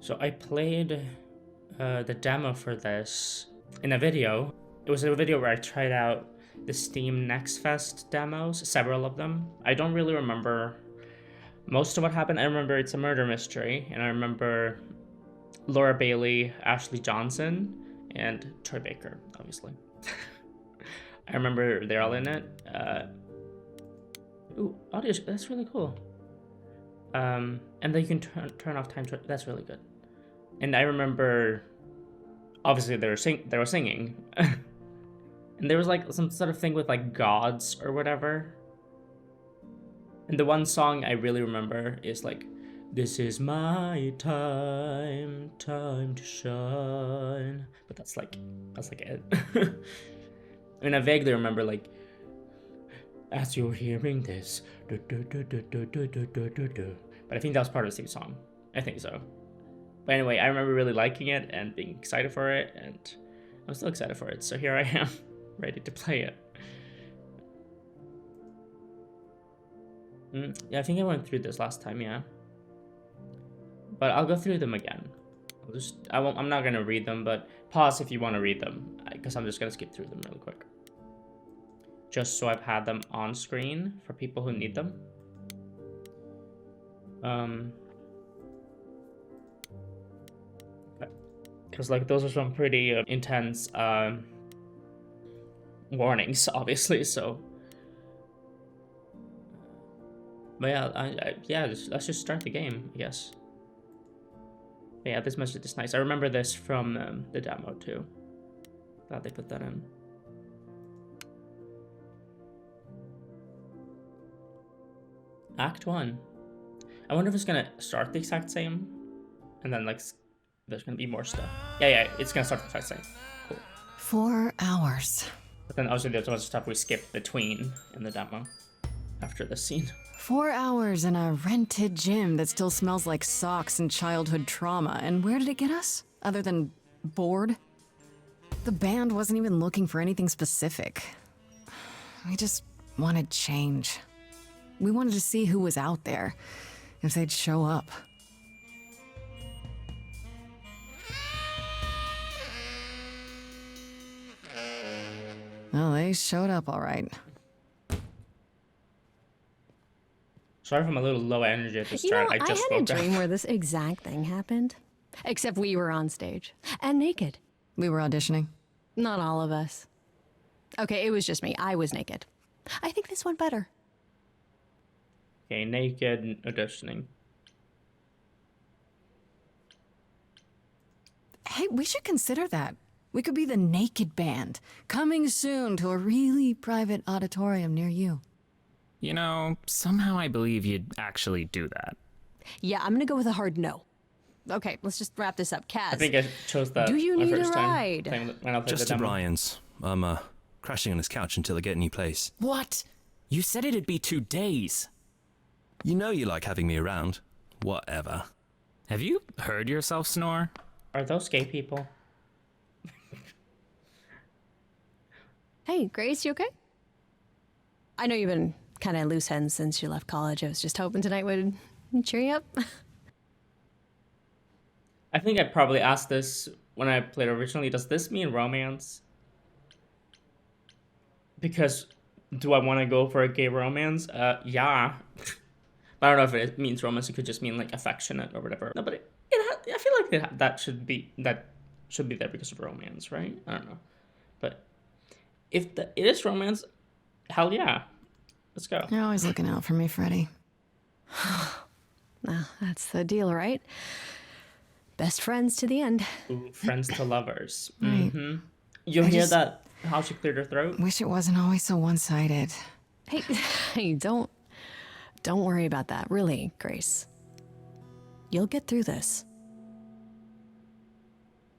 So I played the demo for this in a video. It was a video where I tried out the Steam Next Fest demos, several of them. I don't really remember most of what happened. I remember it's a murder mystery, and I remember Laura Bailey, Ashley Johnson, and Troy Baker, obviously. I remember they're all in it. Ooh, audio, that's really cool. And then you can turn off time. That's really good. And I remember, obviously they were singing, and there was like some sort of thing with like gods or whatever. And the one song I really remember is like, "This is my time, time to shine." But that's like it. I mean, I vaguely remember like, "As you're hearing this," but I think that was part of the same song. I think so. But anyway, I remember really liking it and being excited for it, and I'm still excited for it. So here I am, ready to play it. Yeah, I think I went through this last time, yeah. But I'll go through them again. I'm not gonna read them, but pause if you want to read them, because I'm just gonna skip through them really quick. Just so I've had them on screen for people who need them. Because like those are some pretty intense warnings, obviously. So, but yeah, let's just start the game, I guess. But yeah, this message is nice. I remember this from the demo too. Glad they put that in. Act 1. I wonder if it's gonna start the exact same, and then like there's gonna be more stuff. Yeah, it's gonna start the exact same. Cool. 4 hours. But then also there's a bunch of stuff we skipped between in the demo after the scene. 4 hours in a rented gym that still smells like socks and childhood trauma. And where did it get us? Other than bored? The band wasn't even looking for anything specific. We just wanted change. We wanted to see who was out there, if they'd show up. Well, they showed up all right. Sorry if I'm a little low energy at the start. I had a dream where this exact thing happened. Except we were on stage. And naked. We were auditioning. Not all of us. Okay, it was just me. I was naked. I think this went better. Okay, naked and auditioning. Hey, we should consider that. We could be the naked band, coming soon to a really private auditorium near you. You know, somehow I believe you'd actually do that. Yeah, I'm gonna go with a hard no. Okay, let's just wrap this up. Kaz, I think I chose that. do you need a ride? Just to Brian's. I'm crashing on his couch until I get a new place. What? You said it'd be 2 days. You know you like having me around. Whatever. Have you heard yourself snore? Are those gay people? Hey, Grace, you okay? I know you've been kind of loose ends since you left college. I was just hoping tonight would cheer you up. I think I probably asked this when I played originally. Does this mean romance? Because do I want to go for a gay romance? Yeah. But I don't know if it means romance. It could just mean like affectionate or whatever. No, but I feel like that should be there because of romance, right? I don't know. But if it is romance, hell yeah. Let's go. You're always looking out for me, Freddie. Well, that's the deal, right? Best friends to the end. Ooh, friends to lovers. Right. Mm-hmm. You hear that? How she cleared her throat? Wish it wasn't always so one-sided. Hey, don't worry about that. Really, Grace. You'll get through this.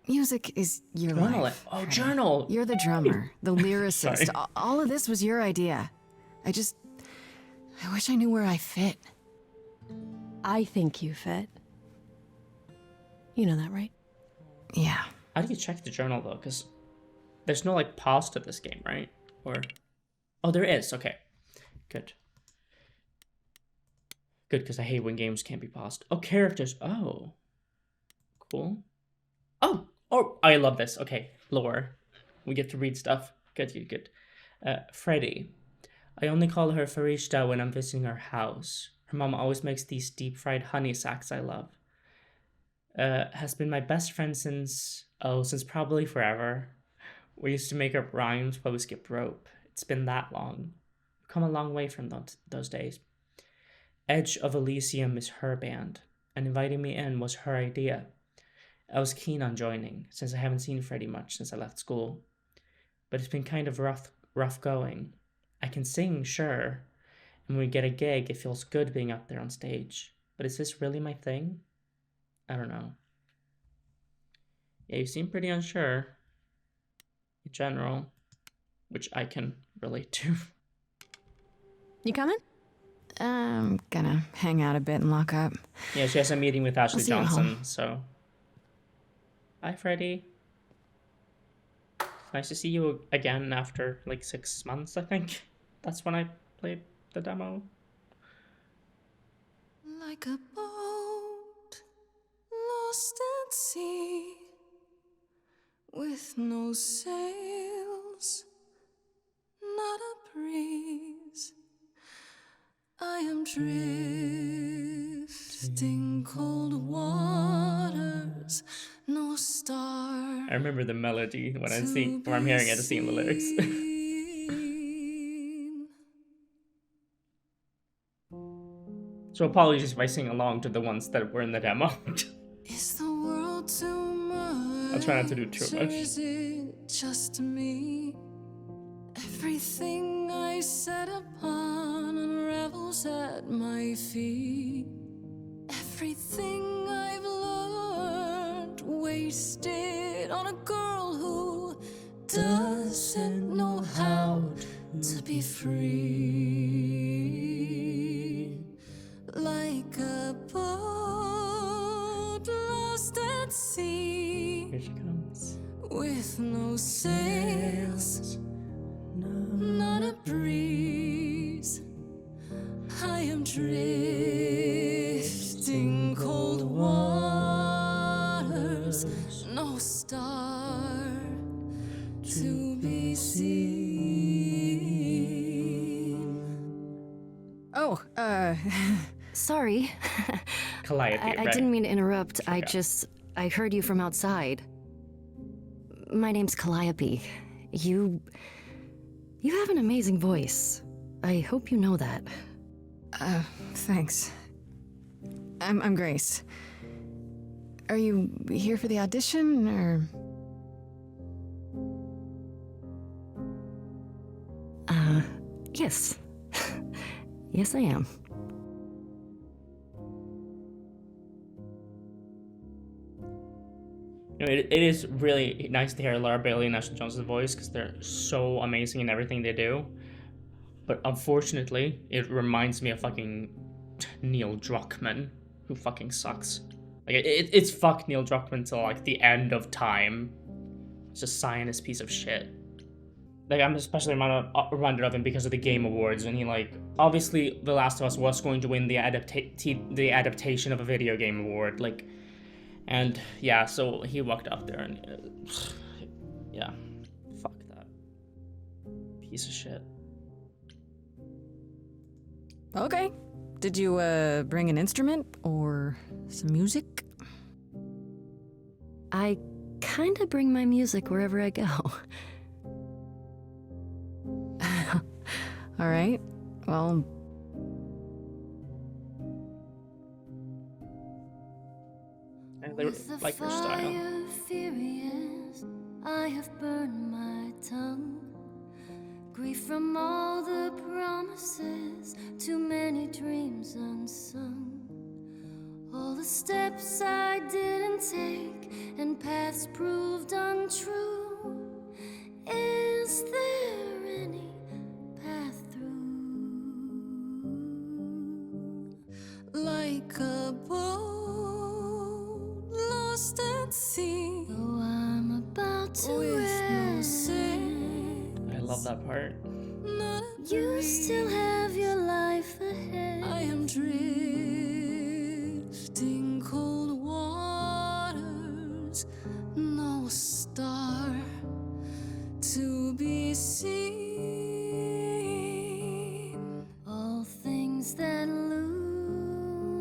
Music is your Journal life. it. Oh, Freddie. journal. You're the drummer, the lyricist. Sorry. All of this was your idea. I wish I knew where I fit. I think you fit. You know that, right? Yeah. How do you check the journal though? Because there's no like pause to this game, right? Or oh, there is. Okay, good. Good, because I hate when games can't be paused. Oh, characters. Oh, Cool. Oh, I love this. Okay, lore. We get to read stuff. Good. Freddie. I only call her Farishta when I'm visiting her house. Her mom always makes these deep-fried honey sacks I love. Has been my best friend since probably forever. We used to make up rhymes while we skipped rope. It's been that long. We've come a long way from those days. Edge of Elysium is her band, and inviting me in was her idea. I was keen on joining, since I haven't seen Freddie much since I left school. But it's been kind of rough going. I can sing, sure, and when we get a gig, it feels good being up there on stage. But is this really my thing? I don't know. Yeah, you seem pretty unsure. In general, which I can relate to. You coming? I'm gonna hang out a bit and lock up. Yeah, she has a meeting with Ashley see you at Johnson, home. so. Hi, Freddie. Nice to see you again after like 6 months, I think. That's when I played the demo. Like a boat lost at sea, with no sails, not a breeze. I am drifting cold waters, no star. I remember the melody when I'm hearing it, seeing the lyrics. So apologies if I sing along to the ones that were in the demo. Is the world too much? I'll try not to do too much. Or is it just me? Everything I set upon unravels at my feet. Everything I've learned wasted on a girl who doesn't know how to be free. Like a boat lost at sea, Here she comes. with no sails, not a breeze. I am drifting cold waters, no star to be seen. Oh, Sorry. Calliope, I right? didn't mean to interrupt. Yeah. I heard you from outside. My name's Calliope. You have an amazing voice. I hope you know that. Thanks. I'm Grace. Are you here for the audition, or? Yes. Yes, I am. You know, it is really nice to hear Laura Bailey and Ashley Johnson's voice because they're so amazing in everything they do. But unfortunately, it reminds me of fucking Neil Druckmann, who fucking sucks. Like it's fuck Neil Druckmann till like the end of time. It's a Zionist piece of shit. Like I'm especially reminded of him because of the Game Awards, and he like obviously The Last of Us was going to win the adaptation of a video game award, like. And yeah, so he walked up there and yeah, fuck that piece of shit. Okay. Did you bring an instrument or some music? I kinda bring my music wherever I go. All right. Well, I like her style. Furious, I have burned my tongue. Grief from all the promises, too many dreams unsung. All the steps I didn't take and paths proved untrue. Is there any path through? like a boat lost at sea. Oh, I'm about to With no rest. I love that part. Not a You breeze. still have your life ahead. I am drifting cold waters.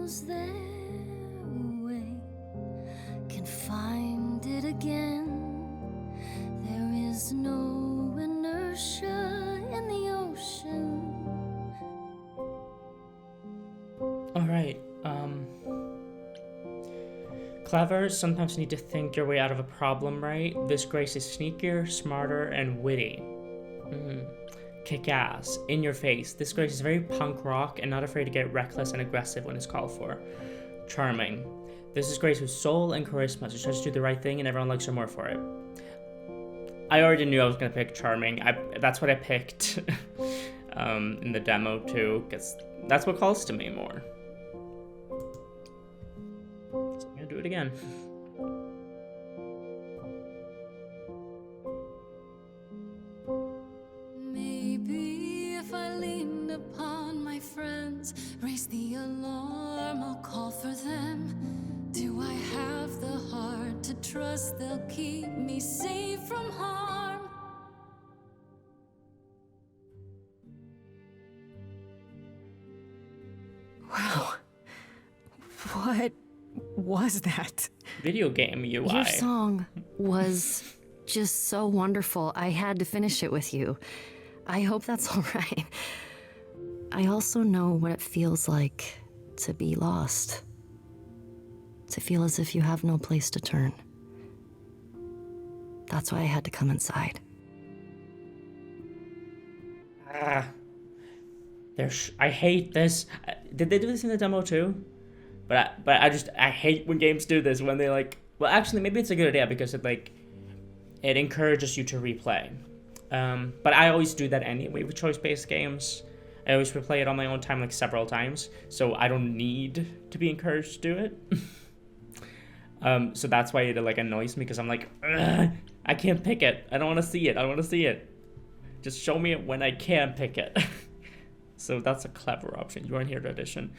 knows their way can find it again. There is no inertia in the ocean. Alright, clever, sometimes you need to think your way out of a problem, right? This Grace is sneakier, smarter, and witty. Kick ass, in your face. This Grace is very punk rock and not afraid to get reckless and aggressive when it's called for. Charming. This is Grace with soul and charisma. She tries to do the right thing and everyone likes her more for it. I already knew I was gonna pick charming. That's what I picked in the demo too, because that's what calls to me more. So I'm gonna do it again. Maybe if I leaned upon my friends, raise the alarm, I'll call for them. Do I have the heart to trust they'll keep me safe from harm? Wow. What was that? Video game UI. Your song was just so wonderful. I had to finish it with you. I hope that's all right. I also know what it feels like to be lost. To feel as if you have no place to turn. That's why I had to come inside. I hate this. Did they do this in the demo too? But I hate when games do this, when they like, well actually maybe it's a good idea because it encourages you to replay. But I always do that anyway with choice-based games. I always replay it on my own time like several times, so I don't need to be encouraged to do it. So that's why it like annoys me, because I'm like, I can't pick it. I don't want to see it. I want to see it. Just show me it when I can pick it. So that's a clever option. You aren't here to audition.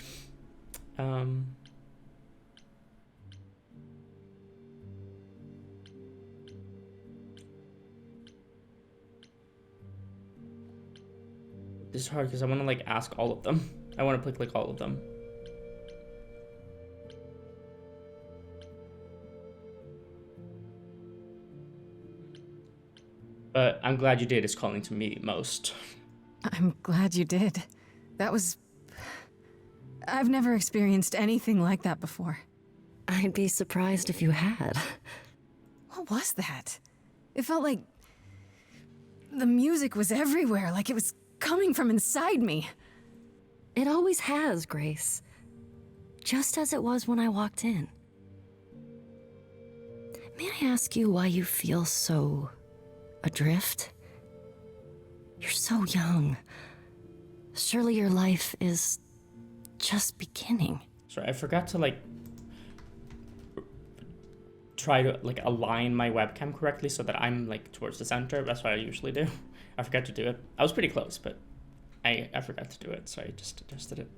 This is hard because I want to like ask all of them. I want to pick like all of them. But I'm glad you did. It's calling to me most. I'm glad you did. That was... I've never experienced anything like that before. I'd be surprised if you had. What was that? It felt like... the music was everywhere, like it was coming from inside me. It always has, Grace. Just as it was when I walked in. May I ask you why you feel so... adrift? You're so young. Surely your life is just beginning. Sorry, I forgot to like try to like align my webcam correctly so that I'm like towards the center. That's what I usually do. I forgot to do it. I was pretty close, but I forgot to do it, so I just adjusted it.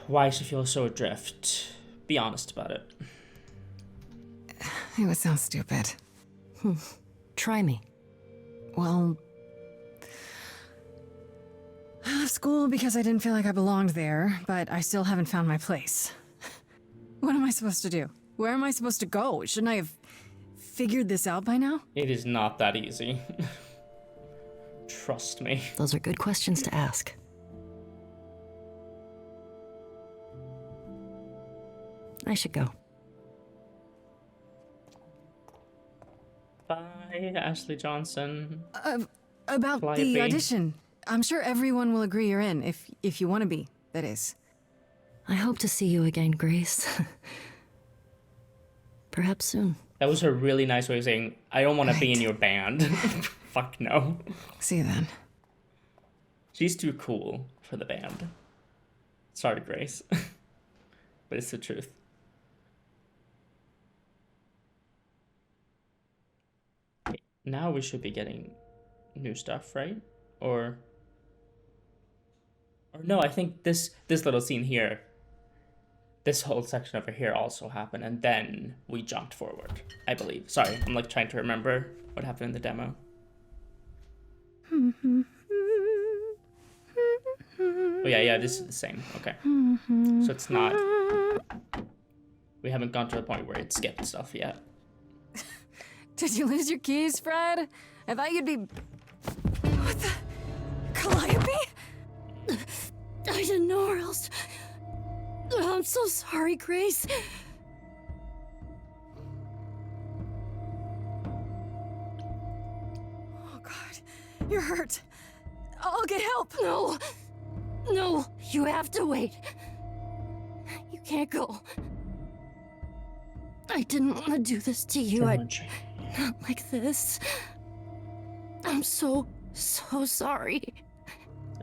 Why she feels so adrift? Be honest about it. It would sound stupid. Try me. Well... I left school because I didn't feel like I belonged there, but I still haven't found my place. What am I supposed to do? Where am I supposed to go? Shouldn't I have figured this out by now? It is not that easy. Trust me. Those are good questions to ask. I should go. Bye, Ashley Johnson. About Calliope. the audition. I'm sure everyone will agree you're in, if you want to be, that is. I hope to see you again, Grace. Perhaps soon. That was a really nice way of saying, I don't want to be in Right. your band. Fuck no. See you then. She's too cool for the band. Sorry, Grace. But it's the truth. Now we should be getting new stuff, right? Or no, I think this little scene here, this whole section over here also happened, and then we jumped forward, I believe. Sorry, I'm like trying to remember what happened in the demo. Oh yeah, this is the same. Okay. So it's not... We haven't gone to the point where it skipped stuff yet. Did you lose your keys, Fred? I thought you'd be... What the... Calliope? I didn't know where else. I'm so sorry, Grace. Oh, God. You're hurt. I'll get help. No, you have to wait. You can't go. I didn't want to do this to you. Not like this. I'm so sorry.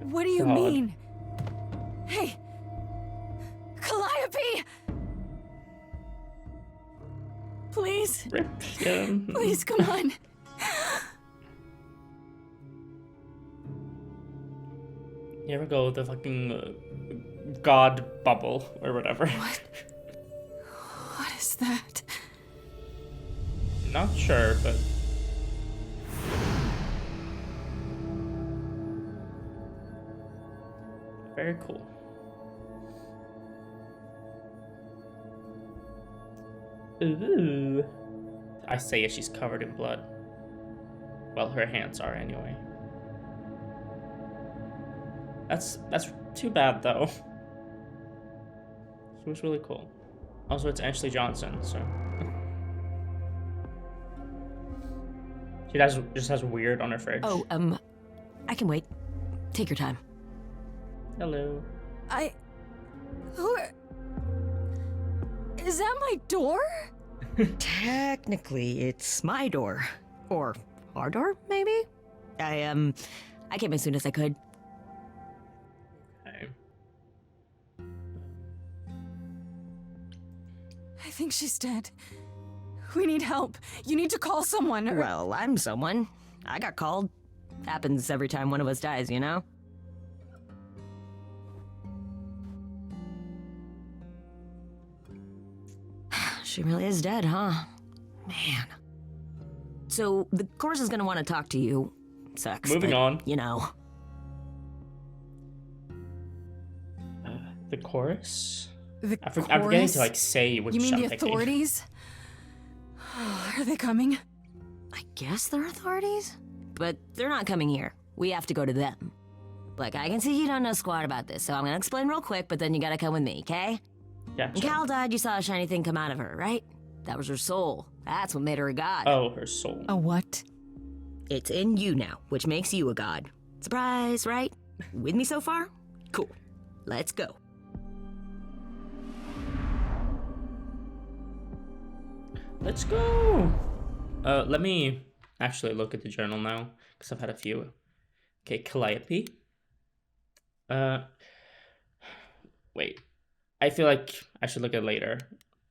What do you mean? Hey! Calliope! Please? Please, come on. You ever go the fucking god bubble or whatever? What is that? Not sure, but... Very cool. Ooh. I say it, she's covered in blood. Well, her hands are anyway. That's too bad though. She was really cool. Also, it's Ashley Johnson, so she just has weird on her fridge. Oh, I can wait. Take your time. Hello. Who... Is that my door? Technically, it's my door. Or our door, maybe? I came as soon as I could. Okay. I think she's dead. We need help. You need to call someone or... Well, I'm someone. I got called. Happens every time one of us dies, you know? She really is dead, huh? Man. So, the chorus is gonna want to talk to you. Sucks. Moving but, on. You know. The chorus? The I'm forgetting chorus? to like say which You mean I'm the picking. authorities? Are they coming? I guess they're authorities? But they're not coming here. We have to go to them. Look, I can see you don't know squat about this, so I'm gonna explain real quick, but then you gotta come with me, okay? Yeah. When Cal died, you saw a shiny thing come out of her, right? That was her soul. That's what made her a god. Oh, her soul. A what? It's in you now, which makes you a god. Surprise, right? With me so far? Cool. Let's go. Let's go. Let me actually look at the journal now, because I've had a few. Okay, Calliope. Wait. I feel like I should look at it later,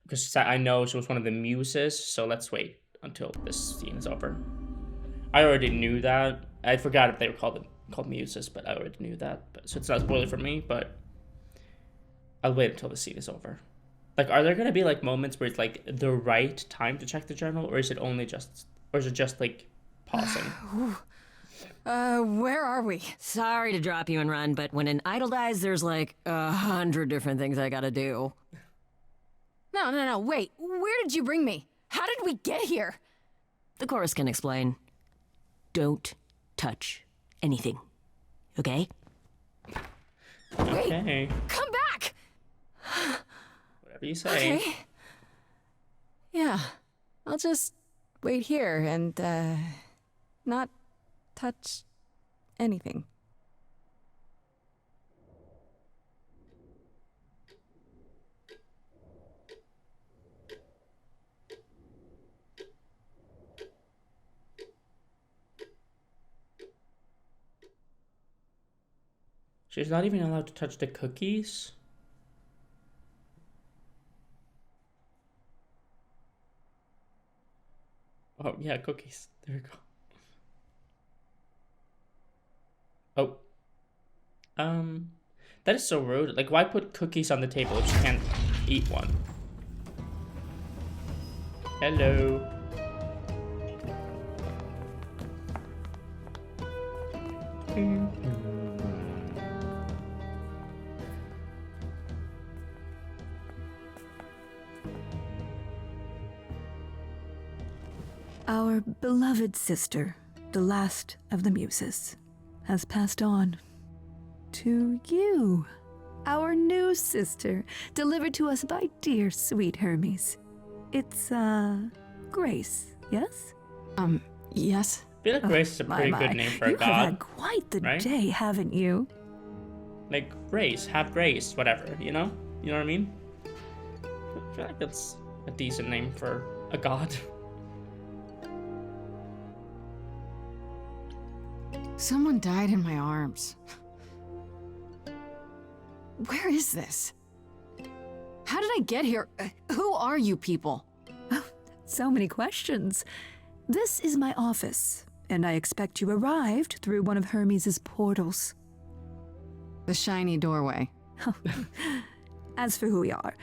because I know she was one of the muses, so let's wait until this scene is over. I already knew that. I forgot if they were called muses, but I already knew that. So it's not a spoiler for me, but I'll wait until the scene is over. Like, are there gonna be like moments where it's like the right time to check the journal, or is it just like pausing? Where are we? Sorry to drop you and run, but when an idol dies, there's like 100 different things I gotta do. No, wait. Where did you bring me? How did we get here? The chorus can explain. Don't touch anything. Okay? Okay. Come back! Whatever you say. Okay. Yeah. I'll just wait here and, not touch anything. She's not even allowed to touch the cookies? Oh, yeah, cookies. There we go. Oh. That is so rude. Like, why put cookies on the table if you can't eat one? Hello. Our beloved sister, the last of the muses, has passed on to you, our new sister, delivered to us by dear sweet Hermes. It's, Grace, yes? Yes? I feel like Grace is a pretty good name for a you god. have had quite the right? day, haven't you? Like Grace, have grace, whatever, you know? You know what I mean? I feel like that's a decent name for a god. Someone died in my arms. Where is this? How did I get here? Who are you people? Oh, so many questions. This is my office, and I expect you arrived through one of Hermes' portals. The shiny doorway. As for who we are,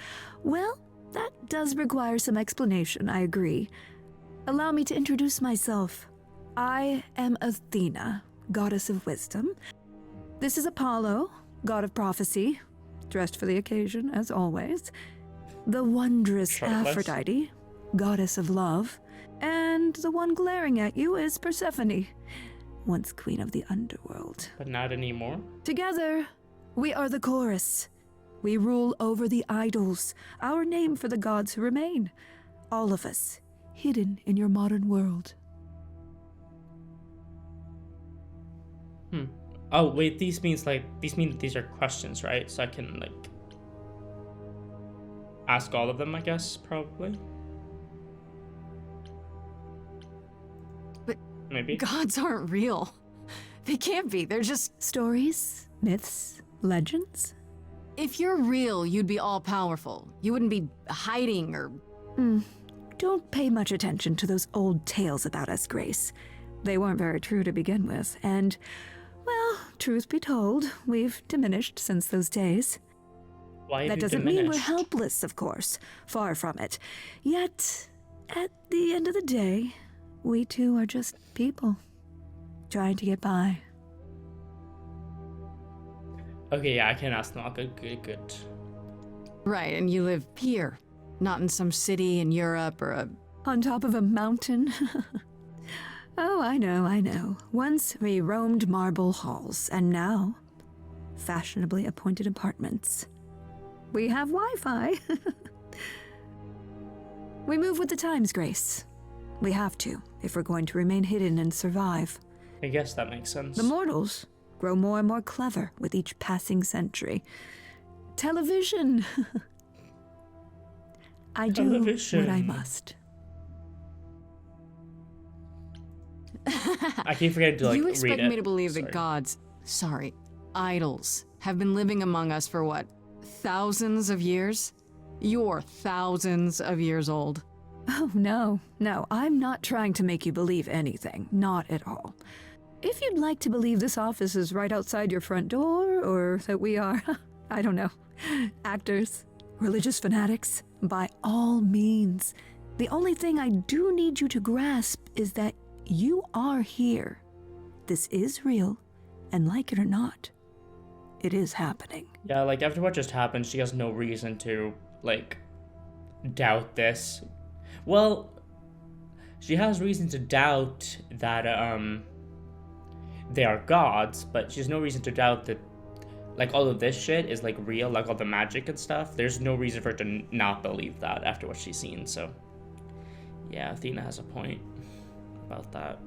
well, that does require some explanation, I agree. Allow me to introduce myself. I am Athena, goddess of wisdom. This is Apollo, god of prophecy, dressed for the occasion, as always. The wondrous Shirtless. Aphrodite, goddess of love. And the one glaring at you is Persephone, once queen of the underworld. But not anymore. Together, we are the chorus. We rule over the idols, our name for the gods who remain. All of us, hidden in your modern world. Oh wait, these mean that these are questions, right? So I can like ask all of them, I guess, probably. But maybe. gods aren't real. They can't be. They're just... Stories, myths, legends. If you're real, you'd be all-powerful. You wouldn't be hiding or... Don't pay much attention to those old tales about us, Grace. They weren't very true to begin with, and, well, truth be told, we've diminished since those days. Why have That you doesn't mean we're diminished? helpless, of course. Far from it. Yet, at the end of the day, we too are just people, trying to get by. Okay, yeah, I can ask them all. Good. Right, and you live here, not in some city in Europe or a... On top of a mountain? Oh, I know. Once we roamed marble halls, and now, fashionably appointed apartments. We have Wi-Fi. We move with the times, Grace. We have to, if we're going to remain hidden and survive. I guess that makes sense. The mortals grow more and more clever with each passing century. Television! I do what I Television. must. I keep forgetting to you read expect it. me to believe Sorry. that gods, idols, have been living among us for what, thousands of years? You're thousands of years old. Oh, no, I'm not trying to make you believe anything. Not at all. If you'd like to believe this office is right outside your front door, or that we are, I don't know, actors, religious fanatics, by all means. The only thing I do need you to grasp is that you are here. This is real, and like it or not, it is happening. Yeah, like after what just happened, she has no reason to like doubt this. Well, she has reason to doubt that they are gods, but she has no reason to doubt that like all of this shit is like real, like all the magic and stuff. There's no reason for her to not believe that after what she's seen. So yeah, Athena has a point about that.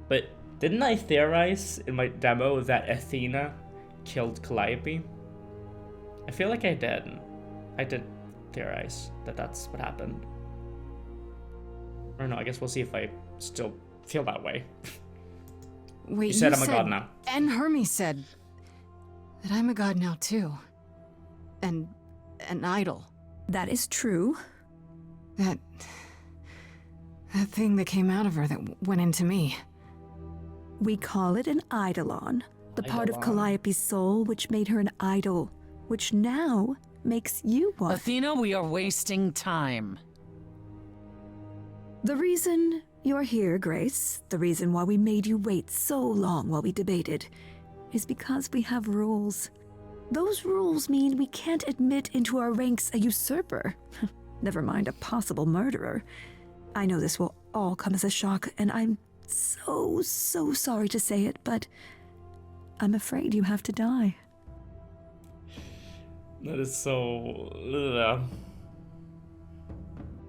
But didn't I theorize in my demo that Athena killed Calliope? I feel like I did. I did theorize that that's what happened. Or no, I guess we'll see if I still feel that way. Wait, You said I'm a god now. And Hermes said that I'm a god now too. And an idol. That is true. That thing that came out of her that went into me. We call it an eidolon, the part of Eidolon. Calliope's soul which made her an idol, which now makes you one. Athena, we are wasting time. The reason you're here, Grace, the reason why we made you wait so long while we debated, is because we have rules. Those rules mean we can't admit into our ranks a usurper, never mind a possible murderer. I know this will all come as a shock, and I'm so sorry to say it, but I'm afraid you have to die. That is so...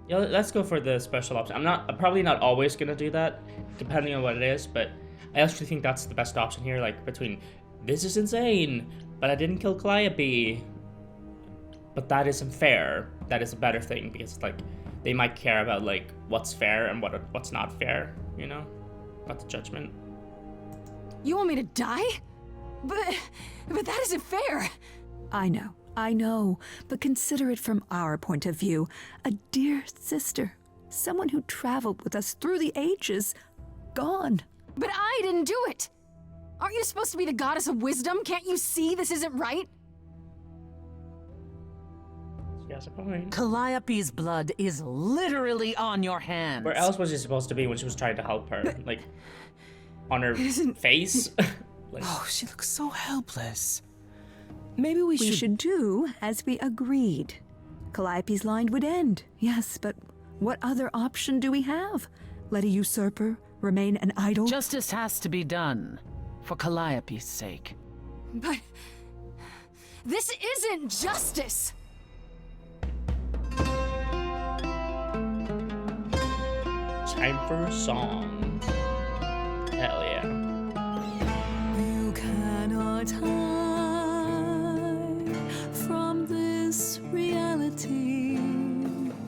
Yeah, let's go for the special option. I'm probably not always gonna do that, depending on what it is, but I actually think that's the best option here, like between this is insane, but I didn't kill Calliope, but that isn't fair. That is a better thing, because like they might care about like what's fair and what's not fair, you know? Not the judgment. You want me to die? But that isn't fair. I know, but consider it from our point of view. A dear sister, someone who traveled with us through the ages, gone. But I didn't do it. Aren't you supposed to be the goddess of wisdom? Can't you see this isn't right? She has a point. Calliope's blood is literally on your hands. Where else was she supposed to be when she was trying to help her? Like, on her face? Like, Oh, she looks so helpless. Maybe we We should... should do as we agreed. Calliope's line would end, yes, but what other option do we have? Let a usurper remain an idol? Justice has to be done, for Calliope's sake. But this isn't justice. time for a song. Hell yeah. You cannot hide from this reality.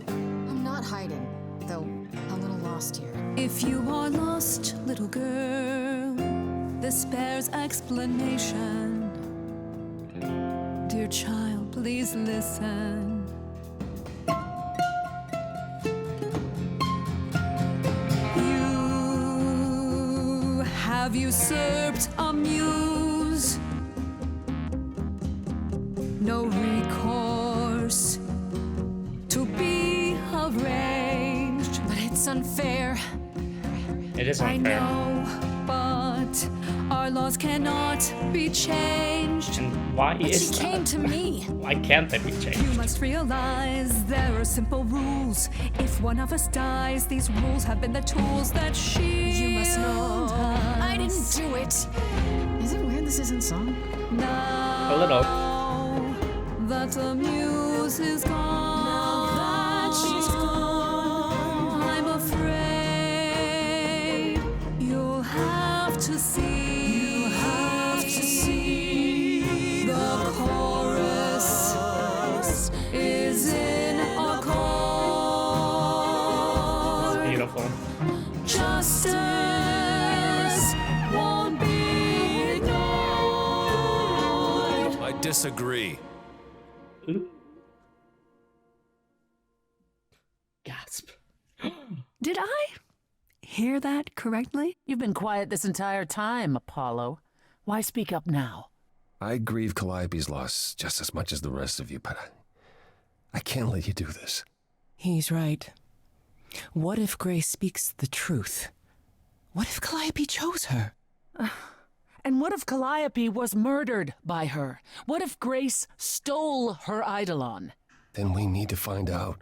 I'm not hiding, though a little lost here. If you are lost, little girl, this bears explanation. Dear child, please listen. You have usurped a muse. No recourse to be arranged. But it's unfair. It is I unfair. know, but our laws cannot be changed. And why But is she came that? to me. Why can't they be You changed? must realize there are simple rules. If one of us dies, these rules have been the tools that shield You must know us. I didn't do it. Is it weird this isn't song? Now A little. that the muse is gone. Now that she's gone, I'm afraid you'll have to see. You'll have to see the chorus is in a chord. Beautiful. Justice won't be ignored. I disagree. Gasp. Did I hear that correctly? You've been quiet this entire time, Apollo. Why speak up now? I grieve Calliope's loss just as much as the rest of you, but I can't let you do this. He's right. What if Grace speaks the truth? What if Calliope chose her? And what if Calliope was murdered by her? What if Grace stole her eidolon? Then we need to find out.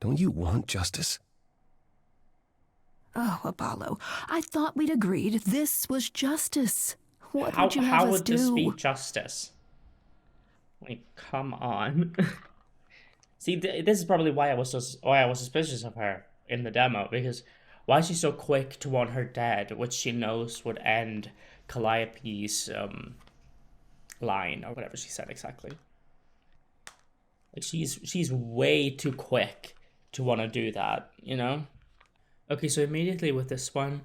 Don't you want justice? Oh, Apollo, I thought we'd agreed this was justice. What How, would you have how us would this do? be justice? Like, come on. See, this is probably why I was suspicious of her in the demo, because why is she so quick to want her dead, which she knows would end Calliope's line, or whatever she said exactly. Like, she's way too quick to want to do that, you know? Okay, so immediately with this one,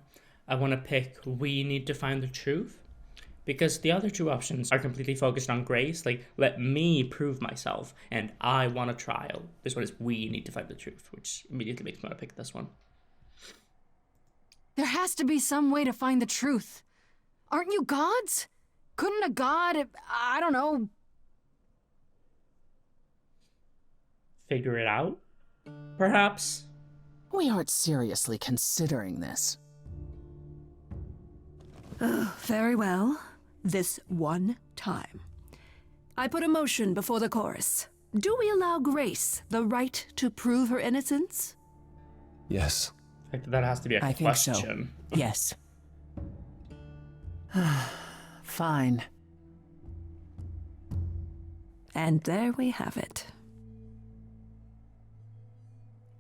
I want to pick we need to find the truth. Because the other two options are completely focused on Grace, like, let me prove myself, and I want a trial. This one is we need to find the truth, which immediately makes me want to pick this one. There has to be some way to find the truth. Aren't you gods? Couldn't a god, I don't know, Figure it out? Perhaps? We aren't seriously considering this. Very well. This one time. I put a motion before the chorus. Do we allow Grace the right to prove her innocence? Yes. Like, that has to be a I think so. question. Yes. Fine. And there we have it.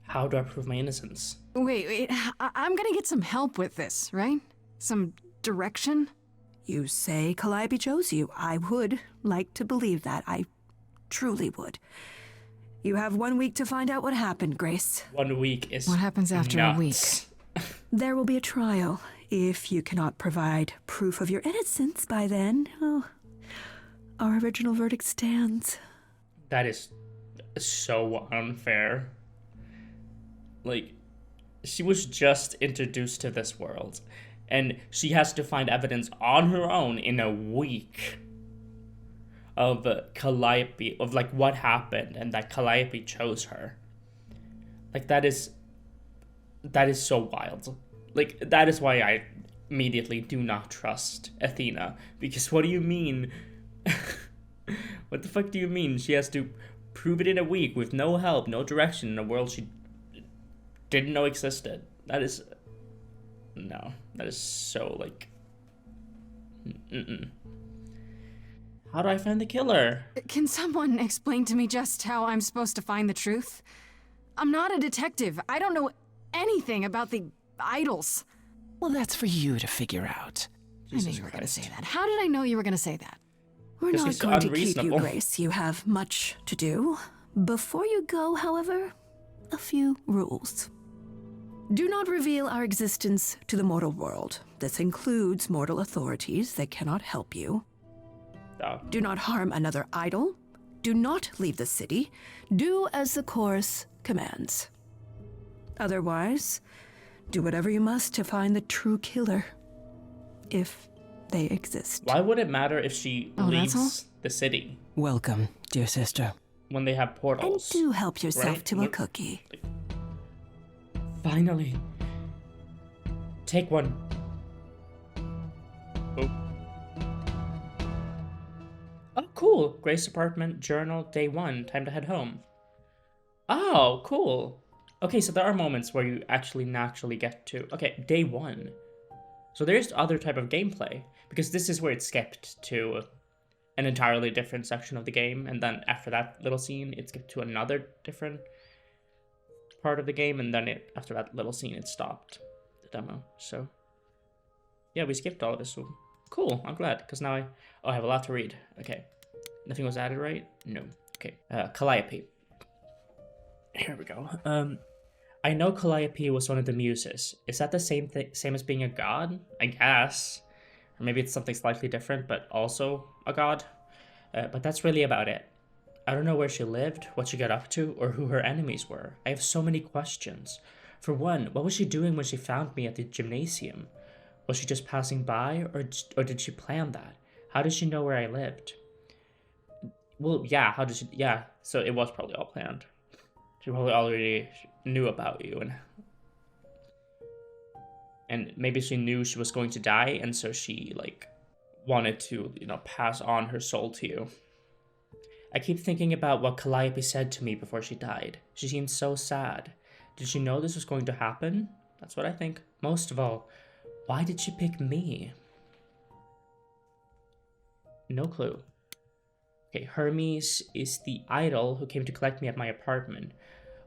How do I prove my innocence? Wait, I'm gonna get some help with this, right? Some direction? You say Calliope chose you. I would like to believe that. I truly would. You have 1 week to find out what happened, Grace. 1 week is What happens after a week? There will be a trial. If you cannot provide proof of your innocence by then, oh, our original verdict stands. That is so unfair. Like, she was just introduced to this world, and she has to find evidence on her own in a week of Calliope, of like what happened, and that Calliope chose her. Like, that is so wild. Like, that is why I immediately do not trust Athena, because what do you mean? What the fuck do you mean? She has to prove it in a week with no help, no direction, in a world she didn't know existed. That is... No. That is so, like... How do I find the killer? Can someone explain to me just how I'm supposed to find the truth? I'm not a detective. I don't know anything about the idols. Well, that's for you to figure out. I knew you were going to say that. How did I know you were going to say that? We're This not is going to keep you, unreasonable. Grace. You have much to do. Before you go, however, a few rules. Do not reveal our existence to the mortal world. This includes mortal authorities that cannot help you. Do not harm another idol. Do not leave the city. Do as the chorus commands. Otherwise, do whatever you must to find the true killer, if they exist. Why would it matter if she leaves the city Welcome, dear sister. when they have And portals? do help yourself right? to a cookie. Finally. Take one. Oh, cool. Grace apartment, journal, day 1. Time to head home. Oh, cool. Okay, so there are moments where you actually naturally get to... Okay, day 1. So there's other type of gameplay. Because this is where it skipped to an entirely different section of the game. And then after that little scene, it skipped to another different part of the game. And then after that little scene, it stopped the demo. So yeah, we skipped all of this. So cool, I'm glad. Because now I have a lot to read. Okay. Nothing was added, right? No. Okay. Calliope. Here we go. I know Calliope was one of the muses. Is that the same as being a god? I guess. Or maybe it's something slightly different, but also a god. But that's really about it. I don't know where she lived, what she got up to, or who her enemies were. I have so many questions. For one, what was she doing when she found me at the gymnasium? Was she just passing by, or did she plan that? How did she know where I lived? Well, yeah, how did she... Yeah, so it was probably all planned. She probably already knew about you, and maybe she knew she was going to die, and so she, like, wanted to, you know, pass on her soul to you. I keep thinking about what Calliope said to me before she died. She seemed so sad. Did she know this was going to happen? That's what I think. Most of all, why did she pick me? No clue. Okay, Hermes is the idol who came to collect me at my apartment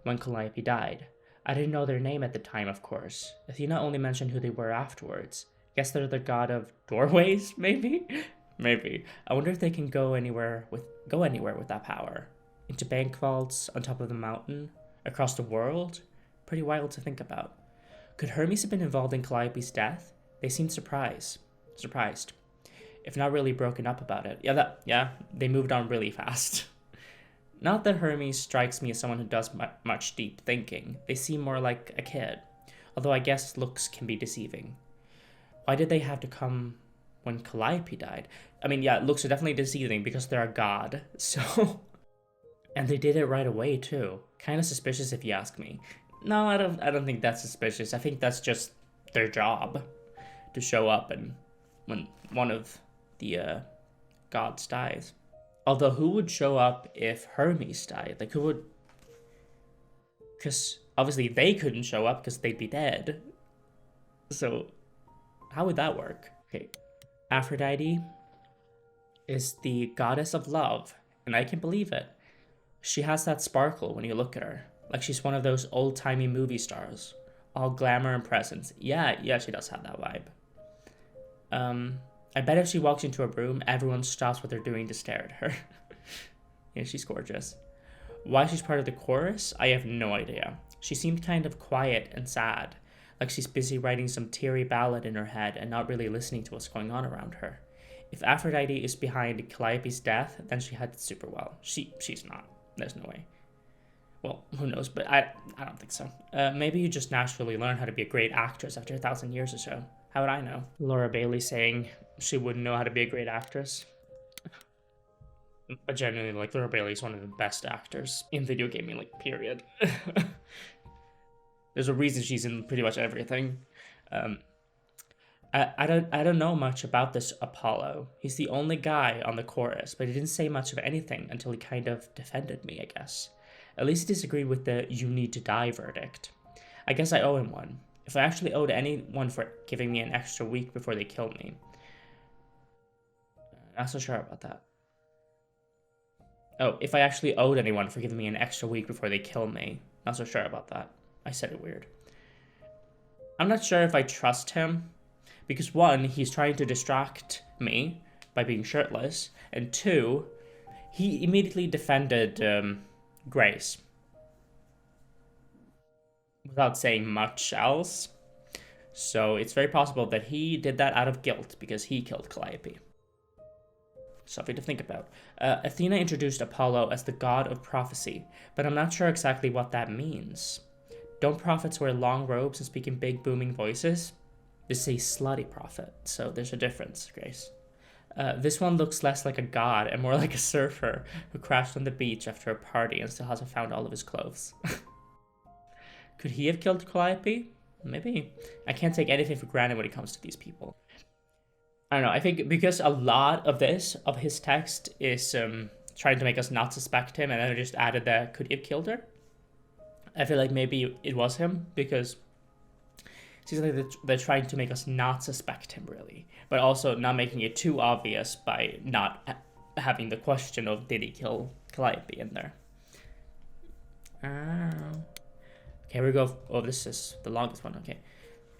when Calliope died. I didn't know their name at the time, of course. Athena only mentioned who they were afterwards. Guess they're the god of doorways, maybe? Maybe. I wonder if they can go anywhere with that power. Into bank vaults, on top of the mountain, across the world? Pretty wild to think about. Could Hermes have been involved in Calliope's death? They seemed surprised. If not really broken up about it. Yeah, they moved on really fast. Not that Hermes strikes me as someone who does much deep thinking. They seem more like a kid. Although I guess looks can be deceiving. Why did they have to come when Calliope died? I mean, yeah, looks are definitely deceiving because they're a god, so... And they did it right away, too. Kind of suspicious if you ask me. No, I don't think that's suspicious. I think that's just their job. To show up and when one of the gods dies. Although who would show up if Hermes died? Like, who would... Because obviously they couldn't show up because they'd be dead. So how would that work? Okay, Aphrodite is the goddess of love, and I can believe it. She has that sparkle when you look at her. Like she's one of those old-timey movie stars. All glamour and presence. Yeah, she does have that vibe. I bet if she walks into a room, everyone stops what they're doing to stare at her. Yeah, she's gorgeous. Why she's part of the chorus, I have no idea. She seemed kind of quiet and sad. Like she's busy writing some teary ballad in her head and not really listening to what's going on around her. If Aphrodite is behind Calliope's death, then she had it super well. She's not. There's no way. Well, who knows, but I don't think so. Maybe you just naturally learn how to be a great actress after 1,000 years or so. How would I know? Laura Bailey saying she wouldn't know how to be a great actress. But genuinely, like, Laura Bailey is one of the best actors in video gaming, like, period. There's a reason she's in pretty much everything. I don't know much about this Apollo. He's the only guy on the chorus, but he didn't say much of anything until he kind of defended me, I guess. At least he disagreed with the "you need to die" verdict. I guess I owe him one. If I actually owed anyone for giving me an extra week before they killed me. Not so sure about that. Oh, if I actually owed anyone for giving me an extra week before they kill me. Not so sure about that. I said it weird. I'm not sure if I trust him. Because one, he's trying to distract me by being shirtless. And two, he immediately defended Grace. Without saying much else. So it's very possible that he did that out of guilt because he killed Calliope. Something to think about. Athena introduced Apollo as the god of prophecy, but I'm not sure exactly what that means. Don't prophets wear long robes and speak in big booming voices? This is a slutty prophet, so there's a difference, Grace. This one looks less like a god and more like a surfer who crashed on the beach after a party and still hasn't found all of his clothes. Could he have killed Calliope? Maybe. I can't take anything for granted when it comes to these people. I don't know, I think because a lot of his text is trying to make us not suspect him, and then I just added that could he have killed her? I feel like maybe it was him, because it seems like they're trying to make us not suspect him, really. But also not making it too obvious by not having the question of did he kill Calliope in there. Okay, here we go. Oh, this is the longest one, okay.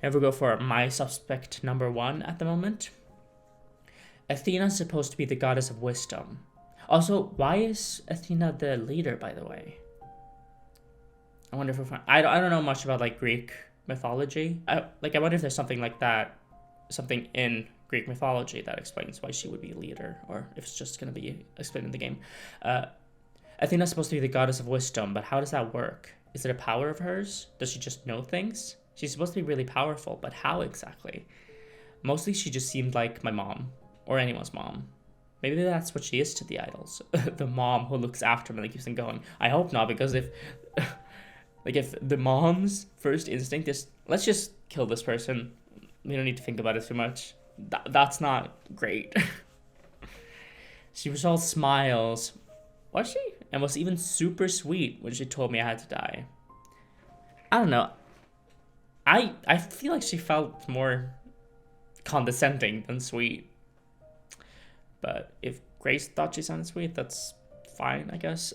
Here we go for my suspect number 1 at the moment. Athena's supposed to be the goddess of wisdom. Also, why is Athena the leader, by the way? I wonder if I don't know much about like Greek mythology. I wonder if there's something like that, something in Greek mythology that explains why she would be a leader, or if it's just going to be explained in the game. Athena's supposed to be the goddess of wisdom, but how does that work? Is it a power of hers? Does she just know things? She's supposed to be really powerful, but how exactly? Mostly she just seemed like my mom, or anyone's mom. Maybe that's what she is to the idols. The mom who looks after them and keeps them going. I hope not, because if the mom's first instinct is, let's just kill this person, we don't need to think about it too much. That's not great. She was all smiles. Was she? And was even super sweet when she told me I had to die. I don't know. I feel like she felt more condescending than sweet. But if Grace thought she sounded sweet, that's fine, I guess.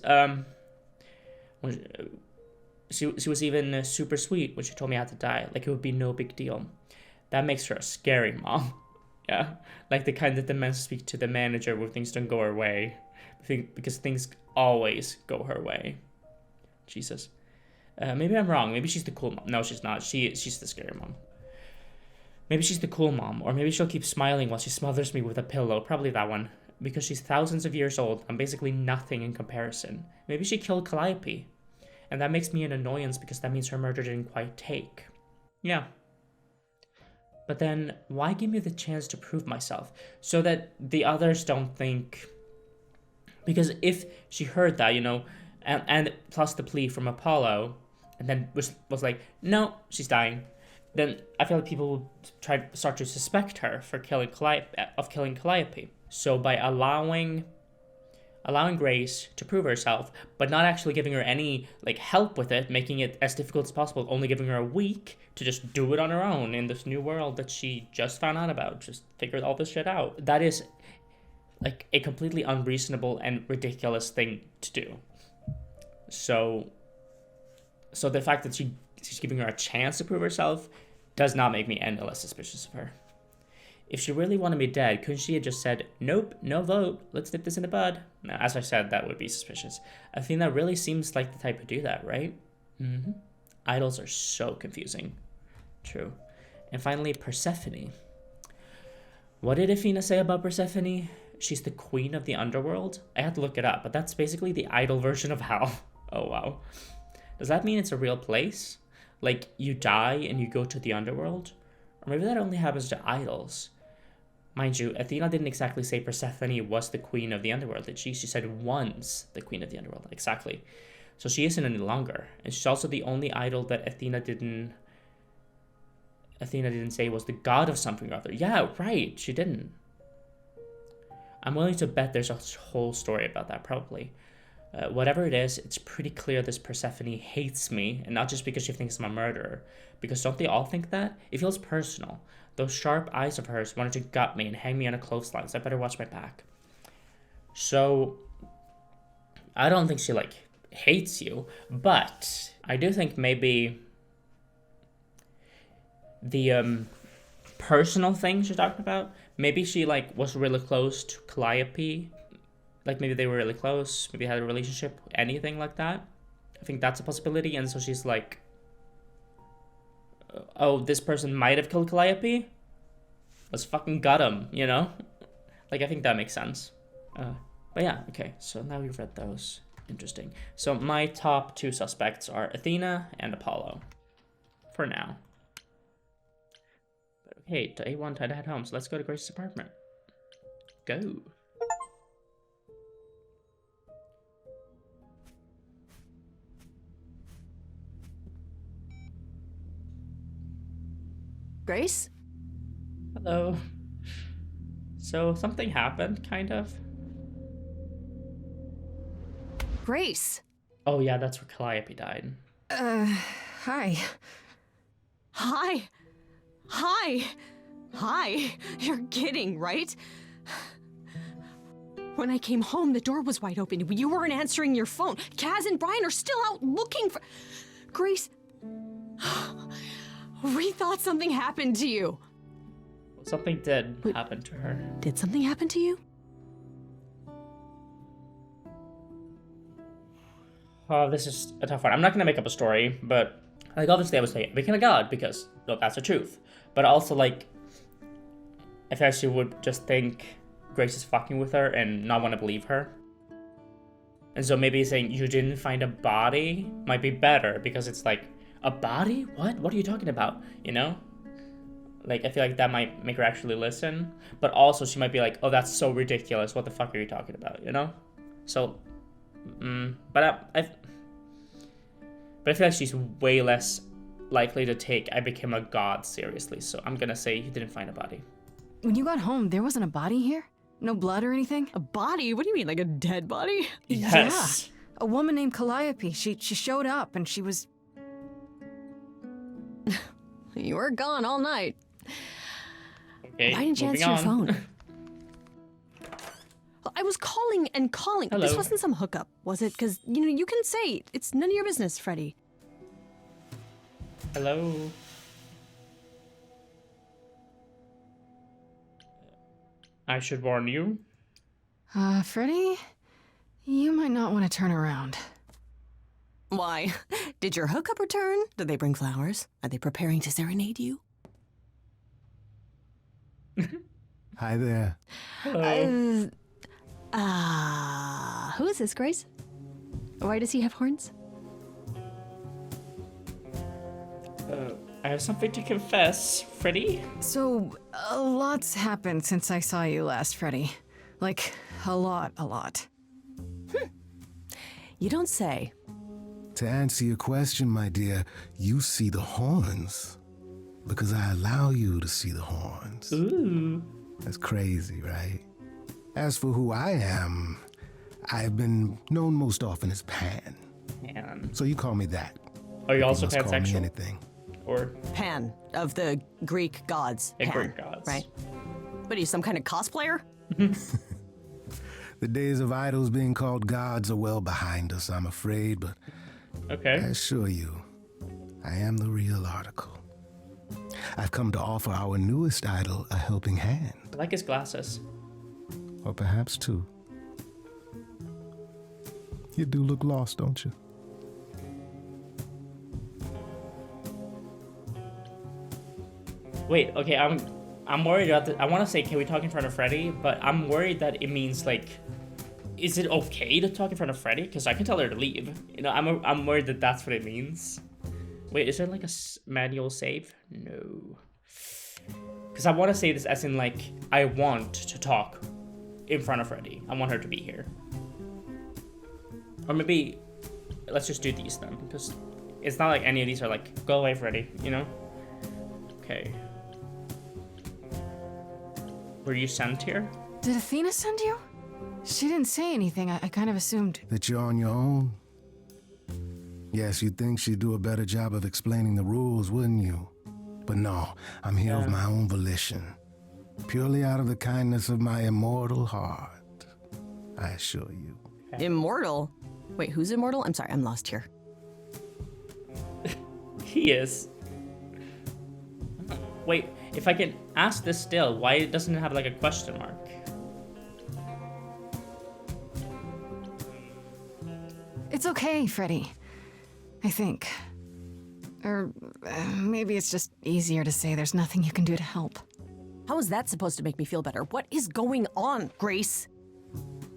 She was even super sweet when she told me I had to die. Like it would be no big deal. That makes her a scary mom. Yeah, like the kind that demands to speak to the manager when things don't go her way. Because things always go her way. Jesus. Maybe I'm wrong. Maybe she's the cool mom. No, she's not. She's the scary mom. Maybe she's the cool mom. Or maybe she'll keep smiling while she smothers me with a pillow. Probably that one. Because she's thousands of years old. I'm basically nothing in comparison. Maybe she killed Calliope. And that makes me an annoyance because that means her murder didn't quite take. Yeah. But then, why give me the chance to prove myself? So that the others don't think... Because if she heard that, and plus the plea from Apollo, and then was like, no, she's dying, then I feel like people will start to suspect her for killing Calliope. So by allowing allowing Grace to prove herself, but not actually giving her any like help with it, making it as difficult as possible, only giving her a week to just do it on her own in this new world that she just found out about, just figured all this shit out. That is like a completely unreasonable and ridiculous thing to do. So the fact that she's giving her a chance to prove herself does not make me any less suspicious of her. If she really wanted me dead, couldn't she have just said, nope, no vote, let's nip this in the bud? Now, as I said, that would be suspicious. Athena really seems like the type to do that, right? Mm-hmm. Idols are so confusing. True. And finally, Persephone. What did Athena say about Persephone? She's the queen of the underworld? I had to look it up, but that's basically the idol version of hell. Oh, wow. Does that mean it's a real place? Like, you die and you go to the underworld? Or maybe that only happens to idols. Mind you, Athena didn't exactly say Persephone was the queen of the underworld, did she? She said once the queen of the underworld, exactly. So she isn't any longer. And she's also the only idol that Athena didn't say was the god of something or other. Yeah, right, she didn't. I'm willing to bet there's a whole story about that, probably. Whatever it is, it's pretty clear this Persephone hates me, and not just because she thinks I'm a murderer. Because don't they all think that? It feels personal. Those sharp eyes of hers wanted to gut me and hang me on a clothesline, so I better watch my back. So, I don't think she, like, hates you, but I do think maybe the, personal things you're talking about, maybe she, like, was really close to Calliope. Like, maybe they were really close, maybe had a relationship, anything like that. I think that's a possibility, and so she's like, oh, this person might have killed Calliope? Let's fucking gut him, you know? Like, I think that makes sense. But yeah, okay, so now we've read those. Interesting. So my top two suspects are Athena and Apollo. For now. But okay, to A1, time to head home, so let's go to Grace's apartment. Go. Grace? Hello. So something happened, kind of. Grace! Oh yeah, that's where Calliope died. Hi. Hi! Hi! Hi! You're kidding, right? When I came home, the door was wide open. You weren't answering your phone. Kaz and Brian are still out looking for... Grace... We thought something happened to you. Something did happen to her. Did something happen to you? Oh, this is a tough one. I'm not gonna make up a story, but like obviously I would say became a god because no, that's the truth. But also like, I feel like she would just think Grace is fucking with her and not want to believe her. And so maybe saying you didn't find a body might be better because it's like, a body? What? What are you talking about? You know? Like, I feel like that might make her actually listen. But also, she might be like, oh, that's so ridiculous. What the fuck are you talking about? You know? So, but I feel like she's way less likely to take I became a god seriously. So I'm gonna say you didn't find a body. When you got home, there wasn't a body here? No blood or anything? A body? What do you mean, like a dead body? Yes. Yeah. A woman named Calliope. She showed up and she was... You were gone all night. Okay, why didn't you answer your phone? I was calling and calling. Hello. This wasn't some hookup, was it? Because, you know, you can say it's none of your business, Freddie. Hello. I should warn you. Freddie? You might not want to turn around. Why? Did your hookup return? Did they bring flowers? Are they preparing to serenade you? Hi there. Hello. Who is this, Grace? Why does he have horns? I have something to confess, Freddie. So, a lot's happened since I saw you last, Freddie. Like, a lot. You don't say. To answer your question, my dear, you see the horns. Because I allow you to see the horns. Ooh. That's crazy, right? As for who I am, I've been known most often as Pan. Pan. So you call me that. Are you also must call me pansexual? anything. Or Pan, of the Greek gods. the Pan, Greek gods. Right. What are you, some kind of cosplayer? The days of idols being called gods are well behind us, I'm afraid, but Okay. I assure you, I am the real article. I've come to offer our newest idol a helping hand. I like his glasses. Or perhaps two. You do look lost, don't you? Wait, okay, I'm worried about I want to say, can we talk in front of Freddie? But I'm worried that it means, like, is it okay to talk in front of Freddie? Because I can tell her to leave. You know, I'm worried that that's what it means. Wait, is there, like, a manual save? No. Because I want to say this as in, like, I want to talk in front of Freddie. I want her to be here. Or maybe, let's just do these then. Because it's not like any of these are like, go away, Freddie, you know? Okay. Were you sent here? Did Athena send you? She didn't say anything. I kind of assumed. That you're on your own? Yes, you'd think she'd do a better job of explaining the rules, wouldn't you? But no, I'm here of my own volition. Purely out of the kindness of my immortal heart. I assure you. Immortal? Wait, who's immortal? I'm sorry, I'm lost here. He is. Wait, if I can ask this still, why doesn't it have like a question mark? It's okay, Freddie. I think. Or maybe it's just easier to say there's nothing you can do to help. How is that supposed to make me feel better? What is going on, Grace?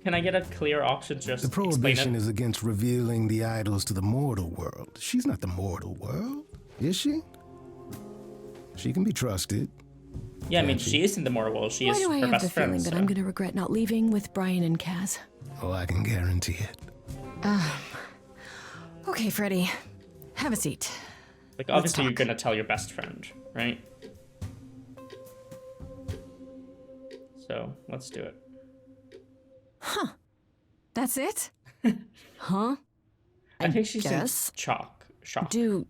Can I get a clear option? Just the prohibition explain it? is against revealing the idols to the mortal world. She's not the mortal world, is she? She can be trusted. Yeah, I mean, she is in the mortal world. She is Why do I her have best the friend. feeling that I'm going to regret not leaving with Brian and Kaz? Oh, I can guarantee it. Okay, Freddie. Have a seat. Like, obviously, you're gonna tell your best friend, right? So, let's do it. Huh. That's it? Huh? I think she's guess. in shock. Do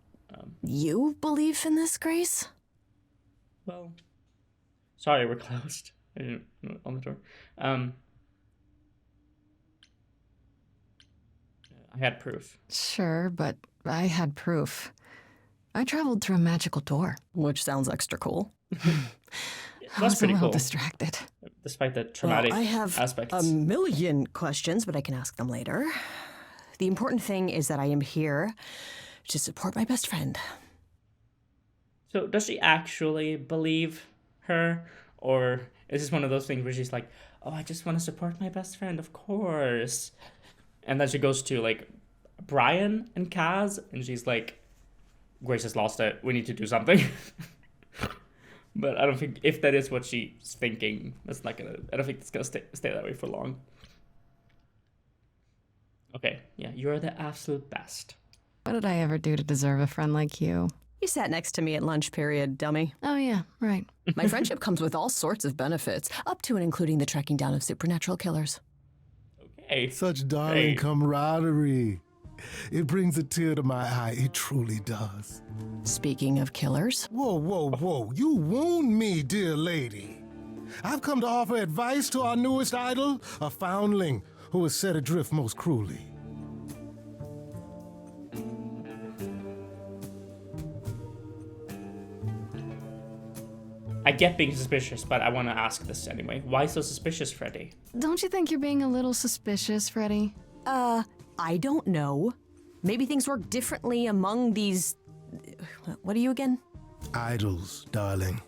you believe in this, Grace? Well, sorry, we're closed. I didn't on the door. I had proof. Sure, but I had proof. I traveled through a magical door. Which sounds extra cool. I was pretty a little cool. distracted. Despite the traumatic I have aspects. a million questions, but I can ask them later. The important thing is that I am here to support my best friend. So, does she actually believe her? Or is this one of those things where she's like, oh, I just want to support my best friend, of course. And then she goes to, like, Brian and Kaz, and she's like, Grace has lost it. We need to do something. But I don't think, if that is what she's thinking, that's not gonna, I don't think it's gonna stay that way for long. Okay, yeah, you're the absolute best. What did I ever do to deserve a friend like you? You sat next to me at lunch period, dummy. Oh, yeah, right. My friendship comes with all sorts of benefits, up to and including the tracking down of supernatural killers. Okay. Such darling camaraderie. It brings a tear to my eye. It truly does. Speaking of killers. Whoa, whoa, whoa. You wound me, dear lady. I've come to offer advice to our newest idol, a foundling who was set adrift most cruelly. I get being suspicious, but I want to ask this anyway. Why so suspicious, Freddie? Don't you think you're being a little suspicious, Freddie? I don't know. Maybe things work differently among these... What are you again? Idols, darling.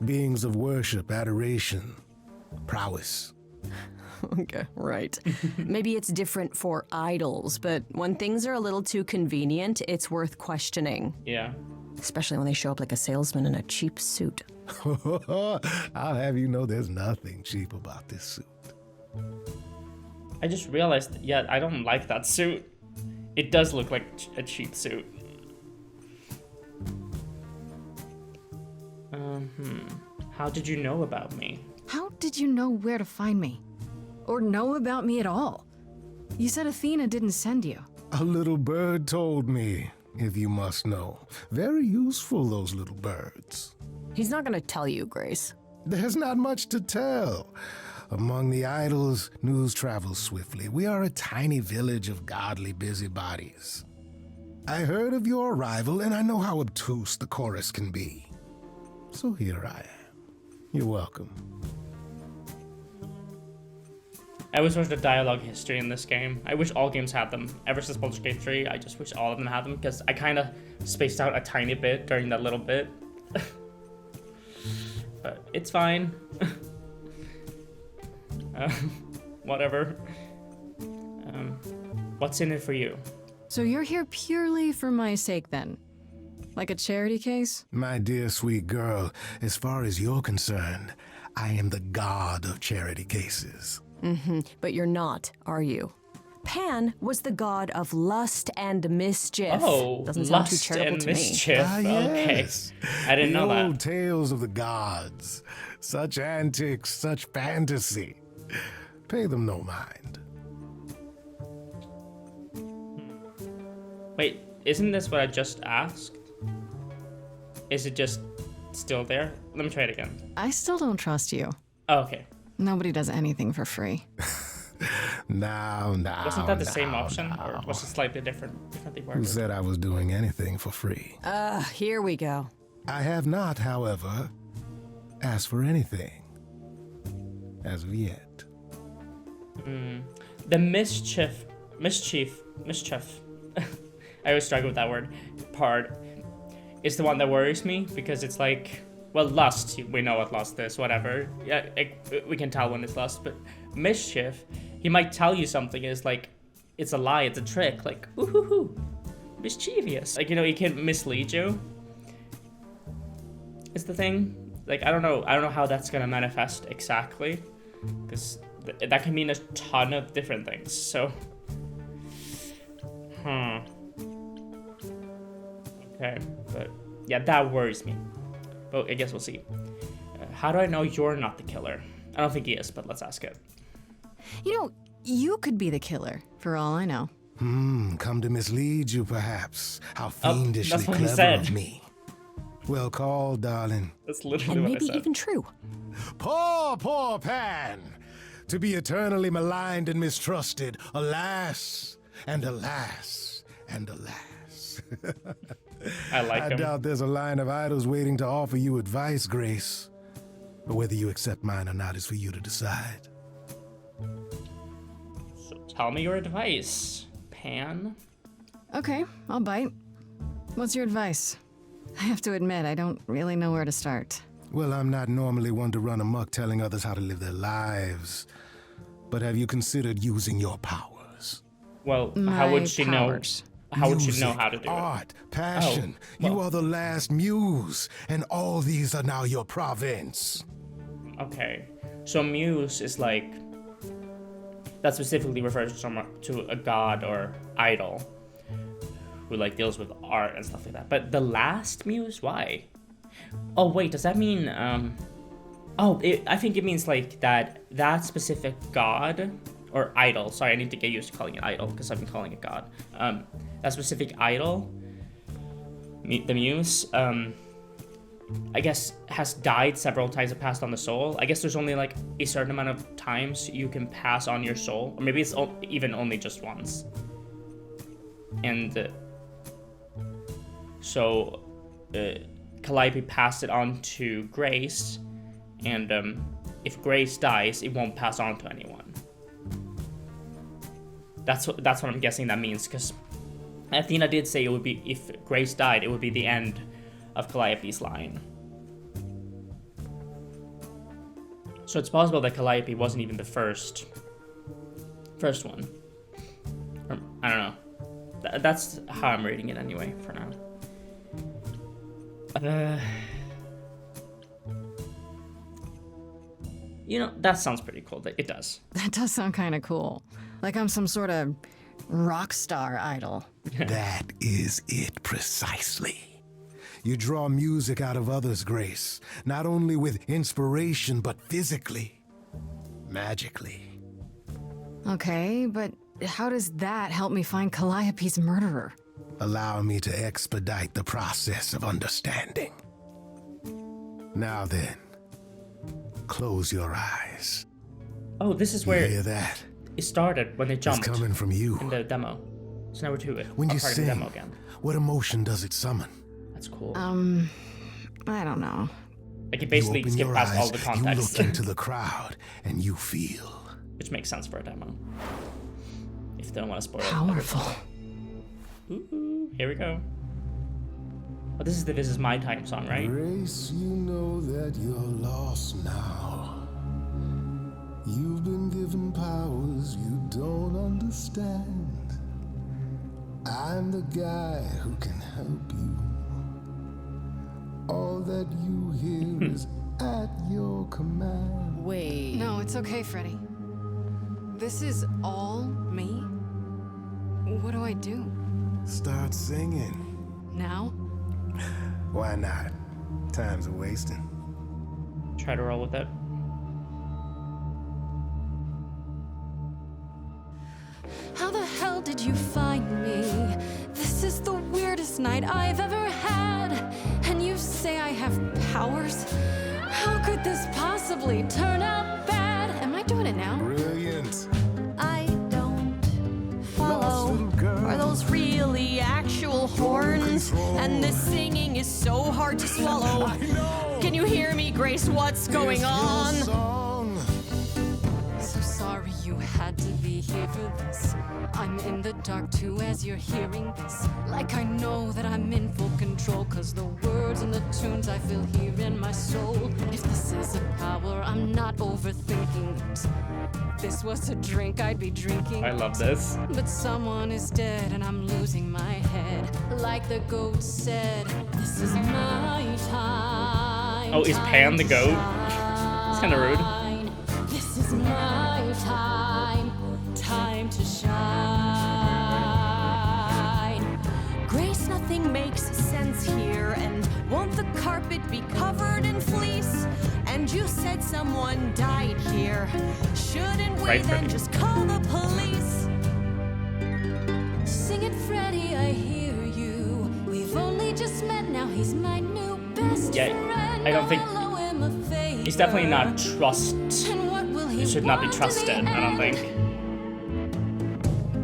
Beings of worship, adoration, prowess. Okay, right. Maybe it's different for idols, but when things are a little too convenient, it's worth questioning. Yeah. Especially when they show up like a salesman in a cheap suit. I'll have you know there's nothing cheap about this suit. I just realized, yeah, I don't like that suit. It does look like a cheap suit. How did you know about me? How did you know where to find me? Or know about me at all? You said Athena didn't send you. A little bird told me, if you must know. Very useful, those little birds. He's not gonna tell you, Grace. There's not much to tell. Among the idols, news travels swiftly. We are a tiny village of godly busybodies. I heard of your arrival, and I know how obtuse the chorus can be. So here I am. You're welcome. I wish there was a dialogue history in this game. I wish all games had them. Ever since Baldur's Gate 3, I just wish all of them had them, because I kind of spaced out a tiny bit during that little bit. But it's fine. Whatever. What's in it for you? So you're here purely for my sake then? Like a charity case? My dear sweet girl, as far as you're concerned, I am the god of charity cases. But you're not, are you? Pan was the god of lust and mischief. Oh, doesn't sound too lust charitable and to me. mischief. Yes. Okay, I didn't know The that. old tales of the gods. Such antics, such fantasy. Pay them no mind. Wait, isn't this what I just asked? Is it just still there? Let me try it again. I still don't trust you. Oh, okay. Nobody does anything for free. Now. Wasn't that the same option, or was it slightly differently Who worded? said I was doing anything for free? Here we go. I have not, however, asked for anything. As of yet. The mischief. I always struggle with that word. Part is the one that worries me, because it's like, well, lust. We know what lust is. Whatever. Yeah, we can tell when it's lust. But mischief, he might tell you something is like, it's a lie, it's a trick. Like, ooh, mischievous. Like, he can mislead you. Is the thing. Like, I don't know how that's gonna manifest exactly, because that can mean a ton of different things. So, okay, but yeah, that worries me. But I guess we'll see. How do I know you're not the killer? I don't think he is, but let's ask it. You could be the killer, for all I know. Come to mislead you, perhaps. How fiendishly that's what he clever said. of me. Well called, darling. That's literally And what I maybe said. even true. Poor Pan! To be eternally maligned and mistrusted. Alas, and alas, and alas. I like I him. doubt there's a line of idols waiting to offer you advice, Grace. But whether you accept mine or not is for you to decide. So tell me your advice, Pan. Okay, I'll bite. What's your advice? I have to admit, I don't really know where to start. Well, I'm not normally one to run amok telling others how to live their lives. But have you considered using your powers? Well, how My would she powers. know? How would she Music, know how to do art, passion. Oh, well. You are the last muse, and all these are now your province. it? Okay, so muse is like that specifically refers to a god or idol who like deals with art and stuff like that. But the last muse, why? Oh wait, does that mean I think it means like that specific god or idol. Sorry, I need to get used to calling it idol because I've been calling it god. That specific idol, the muse, I guess has died several times and passed on the soul. I guess there's only like a certain amount of times you can pass on your soul, or maybe it's even only just once. And so Calliope passed it on to Grace, and if Grace dies, it won't pass on to anyone. That's what I'm guessing that means, because Athena did say it would be, if Grace died, it would be the end of Calliope's line. So it's possible that Calliope wasn't even the first one. Or, I don't know. That's how I'm reading it anyway, for now. That sounds pretty cool. It does. That does sound kind of cool. Like I'm some sort of rock star idol. That is it precisely. You draw music out of others, Grace, not only with inspiration, but physically, magically. Okay, but how does that help me find Calliope's murderer? Allow me to expedite the process of understanding. Now then, close your eyes. Oh, this is You where hear that? it started when they jumped It's coming from you. in the demo. So now we're to it. When you part of the sing, demo again. what emotion does it summon? That's cool. I don't know. Like, you You basically open skip your past all eyes, the you context. look into the crowd, and you feel. Which makes sense for a demo. If they don't want to spoil it. Powerful. Ooh, here we go. Oh, this is My Time song, right? Grace, you know that you're lost now. You've been given powers you don't understand. I'm the guy who can help you. All that you hear is at your command. Wait. No, it's okay, Freddie. This is all me? What do I do? Start singing. Now? Why not? Time's a wasting. Try to roll with it. How the hell did you find me? This is the weirdest night I've ever had. And you say I have powers? How could this possibly turn out bad? Am I doing it now? Brilliant. I don't follow. Lost little girl. Are those really actual horns? And this singing is so hard to swallow. I know. Can you hear me, Grace? What's going on? It's your song. So sorry you had to be here for this. I'm in the dark too as you're hearing this. Like I know that I'm in full control, cause the words and the tunes I feel here in my soul. If this is a power, I'm not overthinking it. If this was a drink, I'd be drinking I love this. But someone is dead and I'm losing my head. Like the goat said, this is my time. Oh, is Pan the goat? It's kind of rude. Shine. This is my time. Time to shine. Grace, nothing makes sense here. And won't the carpet be covered in fleece? And you said someone died here. Shouldn't we Right, then Freddie. just call the police? Sing it, Freddie, I hear you. We've only just met, now he's my new best Yeah, friend. I don't think- I'll owe him a favor. He's definitely not trust. And what will he He should not be want to trusted, the I don't end? think.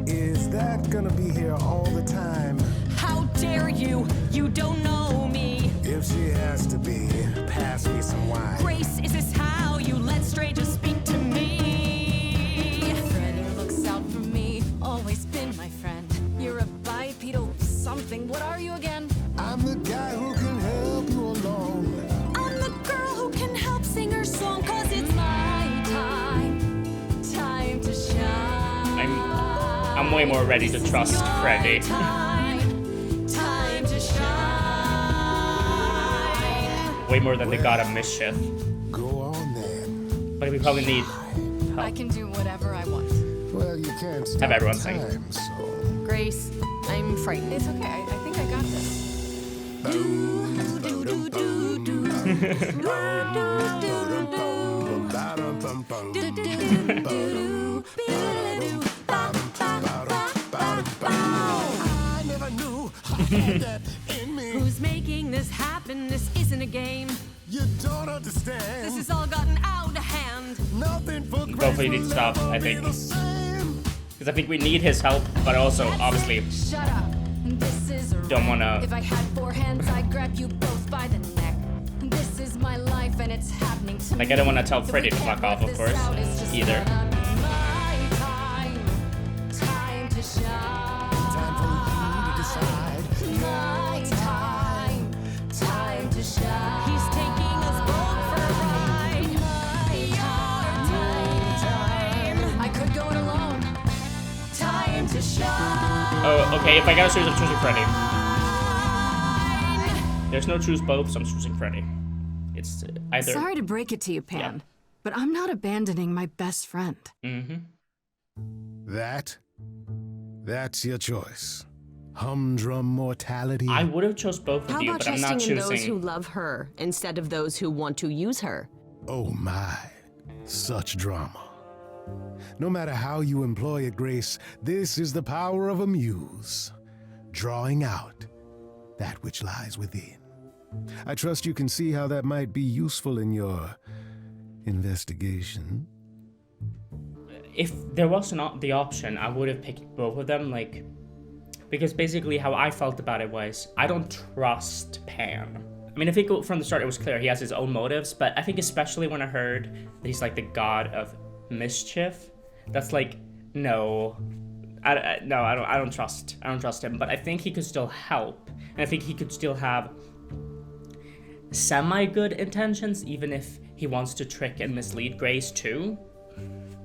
Is that gonna be here all the time? How dare you? You don't know me. If she has to be, pass me some wine. Grace, is this how you let strangers speak to me? Freddie looks out for me, always been my friend. You're a bipedal something. What are you again? I'm the guy who can help you along. I'm the girl who can help sing her song, cause it's My time. Time to shine. I'm way more ready to trust Freddie. Time to shine. Way more than the God of Mischief. Go on then. But we probably need I can do whatever I want. Well, you can't stop everyone sing. time, so. Grace, I'm frightened. It's okay. I think I got this. I never knew I had that in me. Who's making this happen? This isn't a game. You don't understand. This has all gotten out of hand. Nothing for Both of you need to stop, I think. Because I think we need his help, but also, obviously, Shut up. This is a don't want If to... I had 4 hands, I'd grab you both by the neck. This is my life and it's happening to Like, me. I don't want to tell If Freddie we to can't fuck off, work of this course, out, it's just either. gonna be my time. Time to shine. Time for you to decide. My time. Time to shine. He's taking us both for a ride. I could go it alone. Time to shine. Oh, okay, if I gotta choose, I'm choosing Freddie. There's no choose both, so I'm choosing Freddie. It's either... Sorry to break it to you, Pan, Yeah. but I'm not abandoning my best friend. Mm-hmm. That's your choice. Humdrum mortality. I would have chose both of How you, about but I'm not trusting in those who choosing... love her instead of those who want to use her? Oh my, such drama. No matter how you employ it, Grace, this is the power of a muse, drawing out that which lies within. I trust you can see how that might be useful in your investigation. If there wasn't the option, I would have picked both of them, like, because basically how I felt about it was, I don't trust Pan. I mean, I think from the start it was clear he has his own motives, but I think especially when I heard that he's like the god of mischief, that's like, no, I don't trust him. But I think he could still help, and I think he could still have semi-good intentions, even if he wants to trick and mislead Grace too.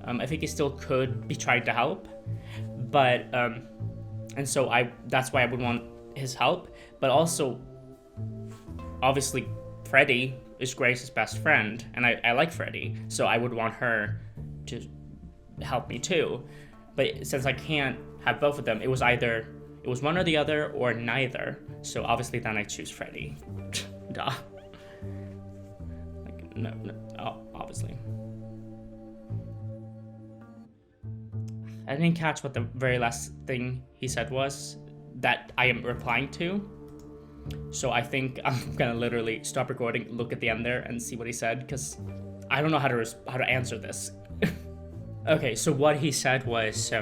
I think he still could be trying to help, but and so that's why I would want his help. But also, obviously, Freddie is Grace's best friend, and I like Freddie, so I would want her to help me too. But since I can't have both of them, it was one or the other or neither. So obviously, then I choose Freddie. Duh. Like, no, obviously. I didn't catch what the very last thing he said was that I am replying to. So I think I'm gonna literally stop recording, look at the end there, and see what he said, because I don't know how to answer this. Okay, so what he said was,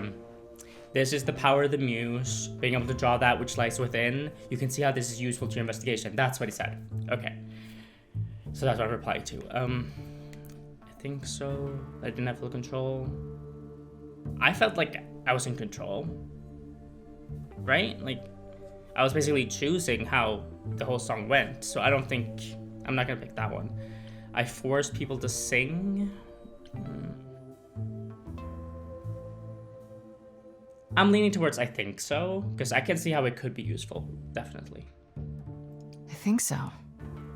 this is the power of the muse, being able to draw that which lies within. You can see how this is useful to your investigation. That's what he said. Okay, so that's what I replied to. I think so. I didn't have full control. I felt like I was in control, right? Like, I was basically choosing how the whole song went, so I'm not gonna pick that one. I forced people to sing. I'm leaning towards I think so, because I can see how it could be useful, definitely. I think so.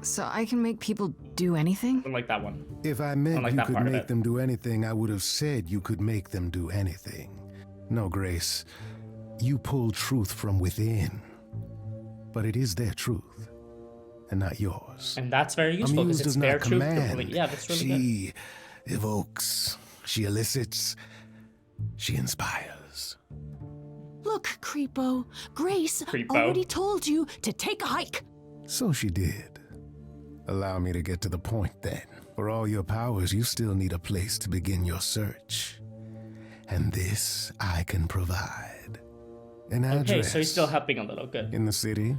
So I can make people do anything? I like that one. If I meant you could make them do anything, I would have said you could make them do anything. No, Grace, you pull truth from within. But it is their truth, and not yours. And that's very useful, because it's their truth. Yeah, that's really good. She evokes, she elicits, she inspires. Look, Creepo, Grace already told you to take a hike. So she did. Allow me to get to the point then. For all your powers, you still need a place to begin your search. And this I can provide. An address. Okay, so he's still helping a little, good. In the city,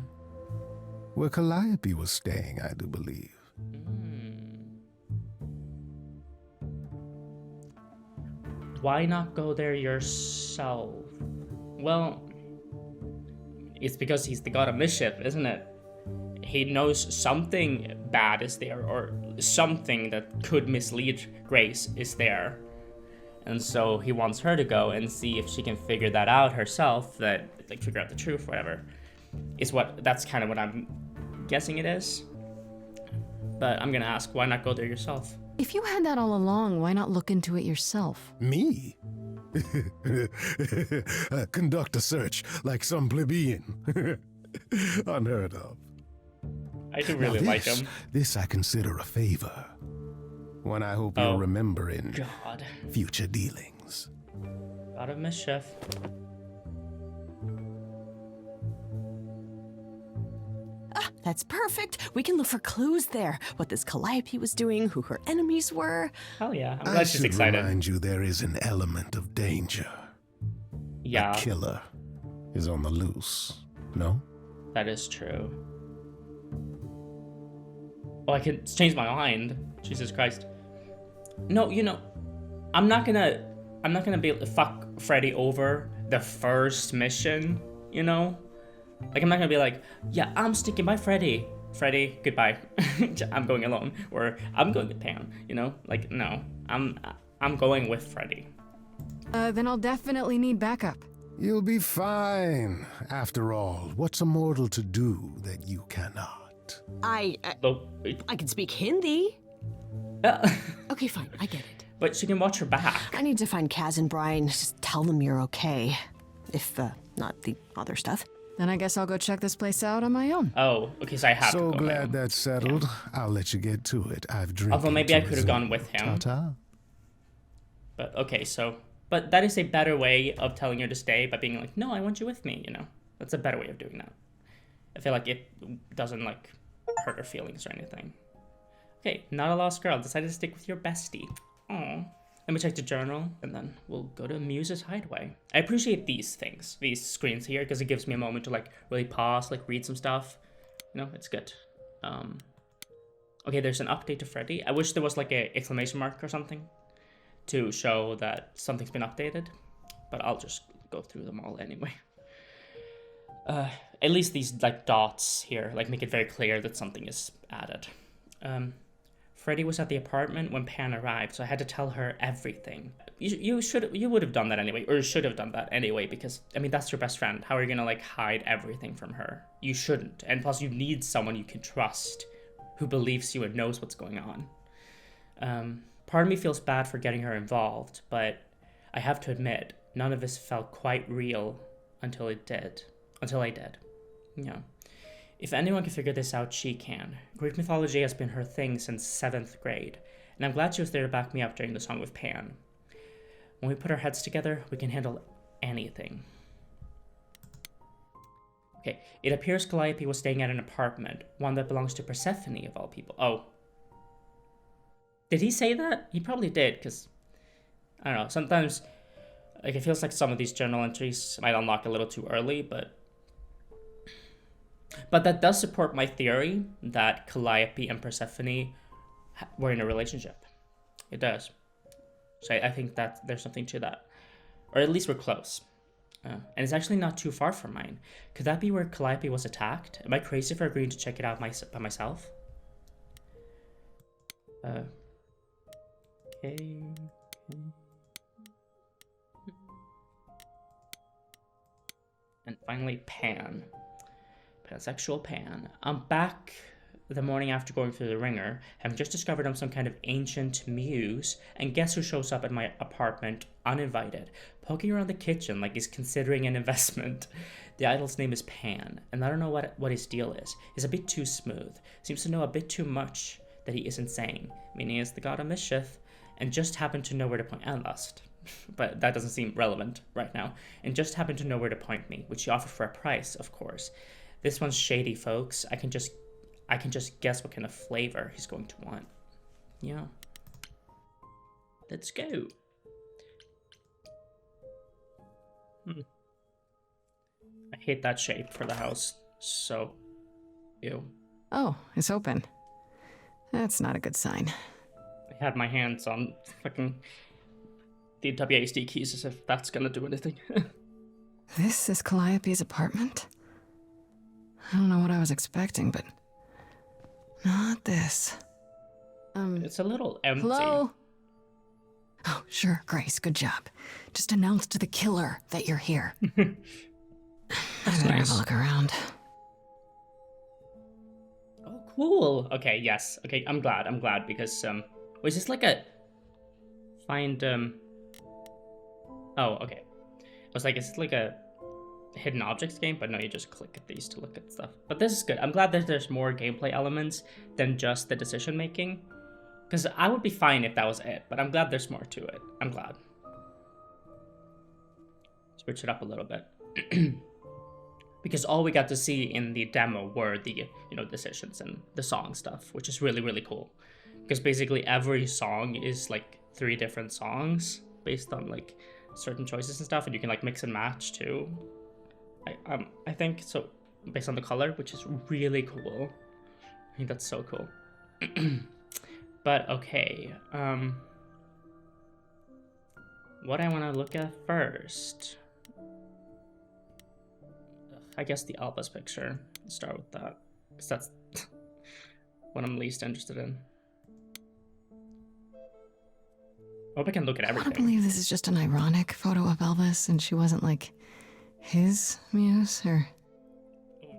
where Calliope was staying, I do believe. Why not go there yourself? Well, it's because he's the god of mischief, isn't it? He knows something bad is there, or something that could mislead Grace is there. And so he wants her to go and see if she can figure that out herself, figure out the truth, whatever. That's kind of what I'm guessing it is. But I'm gonna ask, why not go there yourself? If you had that all along, why not look into it yourself? Me? Conduct a search like some plebeian. Unheard of. I do really like him. This I consider a favor. One I hope you'll remember in future dealings. God of mischief. That's perfect. We can look for clues there. What this Calliope was doing, who her enemies were. Hell yeah. I'm glad she's excited. I should remind you there is an element of danger. Yeah. A killer is on the loose, no? That is true. Oh, I could change my mind. Jesus Christ. No, I'm not gonna be able to fuck Freddie over the first mission, Like, I'm not gonna be like, yeah, I'm sticking by Freddie. Freddie, goodbye. I'm going alone. Or I'm going with Pam, Like, no, I'm going with Freddie. Then I'll definitely need backup. You'll be fine. After all, what's a mortal to do that you cannot? I can speak Hindi. Okay, fine, I get it. But she can watch her back. I need to find Kaz and Brian. Just tell them you're okay. If, not the other stuff. Then I guess I'll go check this place out on my own. Oh, okay, so I have to go. So glad that's settled. Yeah. I'll let you get to it. I've drinking. Although maybe I could have gone with him. Ta-ta. But okay, so, but that is a better way of telling her to stay, by being like, no, I want you with me, you know? That's a better way of doing that. I feel like it doesn't like hurt her feelings or anything. Okay, not a lost girl. Decided to stick with your bestie. Aww. Let me check the journal, and then we'll go to Muse's hideaway. I appreciate these things, these screens here, because it gives me a moment to like really pause, like read some stuff. You know, it's good. Okay, there's an update to Freddie. I wish there was like a exclamation mark or something to show that something's been updated, but I'll just go through them all anyway. At least these like dots here like make it very clear that something is added. Freddie was at the apartment when Pan arrived, so I had to tell her everything. You would have done that anyway, or you should have done that anyway, because I mean that's your best friend. How are you gonna like hide everything from her? You shouldn't, and plus you need someone you can trust, who believes you and knows what's going on. Part of me feels bad for getting her involved, but I have to admit none of this felt quite real until I did. Yeah. If anyone can figure this out, she can. Greek mythology has been her thing since 7th grade, and I'm glad she was there to back me up during the song with Pan. When we put our heads together, we can handle anything. Okay, it appears Calliope was staying at an apartment, one that belongs to Persephone of all people. Oh. Did he say that? He probably did, because, I don't know, sometimes, like, it feels like some of these journal entries might unlock a little too early, but that does support my theory that Calliope and Persephone were in a relationship. It does. So I think that there's something to that. Or at least we're close. And it's actually not too far from mine. Could that be where Calliope was attacked? Am I crazy for agreeing to check it out by myself? Okay. And finally, Pan. Pansexual Pan. I'm back the morning after going through the ringer, having just discovered I'm some kind of ancient muse, and guess who shows up at my apartment uninvited, poking around the kitchen like he's considering an investment. The idol's name is Pan, and I don't know what his deal is. He's a bit too smooth, seems to know a bit too much that he isn't saying, meaning he's the god of mischief, and just happened to know where to point, and lust. But that doesn't seem relevant right now, and just happened to know where to point me, which he offered for a price, of course. This one's shady, folks. I can just guess what kind of flavor he's going to want. Yeah. Let's go. I hate that shape for the house. So, ew. Oh, it's open. That's not a good sign. I had my hands on fucking the WASD keys as if that's gonna do anything. This is Calliope's apartment? I don't know what I was expecting, but not this. It's a little empty. Hello? Oh, sure, Grace, good job. Just announce to the killer that you're here. I better have a look around. Oh, cool. Okay, yes. Okay, I'm glad because was this like a find oh, okay. I was like, is it like a hidden objects game? But no, you just click at these to look at stuff. But this is good. I'm glad that there's more gameplay elements than just the decision making, because I would be fine if that was it, but I'm glad there's more to it. I'm glad. Switch it up a little bit. Because all we got to see in the demo were the, you know, decisions and the song stuff, which is really, really cool. Because basically every song is like 3 different songs based on like certain choices and stuff, and you can like mix and match too. I think so, based on the color, which is really cool. I think that's so cool. But okay, what I want to look at first, I guess the Alba's picture. Let's start with that, because that's what I'm least interested in. I hope I can look at everything. I believe this is just an ironic photo of Elvis, and she wasn't like his muse, or...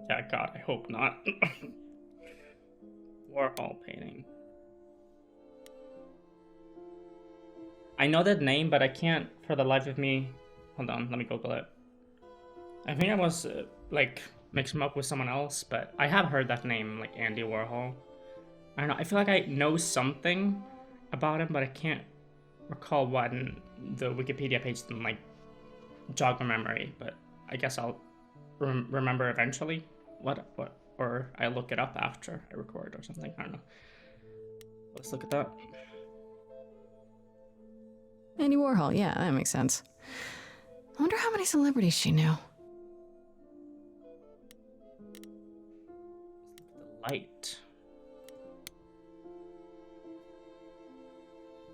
Yeah, God, I hope not. Warhol painting. I know that name, but I can't for the life of me. Hold on, let me Google it. I think I was like mixing him up with someone else, but I have heard that name, like Andy Warhol. I don't know. I feel like I know something about him, but I can't recall what. And the Wikipedia page didn't like jog my memory, but I guess I'll remember eventually. What, or I look it up after I record or something. I don't know. Let's look at that. Andy Warhol, yeah, that makes sense. I wonder how many celebrities she knew. The light.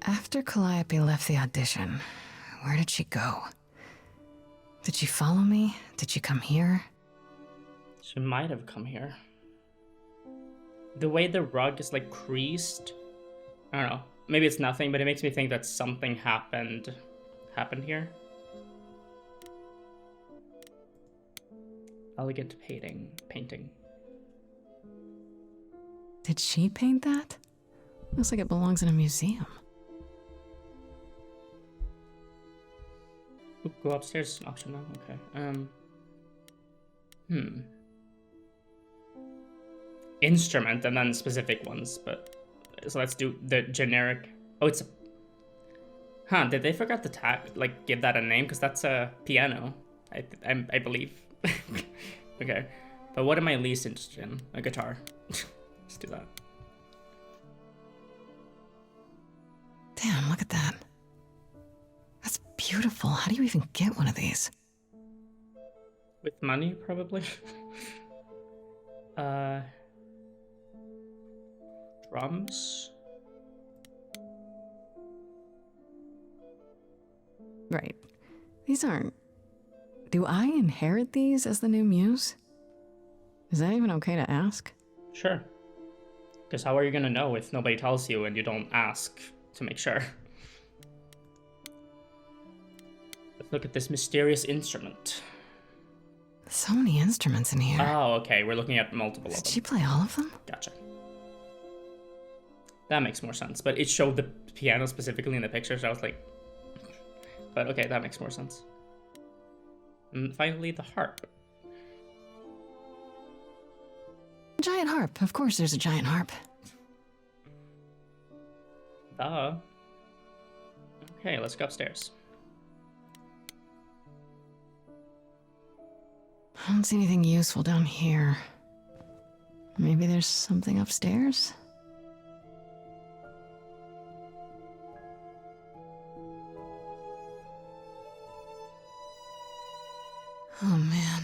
After Calliope left the audition, where did she go? Did she follow me? Did she come here? She might have come here. The way the rug is like creased, I don't know. Maybe it's nothing, but it makes me think that something happened here. Elegant painting. Did she paint that? Looks like it belongs in a museum. Ooh, go upstairs is an option now. Okay. Instrument and then specific ones, but so let's do the generic. Oh, it's a. Huh? Did they forget to give that a name? Because that's a piano, I believe. Okay, but what am I least interested in? A guitar. Let's do that. Damn, look at that. That's beautiful. How do you even get one of these? With money, probably. Drums. Right. These aren't... Do I inherit these as the new muse? Is that even okay to ask? Sure. Because how are you gonna know if nobody tells you and you don't ask to make sure? Let's look at this mysterious instrument. So many instruments in here. Oh, okay. We're looking at multiple of them. Did she play all of them? Gotcha. That makes more sense. But it showed the piano specifically in the picture, so I was like... But okay, that makes more sense. And finally, the harp. Giant harp. Of course there's a giant harp. Duh. Okay, let's go upstairs. I don't see anything useful down here. Maybe there's something upstairs? Oh man,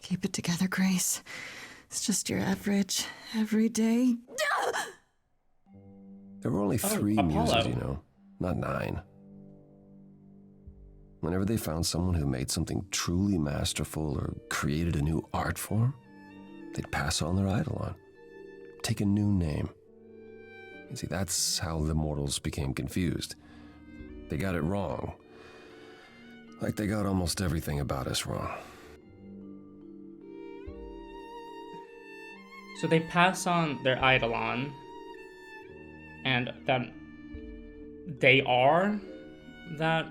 keep it together, Grace. It's just your average, everyday... There were only 3 muses, you know, not 9. Whenever they found someone who made something truly masterful or created a new art form, they'd pass on their eidolon, take a new name. You see, that's how the mortals became confused. They got it wrong. Like they got almost everything about us wrong. So they pass on their eidolon, and then they are that...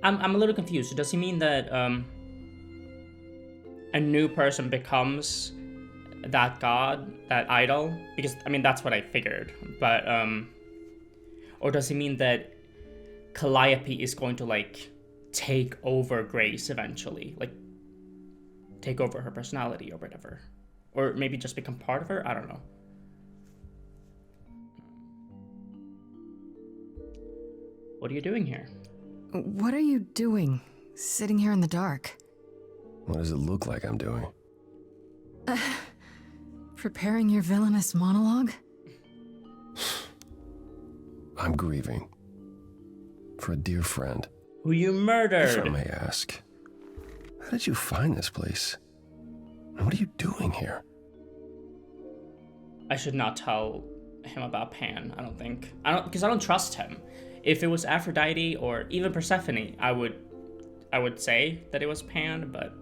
I'm a little confused. Does he mean that a new person becomes that god, that idol? Because, I mean, that's what I figured. But, or does he mean that Calliope is going to, like, take over Grace eventually? Like, take over her personality or whatever? Or maybe just become part of her? I don't know. What are you doing here? What are you doing, sitting here in the dark? What does it look like I'm doing? Preparing your villainous monologue? I'm grieving. For a dear friend. Who you murdered? If I may ask, how did you find this place? And what are you doing here? I should not tell him about Pan, I don't think. Because I don't trust him. If it was Aphrodite or even Persephone, I would say that it was Pan, but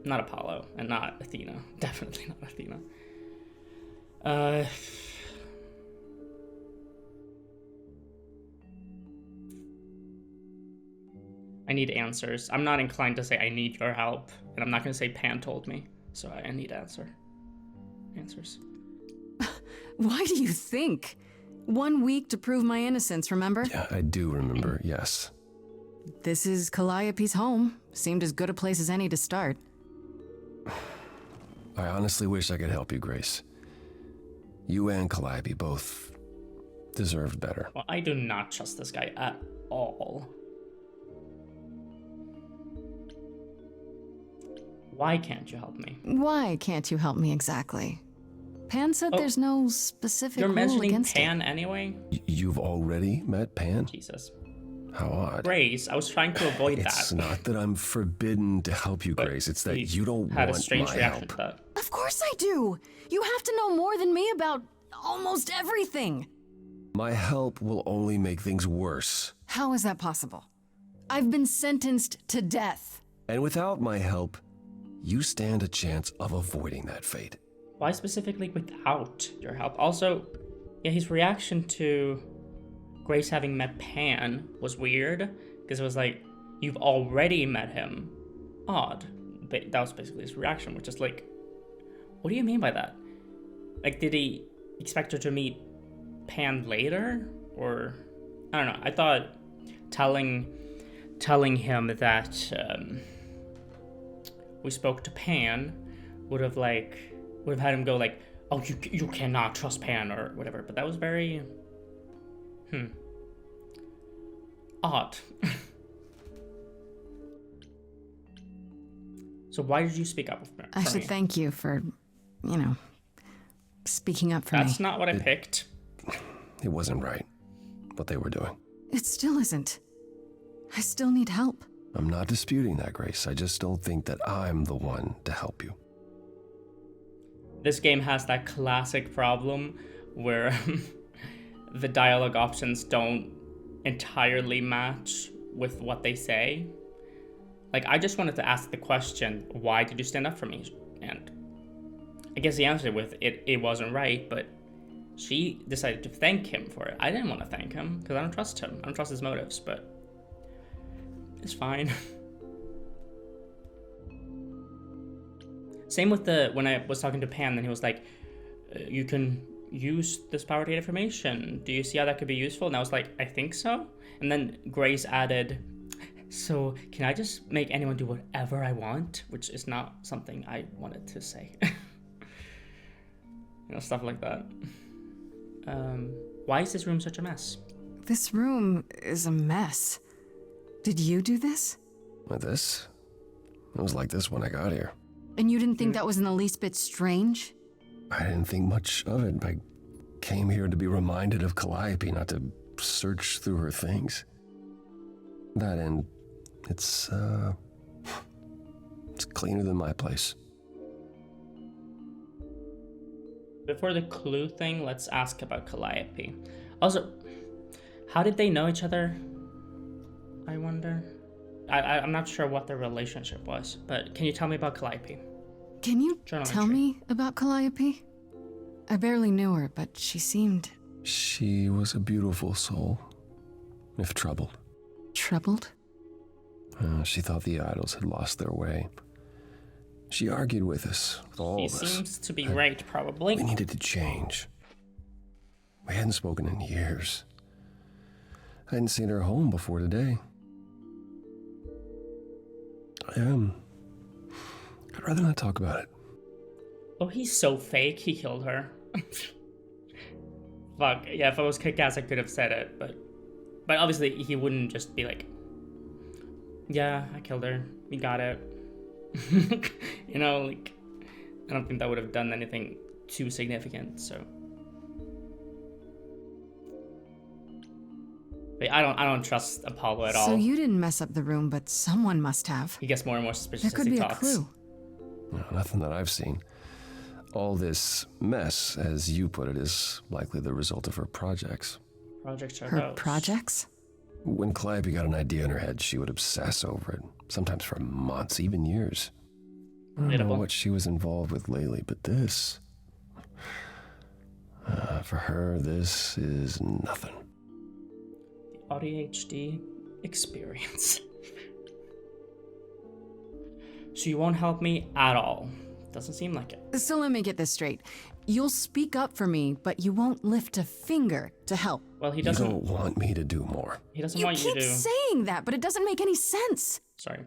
not Apollo and not Athena. Definitely not Athena. I need answers. I'm not inclined to say I need your help, and I'm not going to say Pan told me, so I need answers. Why do you think? 1 week to prove my innocence, remember? Yeah, I do remember, yes. This is Calliope's home. Seemed as good a place as any to start. I honestly wish I could help you, Grace. You and Calliope both deserved better. Well, I do not trust this guy at all. Why can't you help me? Why can't you help me exactly? Pan said there's no specific You're rule mentioning against Pan anyway? You've already met Pan? Jesus. How odd. Grace, I was trying to avoid It's that. not that I'm forbidden to help you, But Grace. It's that he you don't had want a strange my reaction help. to that. Of course I do! You have to know more than me about almost everything! My help will only make things worse. How is that possible? I've been sentenced to death. And without my help, you stand a chance of avoiding that fate. Why specifically without your help? Also, yeah, his reaction to Grace having met Pan was weird, because it was like, you've already met him. Odd. But that was basically his reaction, which is like, what do you mean by that? Like, did he expect her to meet Pan later? Or, I don't know. I thought telling him that we spoke to Pan would have had him go like, oh, you cannot trust Pan or whatever. But that was very odd. So why did you speak up for me? I should thank you for, speaking up for me. That's not what I picked. It wasn't right, what they were doing. It still isn't. I still need help. I'm not disputing that, Grace. I just don't think that I'm the one to help you. This game has that classic problem where the dialogue options don't entirely match with what they say. Like, I just wanted to ask the question, why did you stand up for me? And I guess the answer with it wasn't right, but she decided to thank him for it. I didn't want to thank him because I don't trust him. I don't trust his motives, but it's fine. Same with when I was talking to Pan, and he was like, you can use this power to get information. Do you see how that could be useful? And I was like, I think so. And then Grace added, so can I just make anyone do whatever I want? Which is not something I wanted to say. Stuff like that. Why is this room such a mess? This room is a mess. Did you do this? With this? It was like this when I got here. And you didn't think that was in the least bit strange? I didn't think much of it. I came here to be reminded of Calliope, not to search through her things. That and it's cleaner than my place. Before the clue thing, let's ask about Calliope. Also, how did they know each other? I wonder. I'm not sure what their relationship was, but can you tell me about Calliope? Can you tell me about Calliope? I barely knew her, but she seemed... She was a beautiful soul, if troubled. Troubled? She thought the idols had lost their way. She argued with us, with all of us. She seems to be right, probably. We needed to change. We hadn't spoken in years. I hadn't seen her home before today. I'd rather not talk about it. Oh, he's so fake. He killed her. Fuck. Yeah, if I was Kick-Ass, I could have said it, but obviously he wouldn't just be like, yeah, I killed her. We got it. Like, I don't think that would have done anything too significant, so. But I don't trust Apollo at all. So you didn't mess up the room, but someone must have. He gets more and more suspicious There could as he be talks. a clue. No, nothing that I've seen. All this mess, as you put it, is likely the result of her projects. Projects are Her those. projects? When Calliope got an idea in her head, she would obsess over it, sometimes for months, even years. I don't know what she was involved with lately, but this... for her, this is nothing. The ADHD experience. So you won't help me at all. Doesn't seem like it. So let me get this straight. You'll speak up for me, but you won't lift a finger to help. Well, he doesn't... You don't want me to do more. He doesn't want you to... You keep saying that, but it doesn't make any sense. Sorry.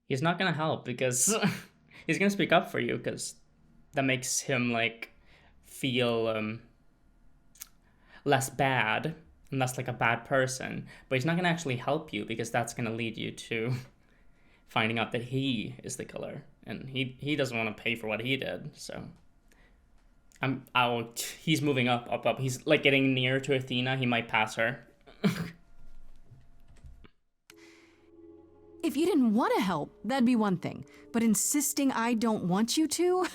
He's not gonna help because... he's gonna speak up for you because that makes him, like, feel less bad and less like a bad person. But he's not gonna actually help you because that's gonna lead you to finding out that he is the killer. And he doesn't want to pay for what he did, so... he's moving up. He's like getting near to Athena. He might pass her. If you didn't want to help, that'd be one thing. But insisting I don't want you to?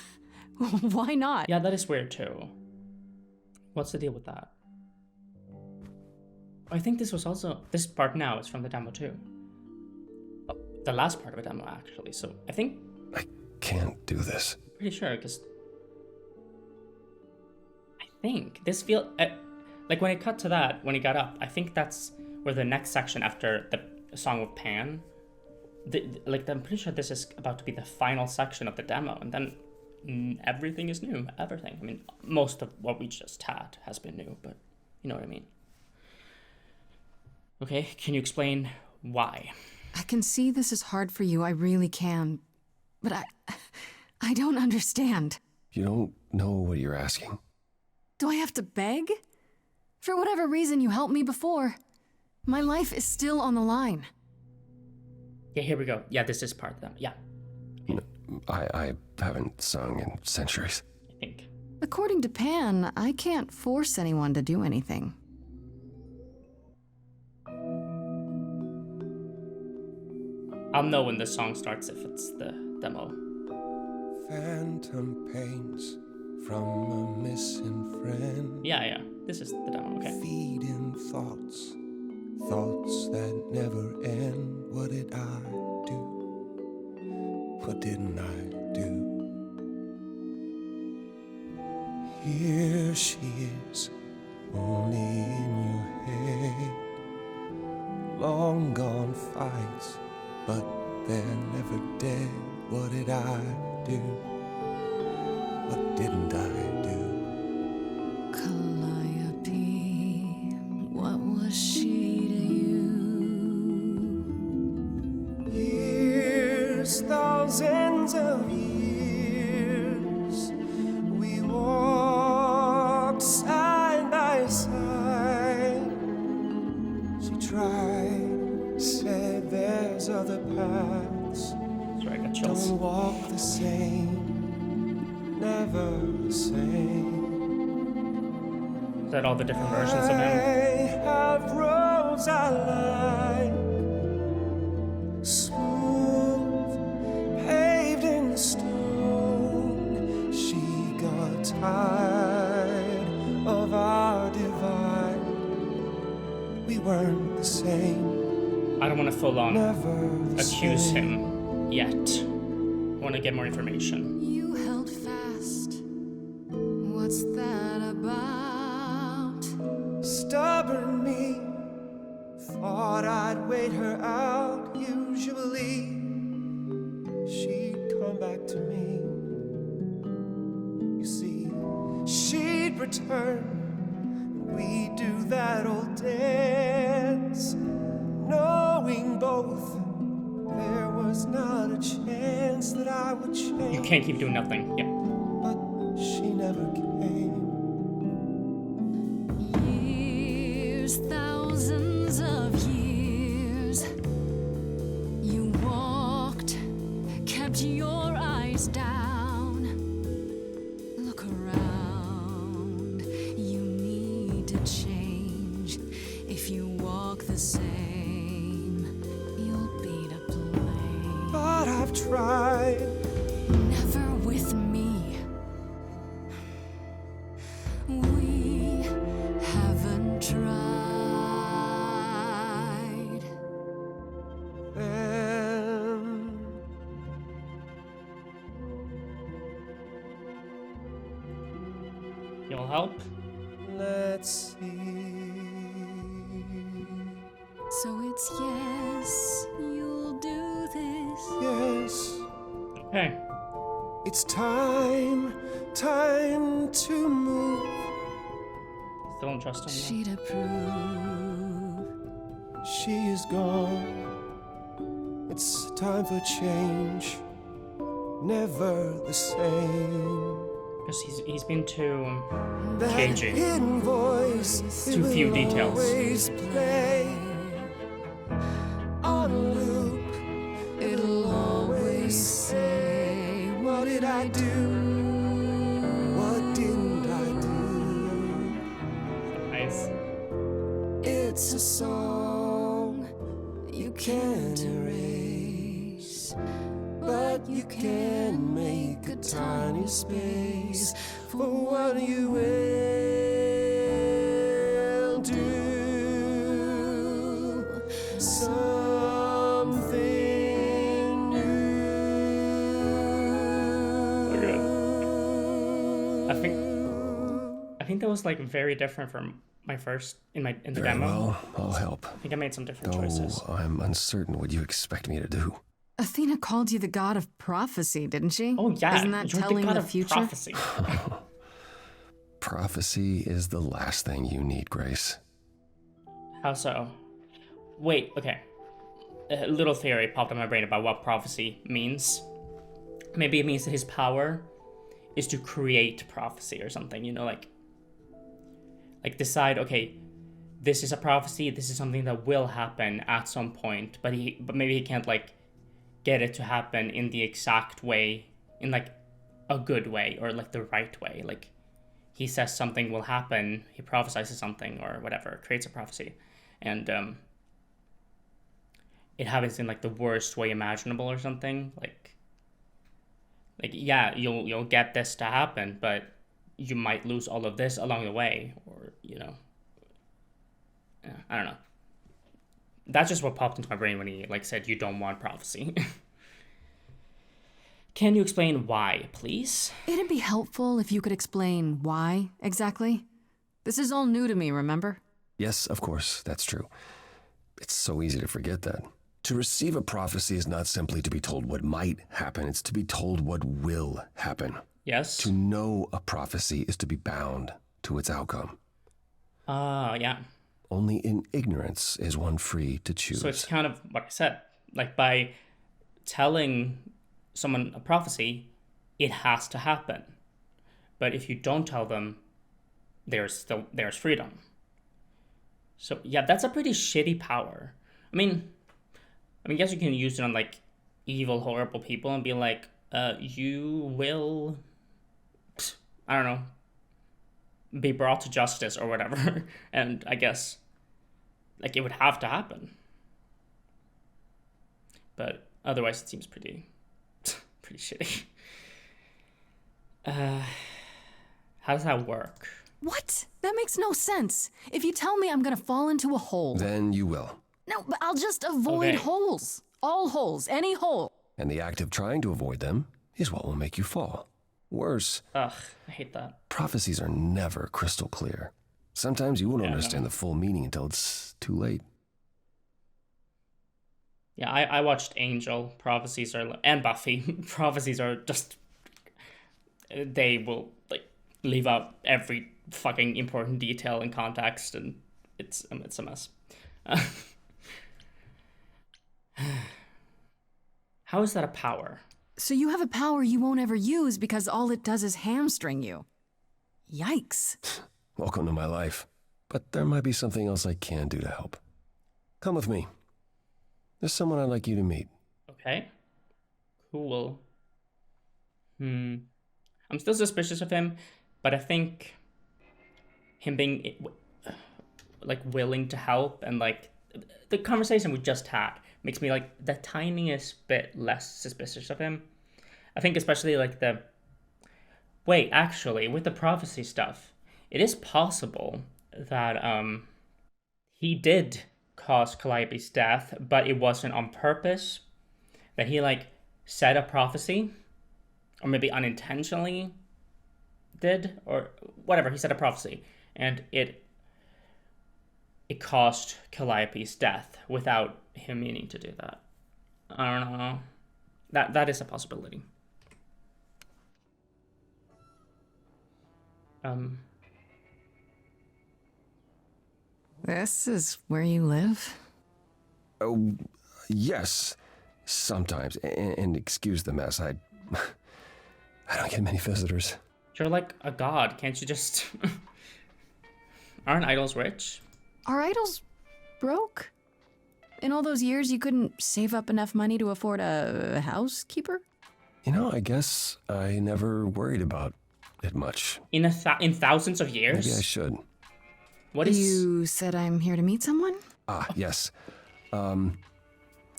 Why not? Yeah, that is weird too. What's the deal with that? I think this part now is from the demo too. Oh, the last part of a demo actually, so I think... I can't do this. Pretty sure, because... I think this like when it cut to that, when he got up, I think that's where the next section after the song of Pan, I'm pretty sure this is about to be the final section of the demo, and then everything is new. Everything. I mean, most of what we just had has been new, but you know what I mean. Okay, can you explain why? I can see this is hard for you, I really can. But I don't understand. You don't know what you're asking. Do I have to beg? For whatever reason you helped me before. My life is still on the line. Yeah, here we go. Yeah, this is part of them. Yeah. No, I haven't sung in centuries. I think. According to Pan, I can't force anyone to do anything. I'll know when the song starts if it's the demo. Phantom pains from a missing friend. Yeah. This is the demo, okay. Feeding thoughts that never end. What did I do? What didn't I do? Here she is, only in your head. Long gone fights, but they're never dead. What did I do? What didn't I do? Calliope, what was she to you? Years, thousands of years, we walked side by side. She tried, said there's other paths. Sorry, I got chills. Don't walk the same, never the same. Is that all the different versions of him? I have roads I like, smooth, paved in stone. She got tired of our divide. We weren't the same. I don't want to full on accuse same. him yet. I want to get more information. You held fast. What's that about? Stubborn me, thought I'd wait her out. Usually, she'd come back to me. You see, she'd return, and we'd do that old dance, knowing both there was not a chance that I would change. You can't keep doing nothing. Yeah. But she never came. Thousands of years you walked, kept your eyes down. Look around, you need to change. If you walk the same, you'll be to blame. But I've tried. Never with me. We haven't tried. You'll help? Let's see. So it's yes, you'll do this. Yes. Okay. It's time to move. Still don't trust him. She'd approve. She is gone. It's time for change. Never the same. Because he's been too That cagey. hidden voice, Too it few will details. always play on a loop. It'll always say, what did I do? What didn't I do? Nice. It's a song you can't erase, but you can make a tiny space for what you will do. Something new. I think that was like very different from my first in the Very demo. well, I'll help. I think I made some different Though choices. I'm uncertain what you expect me to do. Athena called you the god of prophecy, didn't she? Oh yeah, Isn't that you're telling the god the of future? prophecy. Prophecy is the last thing you need, Grace. How so? Wait, okay. A little theory popped in my brain about what prophecy means. Maybe it means that his power is to create prophecy or something, you know, like decide, okay, this is a prophecy, this is something that will happen at some point, but maybe he can't like get it to happen in the exact way, in like a good way or like the right way. Like he says something will happen, he prophesies something or whatever, creates a prophecy, and it happens in like the worst way imaginable or something. Like yeah, you'll get this to happen, but you might lose all of this along the way, or you know, yeah, I don't know. That's just what popped into my brain when he like said you don't want prophecy. Can you explain why, please? It'd be helpful if you could explain why exactly. This is all new to me, remember? Yes, of course, that's true. It's so easy to forget that. To receive a prophecy is not simply to be told what might happen, it's to be told what will happen. Yes. To know a prophecy is to be bound to its outcome. Yeah. Only in ignorance is one free to choose. So it's kind of what I said. Like by telling someone a prophecy, it has to happen. But if you don't tell them, there's freedom. So yeah, that's a pretty shitty power. I mean, yes, you can use it on like evil, horrible people and be like, you will, I don't know, be brought to justice or whatever. And I guess like it would have to happen. But otherwise it seems pretty shitty. How does that work? What? That makes no sense. If you tell me I'm gonna fall into a hole... Then you will. No, but I'll just avoid holes. All holes, any hole. And the act of trying to avoid them is what will make you fall. Worse, Ugh, I hate that. prophecies are never crystal clear. Sometimes you won't understand the full meaning until it's too late. Yeah, I watched Angel. Prophecies are, and Buffy. Prophecies are just, they will like leave out every fucking important detail and context, and it's a mess. How is that a power? So you have a power you won't ever use because all it does is hamstring you. Yikes. Welcome to my life. But there might be something else I can do to help. Come with me. There's someone I'd like you to meet. Okay. Cool. I'm still suspicious of him, but I think him being like willing to help and like the conversation we just had makes me like the tiniest bit less suspicious of him. I think especially like actually with the prophecy stuff, it is possible that he did cause Calliope's death, but it wasn't on purpose. That he like said a prophecy, or maybe unintentionally did, or whatever. He said a prophecy, and it caused Calliope's death without him meaning to do that. I don't know. That is a possibility. This is where you live? Oh, yes. Sometimes. And excuse the mess. I don't get many visitors. You're like a god. Can't you just... Aren't idols rich? Are idols broke? In all those years, you couldn't save up enough money to afford a housekeeper? You know, I guess I never worried about it much. In thousands of years? Maybe I should. What is... You said I'm here to meet someone? Ah, yes. Do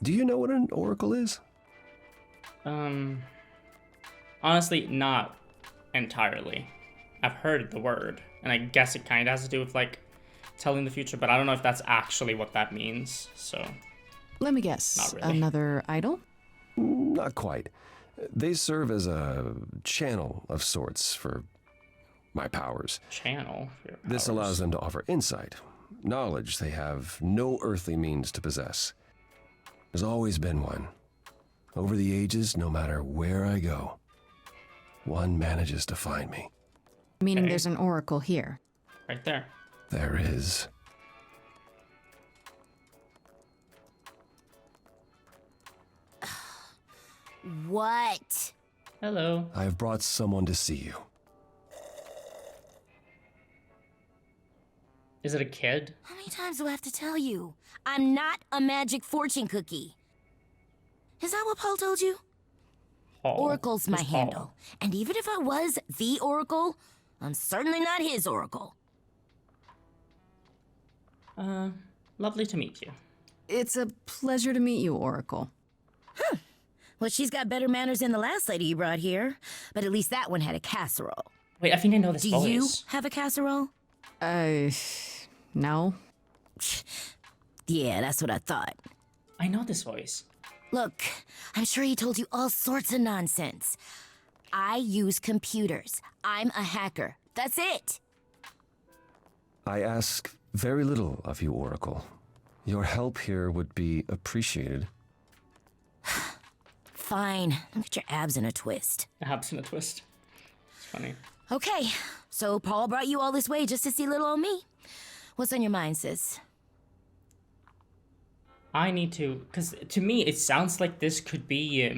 you know what an oracle is? Honestly, not entirely. I've heard the word, and I guess it kind of has to do with, like, telling the future, but I don't know if that's actually what that means, so... Let me guess. Not really. Another idol? Not quite. They serve as a channel of sorts for my powers. Channel? For your powers. This allows them to offer insight, knowledge they have no earthly means to possess. There's always been one. Over the ages, no matter where I go, one manages to find me. Meaning there's an oracle here. Right there. There is. What? Hello. I've brought someone to see you. Is it a kid? How many times do I have to tell you? I'm not a magic fortune cookie. Is that what Paul told you? Paul. Oracle's my Who's Paul? handle. And even if I was the oracle, I'm certainly not his oracle. Lovely to meet you. It's a pleasure to meet you, Oracle. Huh. Well, she's got better manners than the last lady you brought here. But at least that one had a casserole. Wait, I think I know this Do voice. you have a casserole? No. Yeah, that's what I thought. I know this voice. Look, I'm sure he told you all sorts of nonsense. I use computers. I'm a hacker. That's it. I ask very little of you, Oracle. Your help here would be appreciated. Fine. Get your abs in a twist. Abs in a twist. It's funny. Okay, so Paul brought you all this way just to see little old me. What's on your mind, sis? I need to, because to me it sounds like this could be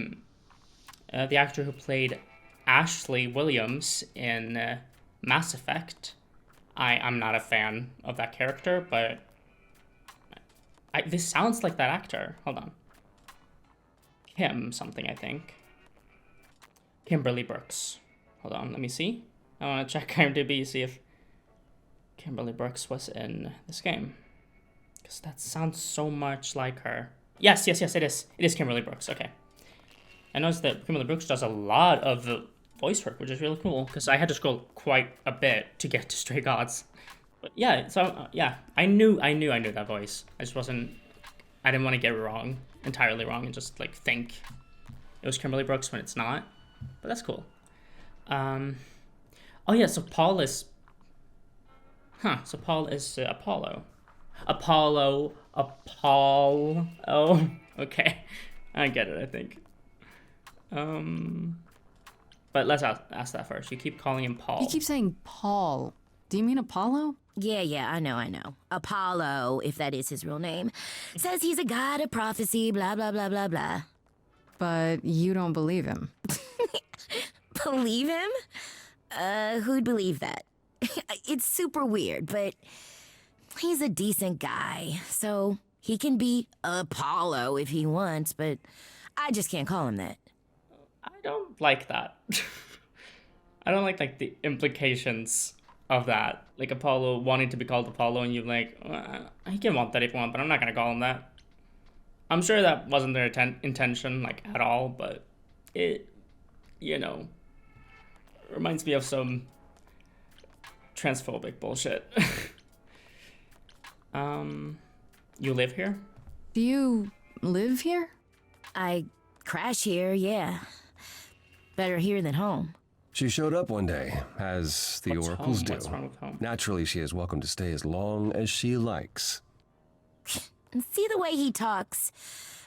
the actor who played Ashley Williams in Mass Effect. I'm not a fan of that character, but this sounds like that actor. Hold on. Kim something, I think. Kimberly Brooks. Hold on, let me see. I want to check IMDb, see if Kimberly Brooks was in this game. Because that sounds so much like her. Yes, it is. It is Kimberly Brooks, okay. I noticed that Kimberly Brooks does a lot of the voice work, which is really cool, because I had to scroll quite a bit to get to Stray Gods. But yeah, so, yeah, I knew that voice. I didn't want to get it entirely wrong, and just, like, think it was Kimberly Brooks when it's not. But that's cool. Oh yeah, so Paul is... So Paul is Apollo. Apollo. Oh, okay. I get it, I think. But let's ask that first. You keep calling him Paul. You keep saying Paul. Do you mean Apollo? Yeah, I know. Apollo, if that is his real name, says he's a god of prophecy, blah, blah, blah, blah, blah. But you don't believe him. Believe him? Who'd believe that? It's super weird, but he's a decent guy, so he can be Apollo if he wants, but I just can't call him that. I don't like that. I don't like the implications of that. Like Apollo wanting to be called Apollo, and you're like, he can want that if you want, but I'm not gonna call him that. I'm sure that wasn't their intention, like, at all, but it, reminds me of some transphobic bullshit. You live here? Do you live here? I crash here, yeah. Better here than home. She showed up one day, as the oracles do. What's wrong with home? Naturally, she is welcome to stay as long as she likes. And see the way he talks.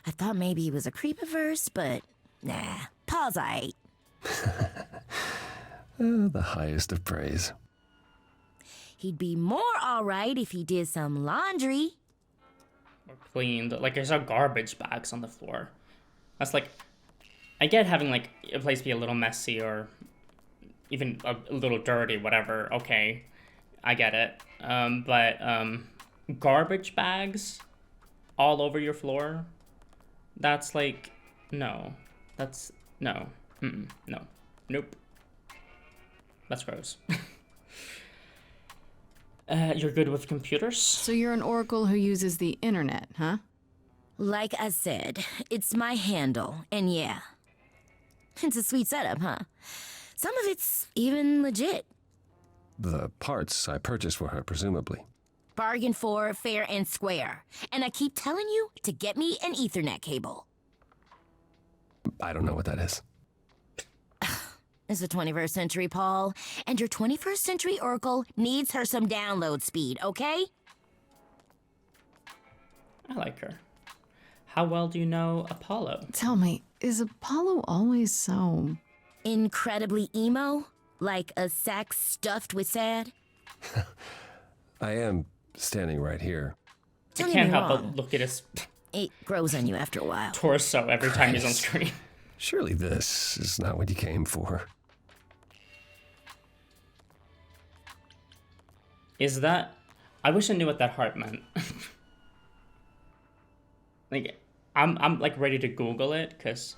I thought maybe he was a creep at first, but nah, Paul's aight. The highest of praise. He'd be more alright if he did some laundry. Or cleaned. Like, I saw garbage bags on the floor. That's like, I get having like a place be a little messy or even a little dirty, whatever. Okay, I get it. But garbage bags all over your floor, that's like, no. That's, no. No. Nope. That's gross. You're good with computers? So you're an oracle who uses the internet, huh? Like I said, it's my handle, and yeah. It's a sweet setup, huh? Some of it's even legit. The parts I purchased for her, presumably. Bargain for, fair and square. And I keep telling you to get me an Ethernet cable. I don't know what that is. It's the 21st century, Paul. And your 21st century oracle needs her some download speed, okay? I like her. How well do you know Apollo? Tell me, is Apollo always so... incredibly emo? Like a sack stuffed with sad? I am standing right here. I can't help but look at his... It grows on you after a while. Torso every time he's on screen. Surely this is not what you came for. Is that... I wish I knew what that heart meant. Like, I'm like ready to Google it, because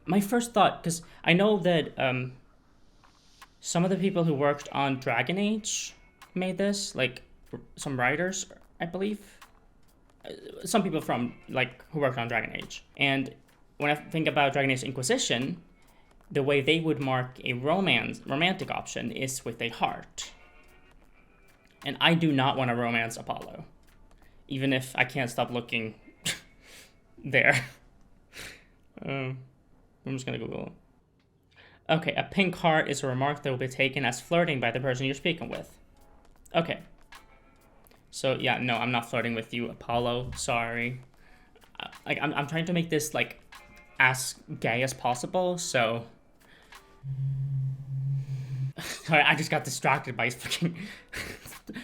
my first thought, because I know that some of the people who worked on Dragon Age made this, like some writers, I believe. Some people from, like, who worked on Dragon Age. And when I think about Dragon Age Inquisition, the way they would mark a romantic option is with a heart. And I do not want to romance Apollo, even if I can't stop looking there. I'm just gonna Google. Okay, a pink heart is a remark that will be taken as flirting by the person you're speaking with. Okay. So yeah, no, I'm not flirting with you, Apollo. Sorry. Like, I'm trying to make this like as gay as possible. So. Sorry, I just got distracted by his fucking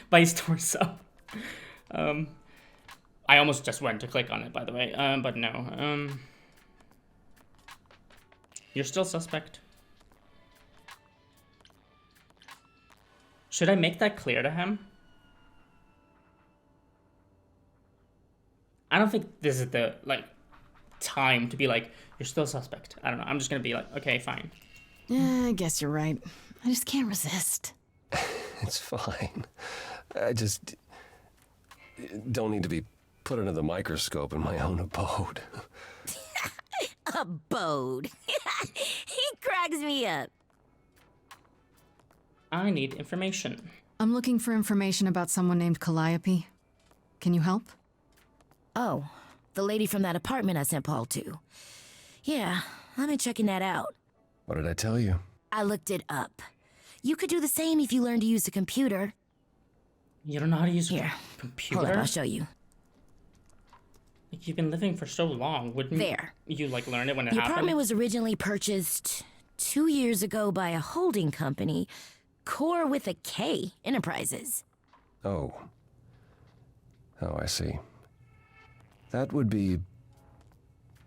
by his torso. I almost just went to click on it, by the way. But no. You're still suspect. Should I make that clear to him? I don't think this is the, like, time to be like, you're still suspect. I don't know. I'm just gonna be like, okay, fine. Yeah, I guess you're right. I just can't resist. It's fine. I just don't need to be put under the microscope in my own abode. Abode. He cracks me up. I need information. I'm looking for information about someone named Calliope. Can you help? Oh, the lady from that apartment I sent Paul to. Yeah, I've been checking that out. What did I tell you? I looked it up. You could do the same if you learned to use a computer. You don't know how to use a computer? Hold on, I'll show you. Like, you've been living for so long. Wouldn't you, like, learn it when it The happened? apartment was originally purchased 2 years ago by a holding company, Core with a K Enterprises. Oh, I see. That would be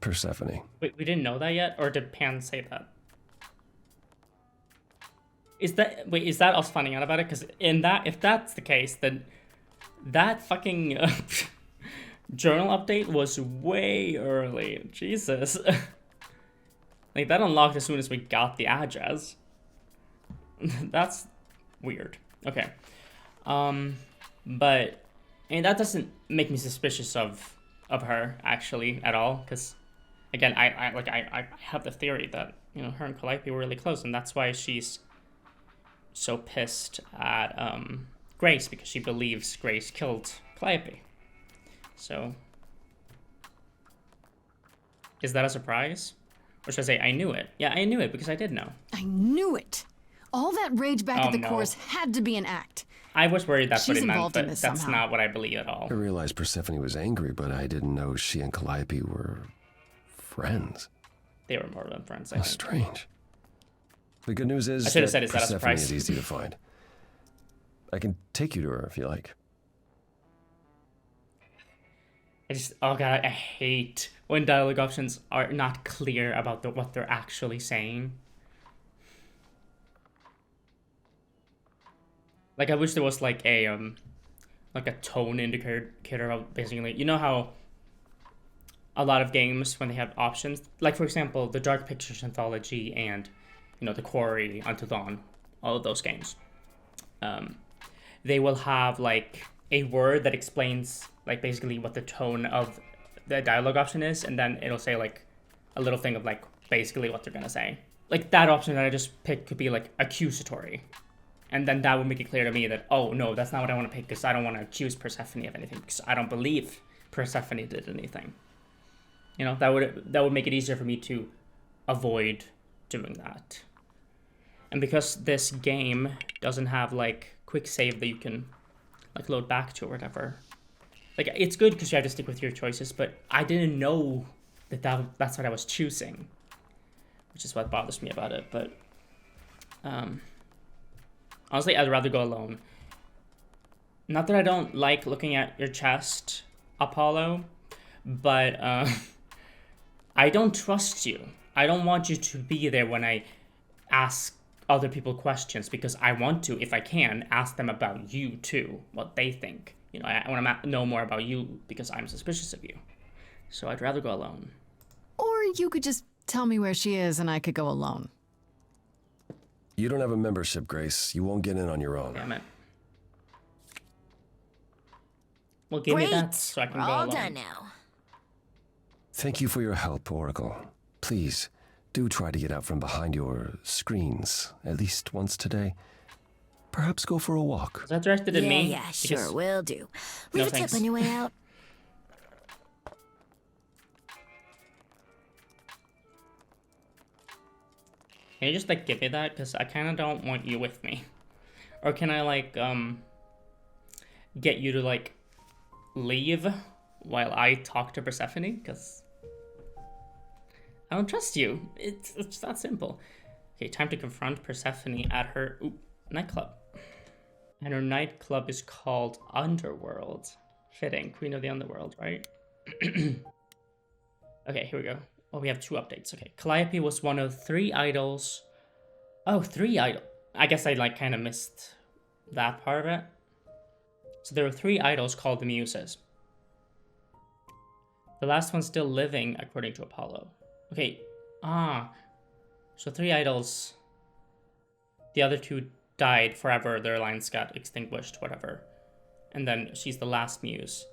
Persephone. Wait, we didn't know that yet? Or did Pan say that? Is that us finding out about it? Because if that's the case, then that fucking journal update was way early. Jesus. Like, that unlocked as soon as we got the address. That's weird. Okay. But, I mean, that doesn't make me suspicious of her, actually, at all. Because, again, I have the theory that, you know, her and Calliope were really close, and that's why she's so pissed at Grace, because she believes Grace killed Calliope. So, is that a surprise? Or should I say, I knew it? Yeah, I knew it because I did know. I knew it! All that rage back at the course had to be an act. I was worried that's what She's it meant, involved in but this that's somehow. not what I believe at all. I realized Persephone was angry, but I didn't know she and Calliope were friends. They were more than friends, I How think. strange. The good news is I should have that said, is that a Persephone surprise? is easy to find. I can take you to her if you like. Oh god, I hate when dialogue options are not clear about what they're actually saying. Like, I wish there was like a tone indicator of basically, you know how a lot of games when they have options, like for example, the Dark Pictures Anthology and, you know, the Quarry, Until Dawn, all of those games, they will have like a word that explains like basically what the tone of the dialogue option is, and then it'll say like a little thing of like basically what they're gonna say. Like that option that I just picked could be like accusatory, and then that would make it clear to me that, oh no, that's not what I want to pick, because I don't want to accuse Persephone of anything, because I don't believe Persephone did anything. You know, that would make it easier for me to avoid doing that. And because this game doesn't have like quick save that you can like load back to or whatever, like it's good because you have to stick with your choices, but I didn't know that's what I was choosing, which is what bothers me about it. But honestly, I'd rather go alone. Not that I don't like looking at your chest, Apollo, but I don't trust you. I don't want you to be there when I ask other people questions, because I want to, if I can, ask them about you too, what they think. You know, I want to know more about you because I'm suspicious of you. So I'd rather go alone. Or you could just tell me where she is and I could go alone. You don't have a membership, Grace. You won't get in on your own. Damn it. Well, give me that so I can go alone. All done now. Thank you for your help, Oracle. Please, do try to get out from behind your screens at least once today. Perhaps go for a walk. Is that directed at me? Yeah, sure, will do. Leave a tip on your way out. Can you just like give me that? Because I kind of don't want you with me. Or can I like get you to like leave while I talk to Persephone? Because I don't trust you. It's that simple. Okay, time to confront Persephone at her nightclub. And her nightclub is called Underworld. Fitting, Queen of the Underworld, right? Okay, here we go. Oh, we have 2 updates. Okay, Calliope was one of 3 idols. Oh, 3 idols. I guess I like kind of missed that part of it. So there were 3 idols called the Muses. The last one still living, according to Apollo. Okay, so 3 idols. The other 2 died forever, their lines got extinguished, whatever. And then she's the last muse.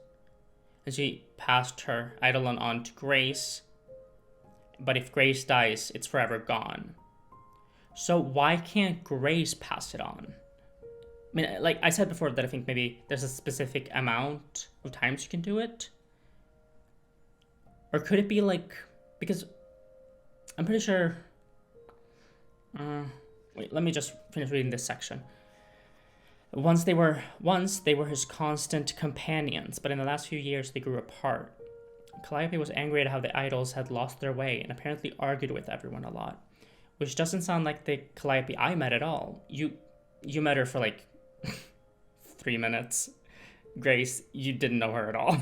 And she passed her eidolon on to Grace. But if Grace dies, it's forever gone. So why can't Grace pass it on? I mean, like I said before, that I think maybe there's a specific amount of times you can do it. Or could it be like, because I'm pretty sure, wait, let me just finish reading this section. Once they were his constant companions, but in the last few years they grew apart. Calliope was angry at how the idols had lost their way and apparently argued with everyone a lot, which doesn't sound like the Calliope I met at all. You met her for like 3 minutes. Grace, you didn't know her at all.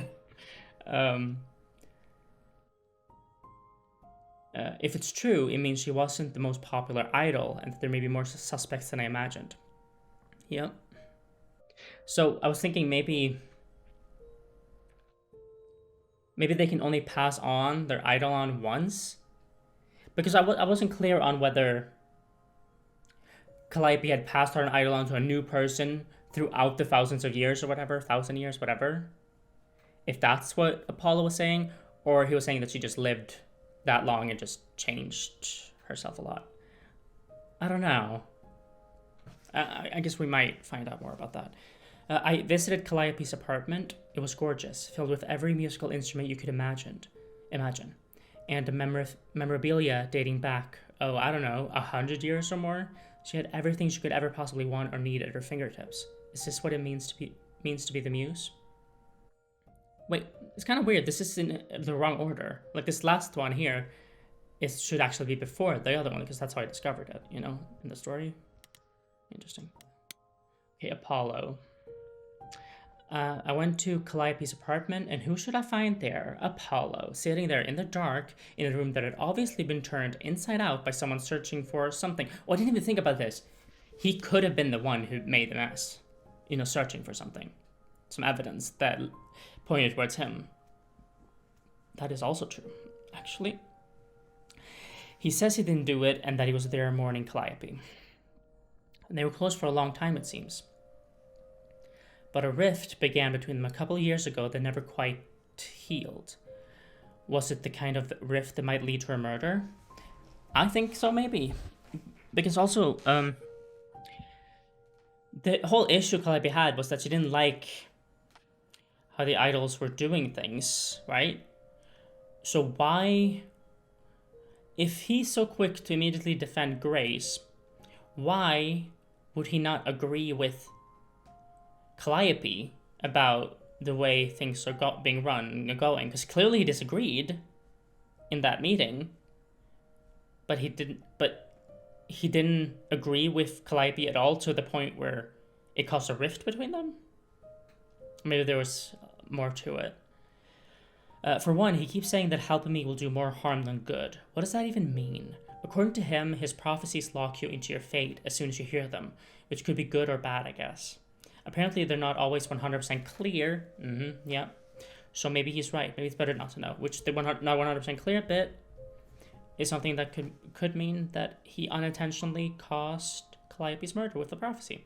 If it's true, it means she wasn't the most popular idol, and there may be more suspects than I imagined. Yep. So I was thinking maybe they can only pass on their eidolon once, because I wasn't clear on whether Calliope had passed her eidolon to a new person throughout the thousands of years or whatever, 1,000 years, whatever. If that's what Apollo was saying, or he was saying that she just lived that long and just changed herself a lot. I don't know. I guess we might find out more about that. I visited Calliope's apartment. It was gorgeous, filled with every musical instrument you could imagine, and the memorabilia dating back, I don't know, 100 years or more. She had everything she could ever possibly want or need at her fingertips. Is this what it means to be the muse? Wait, it's kind of weird. This is in the wrong order. Like this last one here, should actually be before the other one, because that's how I discovered it, you know, in the story. Interesting. Okay, Apollo. I went to Calliope's apartment, and who should I find there? Apollo, sitting there in the dark in a room that had obviously been turned inside out by someone searching for something. Oh, I didn't even think about this. He could have been the one who made the mess, you know, searching for something. Some evidence that pointed towards him. That is also true, actually. He says he didn't do it and that he was there mourning Calliope. And they were close for a long time, it seems. But a rift began between them a couple of years ago that never quite healed. Was it the kind of rift that might lead to a murder? I think so, maybe. Because also, the whole issue Calliope had was that she didn't like how the idols were doing things, right? So why, if he's so quick to immediately defend Grace, why would he not agree with Calliope about the way things are being run and going? Because clearly he disagreed in that meeting, but he didn't agree with Calliope at all to the point where it caused a rift between them. Maybe there was more to it. For one, he keeps saying that helping me will do more harm than good. What does that even mean? According to him, his prophecies lock you into your fate as soon as you hear them, which could be good or bad, I guess. Apparently, they're not always 100% clear. Yeah. So maybe he's right. Maybe it's better not to know. Which the not 100% clear bit is something that could mean that he unintentionally caused Calliope's murder with the prophecy.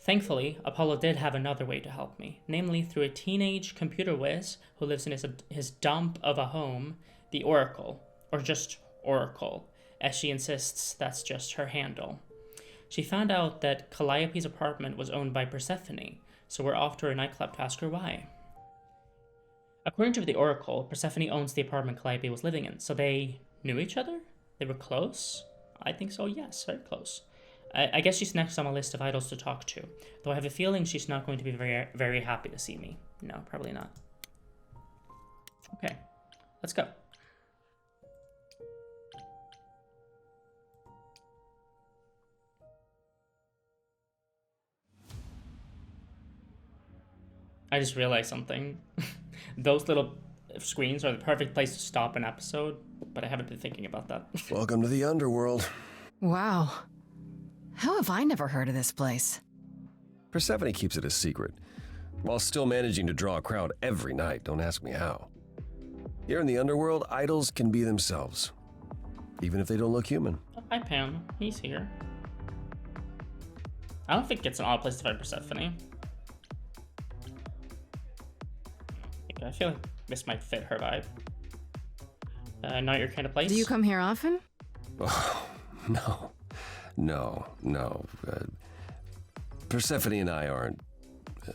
Thankfully, Apollo did have another way to help me, namely through a teenage computer whiz who lives in his dump of a home, the Oracle, or just Oracle, as she insists that's just her handle. She found out that Calliope's apartment was owned by Persephone, so we're off to her nightclub to ask her why. According to the Oracle, Persephone owns the apartment Calliope was living in, so they knew each other? They were close? I think so, yes, very close. I guess she's next on my list of idols to talk to, though I have a feeling she's not going to be very, very happy to see me. No, probably not. Okay, let's go. I just realized something. Those little screens are the perfect place to stop an episode, but I haven't been thinking about that. Welcome to the underworld. Wow. How have I never heard of this place? Persephone keeps it a secret, while still managing to draw a crowd every night. Don't ask me how. Here in the underworld, idols can be themselves, even if they don't look human. Hi, Pam. He's here. I don't think it's an odd place to find Persephone. I feel like this might fit her vibe. Not your kind of place? Do you come here often? Oh, no. Persephone and I aren't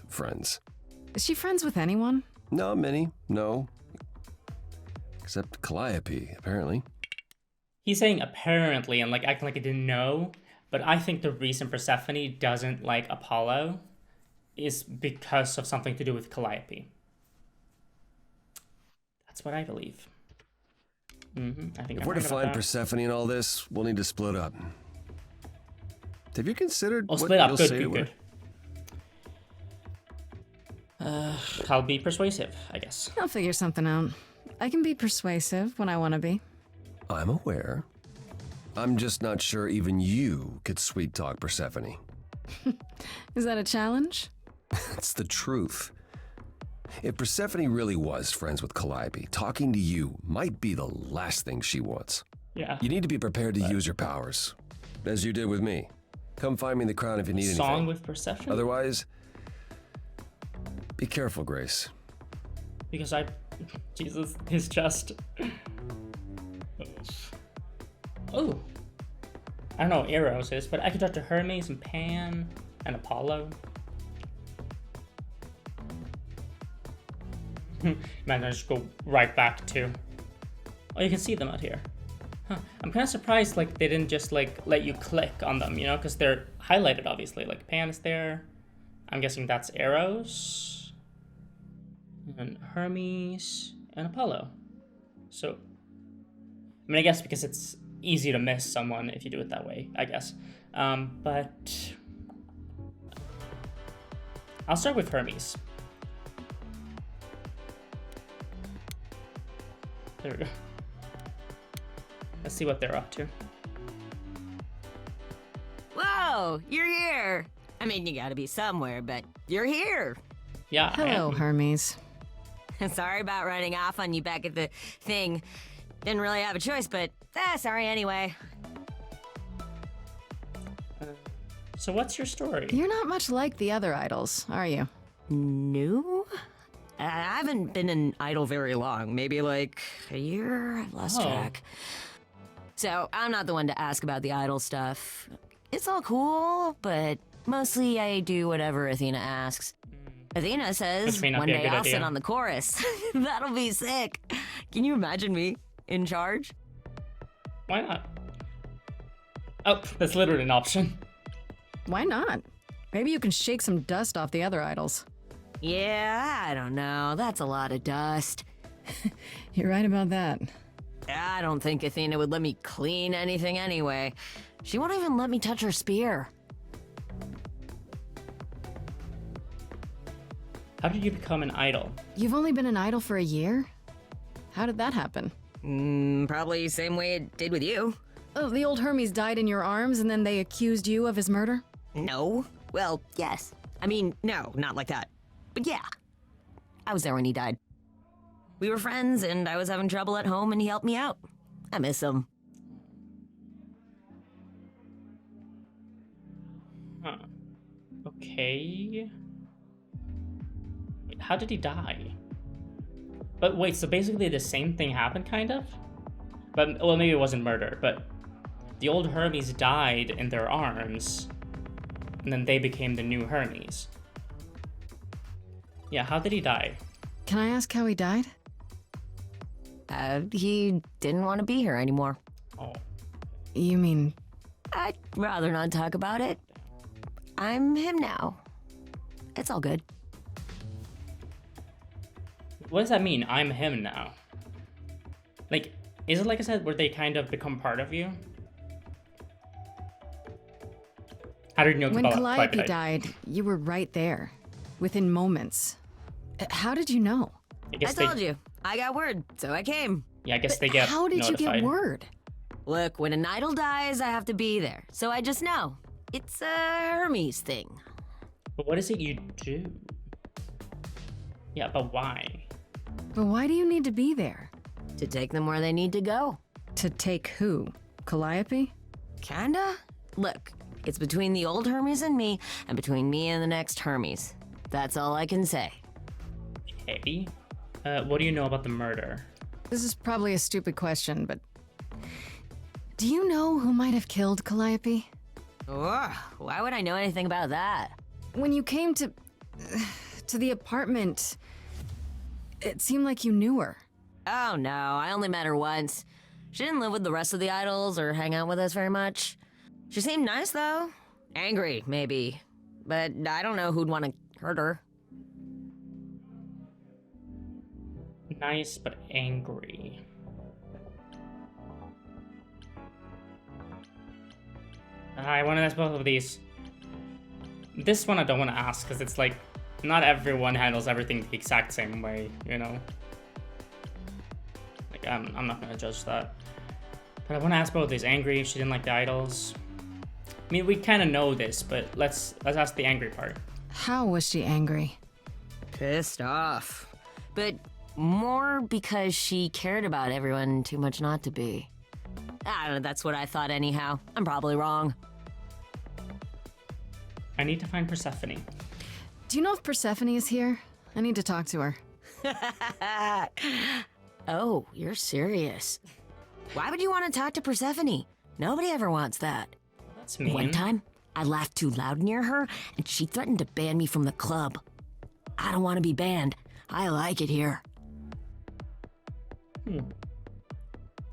friends. Is she friends with anyone? No, many, no. Except Calliope, apparently. He's saying apparently and like acting like he didn't know, but I think the reason Persephone doesn't like Apollo is because of something to do with Calliope. That's what I believe. I think if we're to find Persephone in all this, we'll need to split up. Have you considered what split up. you'll Good, say to good. I'll be persuasive, I guess. I'll figure something out. I can be persuasive when I want to be. I'm aware. I'm just not sure even you could sweet talk Persephone. Is that a challenge? It's the truth. If Persephone really was friends with Calliope, talking to you might be the last thing she wants. Yeah. You need to be prepared to use your powers, as you did with me. Come find me in the crown if you need anything. Song with Persephone? Otherwise, be careful, Grace. Because Jesus, his chest. Oh. I don't know what Eros is, but I could talk to Hermes and Pan and Apollo. Man, I just go right back to... Oh, you can see them out here. Huh. I'm kind of surprised, like, they didn't just, like, let you click on them, you know? Because they're highlighted, obviously. Like, Pan is there. I'm guessing that's Eros. And Hermes. And Apollo. So... I mean, I guess because it's easy to miss someone if you do it that way, I guess. But... I'll start with Hermes. There we go. Let's see what they're up to. Whoa, you're here. I mean, you gotta be somewhere, but you're here. Yeah. Hello, Hermes. Sorry about running off on you back at the thing. Didn't really have a choice, but sorry anyway. So what's your story? You're not much like the other idols, are you? No? I haven't been an idol very long. Maybe like a year? I've lost track. So I'm not the one to ask about the idol stuff. It's all cool, but mostly I do whatever Athena asks. Athena says one day I'll sit on the chorus. That'll be sick. Can you imagine me in charge? Why not? Oh, that's literally an option. Why not? Maybe you can shake some dust off the other idols. Yeah, I don't know. That's a lot of dust. You're right about that. I don't think Athena would let me clean anything anyway. She won't even let me touch her spear. How did you become an idol? You've only been an idol for a year? How did that happen? Probably same way it did with you. Oh, the old Hermes died in your arms and then they accused you of his murder? No. Well, yes. I mean, no, not like that. But yeah. I was there when he died. We were friends and I was having trouble at home and he helped me out. I miss him. Huh. Okay. Wait, how did he die? But wait, so basically the same thing happened, kind of? But, well, maybe it wasn't murder, but the old Hermes died in their arms, and then they became the new Hermes. Yeah, how did he die? Can I ask how he died? He didn't want to be here anymore. Oh. You mean... I'd rather not talk about it. I'm him now. It's all good. What does that mean, I'm him now? Like, is it like I said, where they kind of become part of you? How did you know when Calliope died, you were right there, within moments. How did you know? I told you. I got word, so I came. Yeah, I guess they get How did notified. you get word? Look, when an idol dies, I have to be there. So I just know. It's a Hermes thing. But what is it you do? Yeah, but why? But why do you need to be there? To take them where they need to go. To take who? Calliope? Kinda. Look, it's between the old Hermes and me, and between me and the next Hermes. That's all I can say. Okay. What do you know about the murder? This is probably a stupid question, but... Do you know who might have killed Calliope? Ugh, why would I know anything about that? When you came to the apartment, it seemed like you knew her. Oh no, I only met her once. She didn't live with the rest of the idols or hang out with us very much. She seemed nice though. Angry, maybe. But I don't know who'd want to hurt her. Nice, but angry. I want to ask both of these. This one I don't want to ask, because it's like, not everyone handles everything the exact same way, you know? Like, I'm not going to judge that. But I want to ask both of these. Angry, she didn't like the idols. I mean, we kind of know this, but let's ask the angry part. How was she angry? Pissed off. But more because she cared about everyone too much not to be. I don't know, that's what I thought anyhow. I'm probably wrong. I need to find Persephone. Do you know if Persephone is here? I need to talk to her. Oh, you're serious. Why would you want to talk to Persephone? Nobody ever wants that. That's mean. One time, I laughed too loud near her, and she threatened to ban me from the club. I don't want to be banned. I like it here.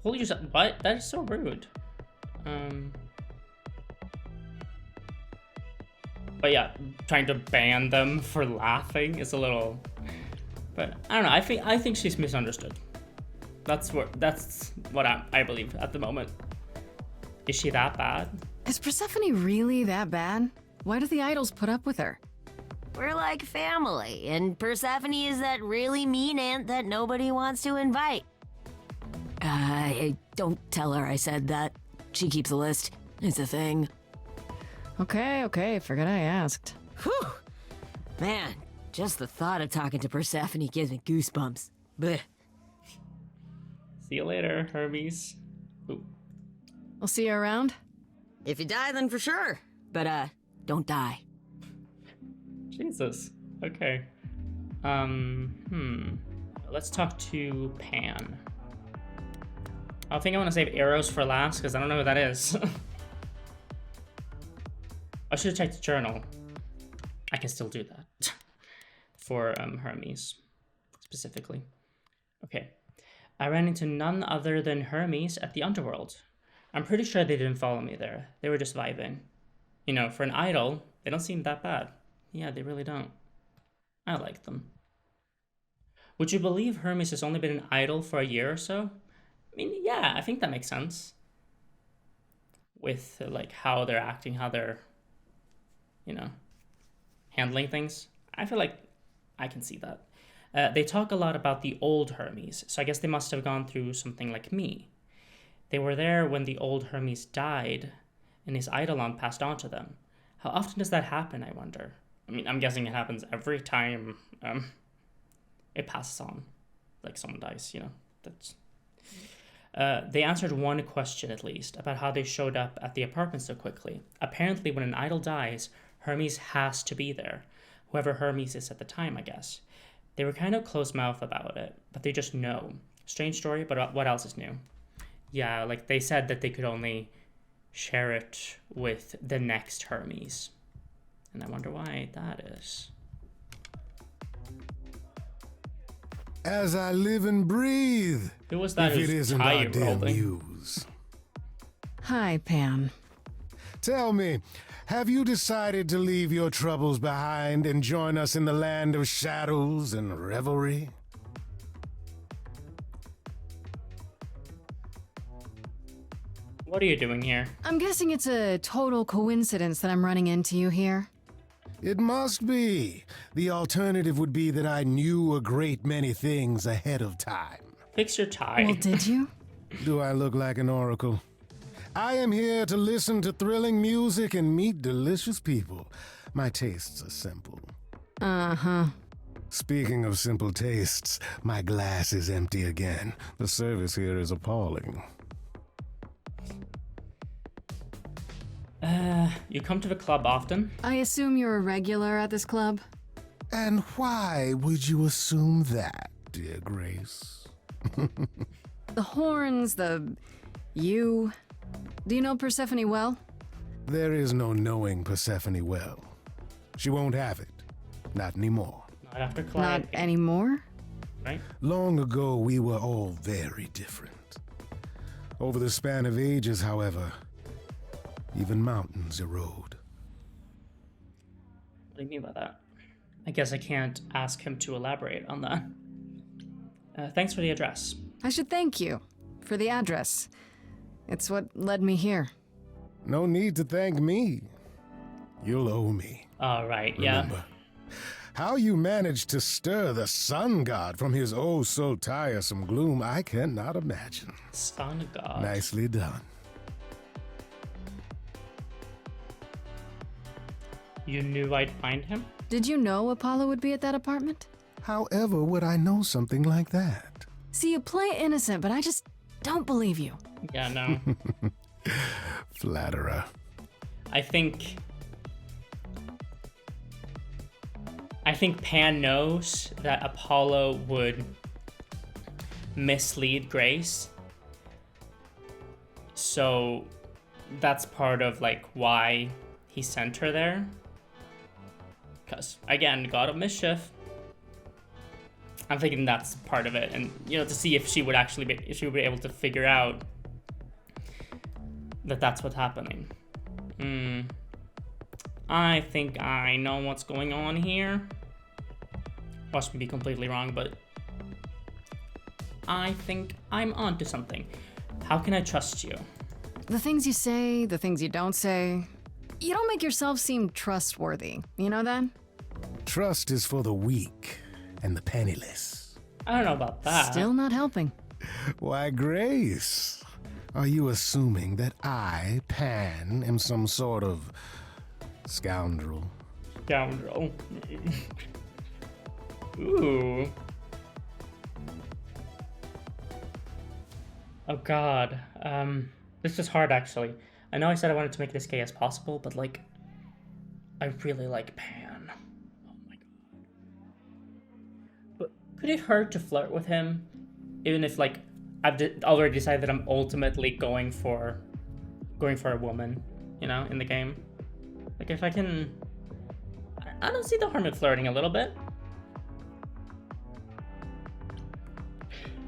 Hold yourself. What? That is so rude. But yeah, trying to ban them for laughing is a little. But I don't know. I think she's misunderstood. That's what I believe at the moment. Is she that bad? Is Persephone really that bad? Why do the idols put up with her? We're like family, and Persephone is that really mean aunt that nobody wants to invite. Don't tell her I said that. She keeps a list. It's a thing. Okay, forget I asked. Whew! Man, just the thought of talking to Persephone gives me goosebumps. Blech. See you later, Hermes. Ooh. I'll see you around. If you die, then for sure. But, don't die. Jesus. Okay. Let's talk to Pan. I think I want to save arrows for last because I don't know who that is. I should have checked the journal. I can still do that. For Hermes, specifically. Okay. I ran into none other than Hermes at the underworld. I'm pretty sure they didn't follow me there. They were just vibing. You know, for an idol, they don't seem that bad. Yeah, they really don't. I like them. Would you believe Hermes has only been an idol for a year or so? I mean, yeah, I think that makes sense. With, like, how they're acting, how they're, you know, handling things. I feel like I can see that. They talk a lot about the old Hermes, so I guess they must have gone through something like me. They were there when the old Hermes died, and his eidolon passed on to them. How often does that happen, I wonder? I mean, I'm guessing it happens every time it passes on. Like someone dies, you know. That's. They answered one question at least, about how they showed up at the apartment so quickly. Apparently, when an idol dies, Hermes has to be there. Whoever Hermes is at the time, I guess. They were kind of close-mouthed about it, but they just know. Strange story, but what else is new? Yeah, like they said that they could only share it with the next Hermes. And I wonder why that is. As I live and breathe. Who was that? If it isn't our dear rolling? muse. Hi, Pan. Tell me, have you decided to leave your troubles behind and join us in the land of shadows and revelry? What are you doing here? I'm guessing it's a total coincidence that I'm running into you here. It must be. The alternative would be that I knew a great many things ahead of time. Fix your tie. Well, did you? Do I look like an oracle? I am here to listen to thrilling music and meet delicious people. My tastes are simple. Uh-huh. Speaking of simple tastes, my glass is empty again. The service here is appalling. You come to the club often? I assume you're a regular at this club? And why would you assume that, dear Grace? The horns, you... Do you know Persephone well? There is no knowing Persephone well. She won't have it. Not anymore. Not after Calliope. Not anymore? Right? Long ago, we were all very different. Over the span of ages, however, even mountains erode. What do you mean by that? I guess I can't ask him to elaborate on that. Thanks for the address. I should thank you for the address. It's what led me here. No need to thank me. You'll owe me. All right, Remember, how you managed to stir the sun god from his oh so tiresome gloom, I cannot imagine. Sun god. Nicely done. You knew I'd find him? Did you know Apollo would be at that apartment? However would I know something like that? See, you play innocent, but I just don't believe you. Yeah, no. Flatterer. I think Pan knows that Apollo would mislead Grace. So that's part of like why he sent her there. Because again, god of mischief. I'm thinking that's part of it, and you know, to see if she would actually if she would be able to figure out that that's what's happening. I think I know what's going on here. Watch me be completely wrong, but I think I'm onto something. How can I trust you? The things you say, the things you don't say. You don't make yourself seem trustworthy. You know that? trust is for the weak and the penniless. I don't know about that. Still not helping. Why, Grace, are you assuming that I, Pan, am some sort of scoundrel? Scoundrel. Ooh. Oh god. This is hard actually. I know I said I wanted to make this gay as possible, but like, I really like Pan. Oh my god. But could it hurt to flirt with him? Even if like, I've already decided that I'm ultimately going for a woman, you know, in the game. Like if I can, I don't see the harm in flirting a little bit.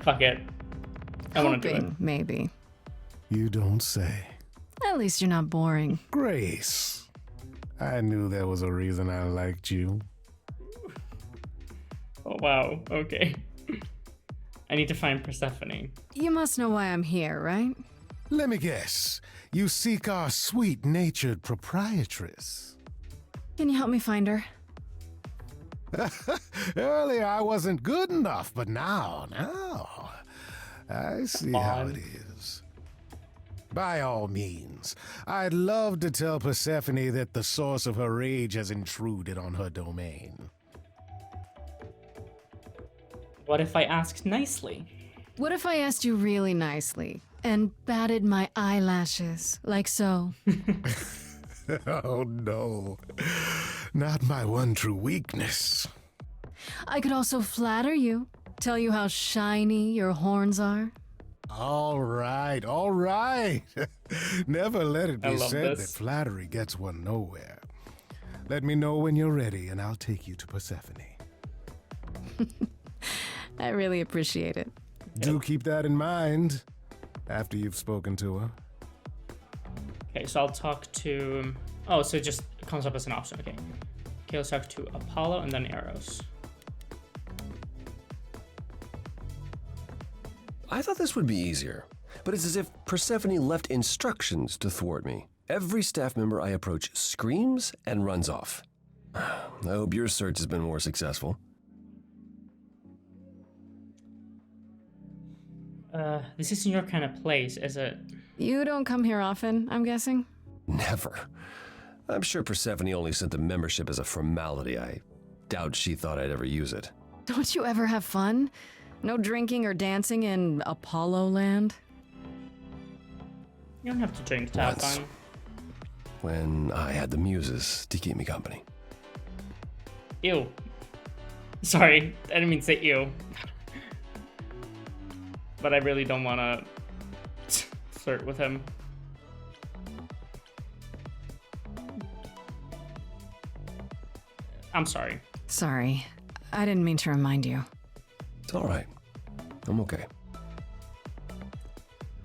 Fuck it. I want to do it. Maybe. You don't say. At least you're not boring. Grace, I knew there was a reason I liked you. Oh wow, okay. I need to find Persephone. You must know why I'm here, right? Let me guess. You seek our sweet-natured proprietress. Can you help me find her? Earlier I wasn't good enough, but now, I see how it is. By all means, I'd love to tell Persephone that the source of her rage has intruded on her domain. What if I asked nicely? What if I asked you really nicely and batted my eyelashes, like so? Oh no, not my one true weakness. I could also flatter you, tell you how shiny your horns are. All right. Never let it be said this. that flattery gets one nowhere. Let me know when you're ready and I'll take you to Persephone. I really appreciate it. Do keep that in mind after you've spoken to her. Okay, so I'll talk to... Oh, so it just comes up as an option. Okay, let's talk to Apollo and then Eros. I thought this would be easier, but it's as if Persephone left instructions to thwart me. Every staff member I approach screams and runs off. I hope your search has been more successful. This isn't your kind of place, is it? You don't come here often, I'm guessing? Never. I'm sure Persephone only sent the membership as a formality. I doubt she thought I'd ever use it. Don't you ever have fun? No drinking or dancing in Apollo land? You don't have to drink to have fun. When I had the muses to keep me company. Ew. Sorry, I didn't mean to say ew. But I really don't want to flirt with him. I'm sorry. Sorry. I didn't mean to remind you. It's all right. I'm okay.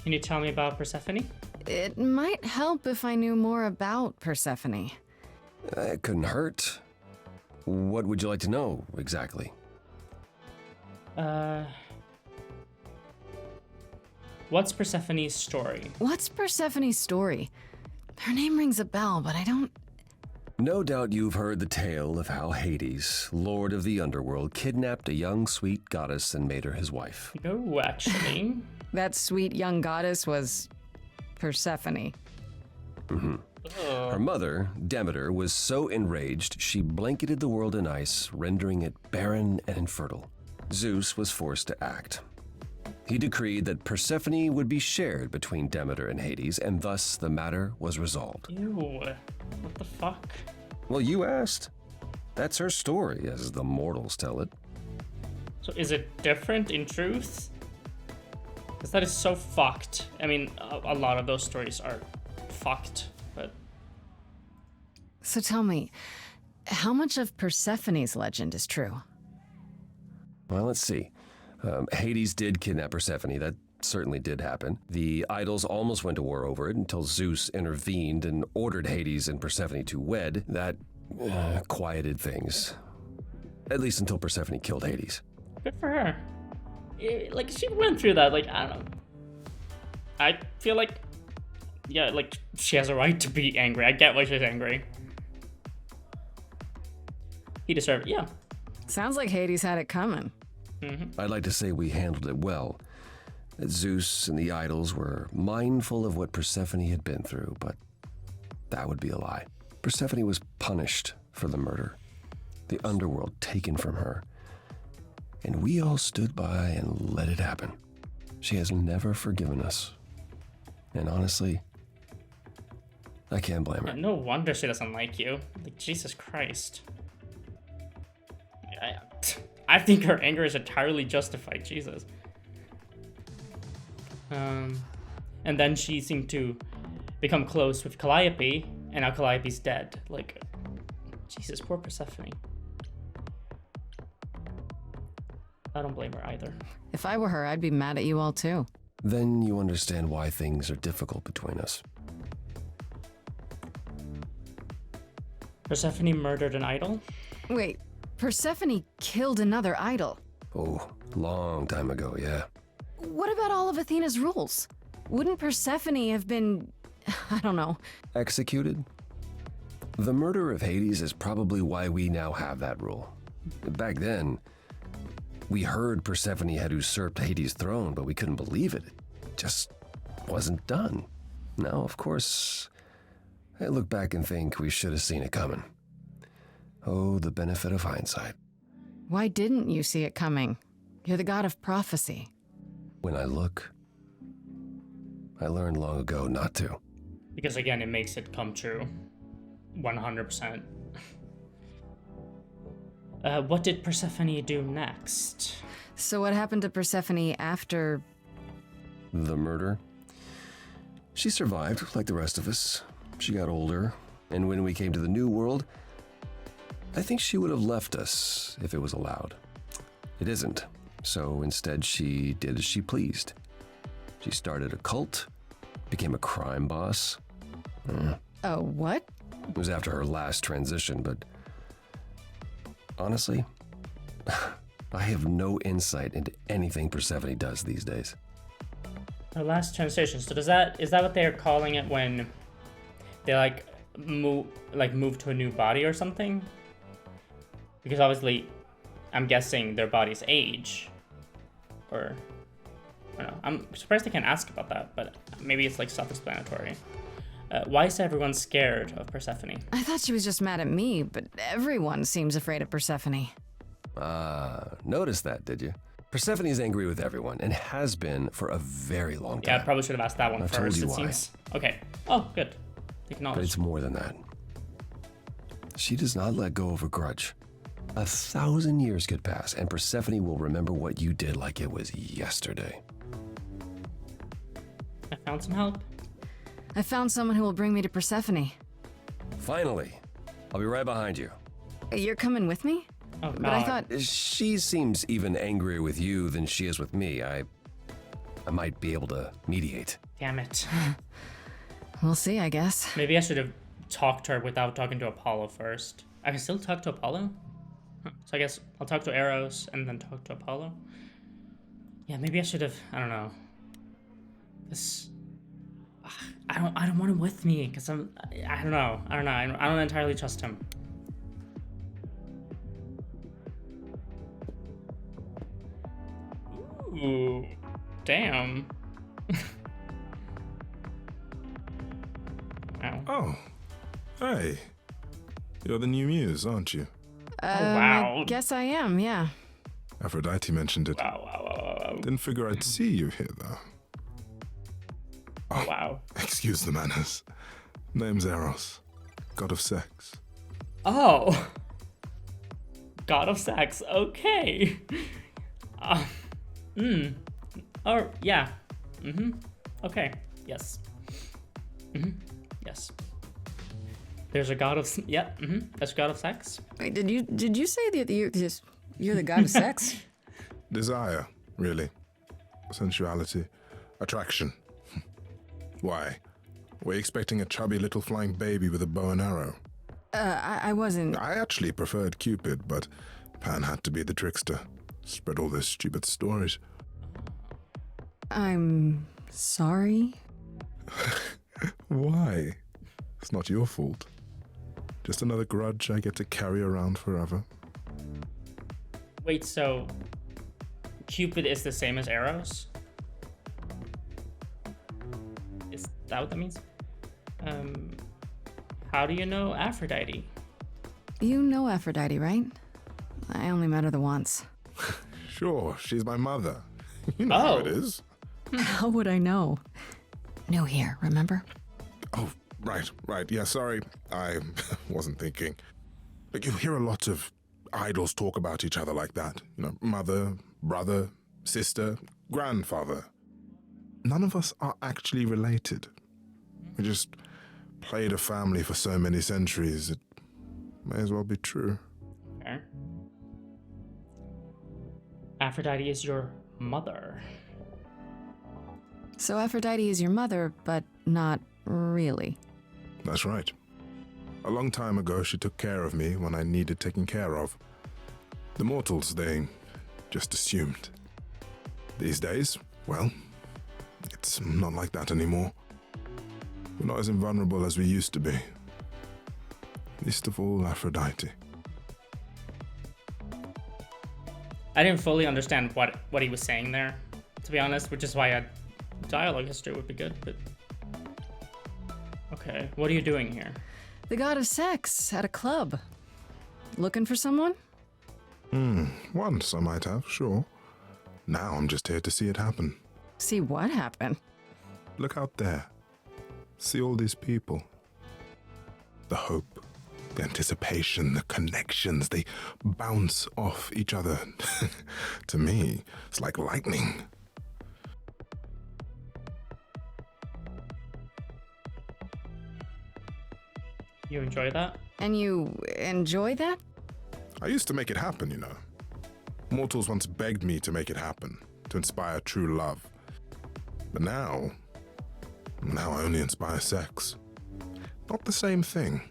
Can you tell me about Persephone? It might help if I knew more about Persephone. It couldn't hurt. What would you like to know, exactly? What's Persephone's story? What's Persephone's story? Her name rings a bell, but I don't... No doubt you've heard the tale of how Hades, lord of the underworld, kidnapped a young sweet goddess and made her his wife. No, actually. That sweet young goddess was... Persephone. Mm-hmm. Her mother, Demeter, was so enraged she blanketed the world in ice, rendering it barren and infertile. Zeus was forced to act. He decreed that Persephone would be shared between Demeter and Hades, and thus the matter was resolved. Ew, what the fuck? Well, you asked. That's her story, as the mortals tell it. So is it different in truth? Because that is so fucked. I mean, a lot of those stories are fucked, but... So tell me, how much of Persephone's legend is true? Well, let's see. Hades did kidnap Persephone. That certainly did happen. The idols almost went to war over it until Zeus intervened and ordered Hades and Persephone to wed. That quieted things. At least until Persephone killed Hades. Good for her. Like, she went through that, like, I don't know. I feel like, yeah, like, she has a right to be angry. I get why she's angry. He deserved it, yeah. Sounds like Hades had it coming. I'd like to say we handled it well. That Zeus and the idols were mindful of what Persephone had been through, but that would be a lie. Persephone was punished for the murder, the underworld taken from her, and we all stood by and let it happen. She has never forgiven us. And honestly, I can't blame her. No wonder she doesn't like you. Like, Jesus Christ. I think her anger is entirely justified, Jesus. And then she seemed to become close with Calliope, and now Calliope's dead. Like, Jesus, poor Persephone. I don't blame her either. If I were her, I'd be mad at you all too. Then you understand why things are difficult between us. Persephone murdered an idol? Wait, Persephone killed another idol? Oh, long time ago, yeah. What about all of Athena's rules? Wouldn't Persephone have been, I don't know, executed? The murder of Hades is probably why we now have that rule. Back then, we heard Persephone had usurped Hades' throne, but we couldn't believe it. It just wasn't done. Now, of course, I look back and think we should have seen it coming. Oh, the benefit of hindsight. Why didn't you see it coming? You're the god of prophecy. When I look, I learned long ago not to. Because again, it makes it come true. 100%. What did Persephone do next? So what happened to Persephone after... the murder? She survived, like the rest of us. She got older, and when we came to the New World, I think she would have left us if it was allowed. It isn't, so instead she did as she pleased. She started a cult, became a crime boss. Oh, what? It was after her last transition, but honestly, I have no insight into anything Persephone does these days. Her last transition. So is that what they're calling it when they move to a new body or something? Because obviously, I'm guessing their bodies age, or I don't know. I'm surprised they can't ask about that, but maybe it's like self-explanatory. Why is everyone scared of Persephone? I thought she was just mad at me, but everyone seems afraid of Persephone. Noticed that, did you? Persephone's angry with everyone, and has been for a very long time. Yeah, I probably should have asked that one I've first, told you it why. seems. Okay. Oh, good. Acknowledge. But it's more than that. She does not let go of a grudge. 1,000 years could pass, and Persephone will remember what you did like it was yesterday. I found some help. I found someone who will bring me to Persephone. Finally. I'll be right behind you. You're coming with me? Oh, God. But I thought... She seems even angrier with you than she is with me. I might be able to mediate. Damn it. We'll see, I guess. Maybe I should have talked to her without talking to Apollo first. I can still talk to Apollo? So I guess I'll talk to Eros and then talk to Apollo. Yeah, maybe I should have. I don't know. This. I don't want him with me because I don't know. I don't entirely trust him. Ooh, damn. Wow. Oh, hey. You're the new muse, aren't you? Wow. I guess I am, yeah. Aphrodite mentioned it. Wow. Didn't figure I'd see you here, though. Oh, wow. Excuse the manners. Name's Eros, god of sex. Oh. God of sex. Okay. Oh, yeah. Okay. Yes. Yes. There's a god of There's a god of sex. Wait, did you say that you're the god of sex? Desire, really. Sensuality. Attraction. Why? Were you expecting a chubby little flying baby with a bow and arrow? I wasn't... I actually preferred Cupid, but Pan had to be the trickster. Spread all those stupid stories. I'm sorry. Why? It's not your fault. Just another grudge I get to carry around forever. Wait, so Cupid is the same as Eros? Is that what that means? How do you know Aphrodite? You know Aphrodite, right? I only met her the once. Sure, she's my mother. You know how it is. How would I know? New here, remember? Oh, right. Yeah, sorry. I wasn't thinking. Like, you hear a lot of idols talk about each other like that. You know, mother, brother, sister, grandfather. None of us are actually related. We just played a family for so many centuries, it may as well be true. Okay. Aphrodite is your mother. So Aphrodite is your mother, but not really. That's right. A long time ago, she took care of me when I needed taking care of. The mortals, they just assumed. These days, well, it's not like that anymore. We're not as invulnerable as we used to be. Least of all, Aphrodite. I didn't fully understand what he was saying there, to be honest, which is why a dialogue history would be good, but... Okay, what are you doing here? The god of sex at a club. Looking for someone? Once I might have, sure. Now I'm just here to see it happen. See what happen? Look out there. See all these people. The hope, the anticipation, the connections, they bounce off each other. To me, it's like lightning. You enjoy that? And you enjoy that? I used to make it happen, you know. Mortals once begged me to make it happen, to inspire true love. But now I only inspire sex. Not the same thing.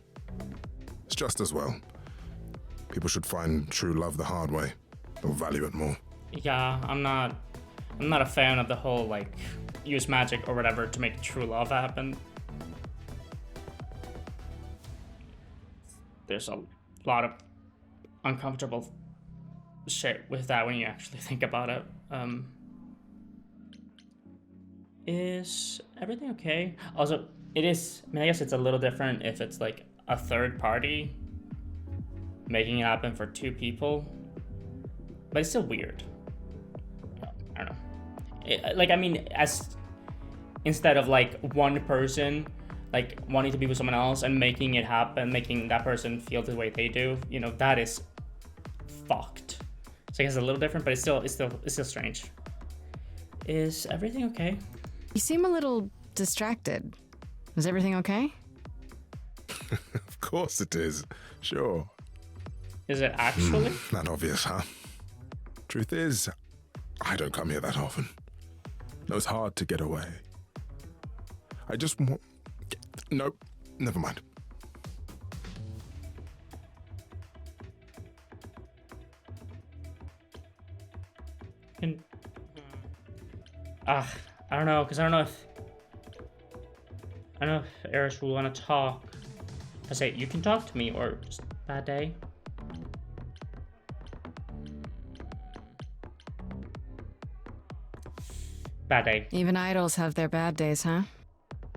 It's just as well. People should find true love the hard way. They'll value it more. Yeah, I'm not a fan of the whole, like, use magic or whatever to make true love happen. There's a lot of uncomfortable shit with that when you actually think about it. Is everything okay? Also, it is, I mean, I guess it's a little different if it's like a third party making it happen for two people, but it's still weird. I don't know. Like, I mean, as instead of like one person like wanting to be with someone else and making it happen, making that person feel the way they do, you know, that is fucked. So I guess it's a little different, but it's still strange. Is everything okay? You seem a little distracted. Is everything okay? Of course it is. Sure. Is it actually? Not obvious, huh? Truth is, I don't come here that often. No, it's hard to get away. I just want... Nope, never mind. I don't know, because I don't know if Eris will want to talk. I say, you can talk to me, or just bad day. Bad day. Even idols have their bad days, huh?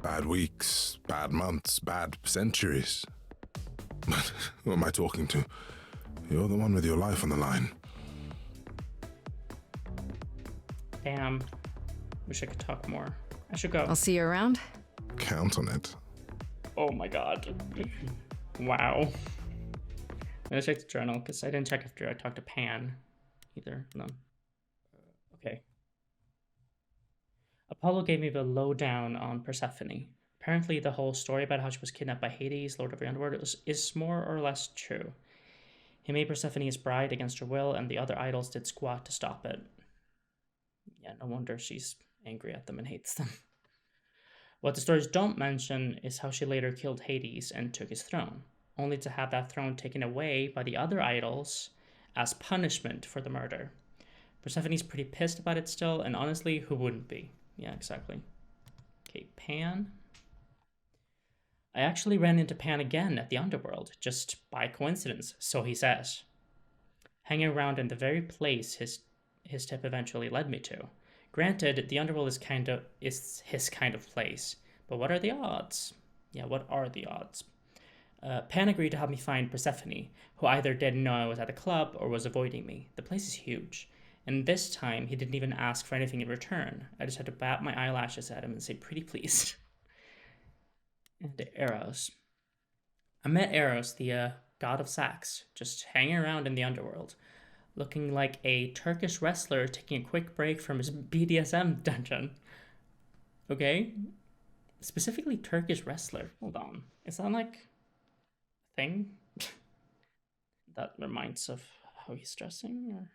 Bad weeks, bad months, bad centuries. But who am I talking to? You're the one with your life on the line. Damn. Wish I could talk more. I should go. I'll see you around. Count on it. Oh my god. Wow. I'm gonna check the journal because I didn't check after I talked to Pan either. No. Okay. Apollo gave me the lowdown on Persephone. Apparently, the whole story about how she was kidnapped by Hades, Lord of the Underworld, is more or less true. He made Persephone his bride against her will, and the other idols did squat to stop it. Yeah, no wonder she's angry at them and hates them. What the stories don't mention is how she later killed Hades and took his throne, only to have that throne taken away by the other idols as punishment for the murder. Persephone's pretty pissed about it still, and honestly, who wouldn't be? Yeah, exactly. Okay, Pan. I actually ran into Pan again at the underworld, just by coincidence, so he says. Hanging around in the very place his tip eventually led me to. Granted, the underworld is his kind of place, but what are the odds? Yeah, what are the odds? Pan agreed to help me find Persephone, who either didn't know I was at the club or was avoiding me. The place is huge, and this time he didn't even ask for anything in return. I just had to bat my eyelashes at him and say, pretty please. And Eros. I met Eros, the god of sex, just hanging around in the underworld, looking like a Turkish wrestler taking a quick break from his BDSM dungeon. Okay? Specifically Turkish wrestler. Hold on. Is that like a thing? That reminds of how he's dressing?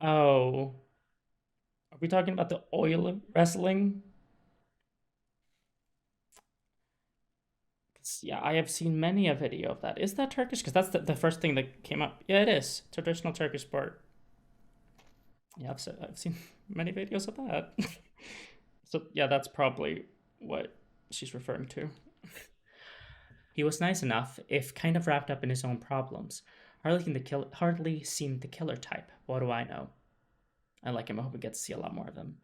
Or... Oh. Are we talking about the oil wrestling? Yeah, I have seen many a video of that. Is that Turkish? Because that's the first thing that came up. Yeah, it is. Traditional Turkish sport. Yeah, I've seen many videos of that. So, yeah, that's probably what she's referring to. He was nice enough, if kind of wrapped up in his own problems. Hardly seemed the killer type. What do I know? I like him. I hope we get to see a lot more of him.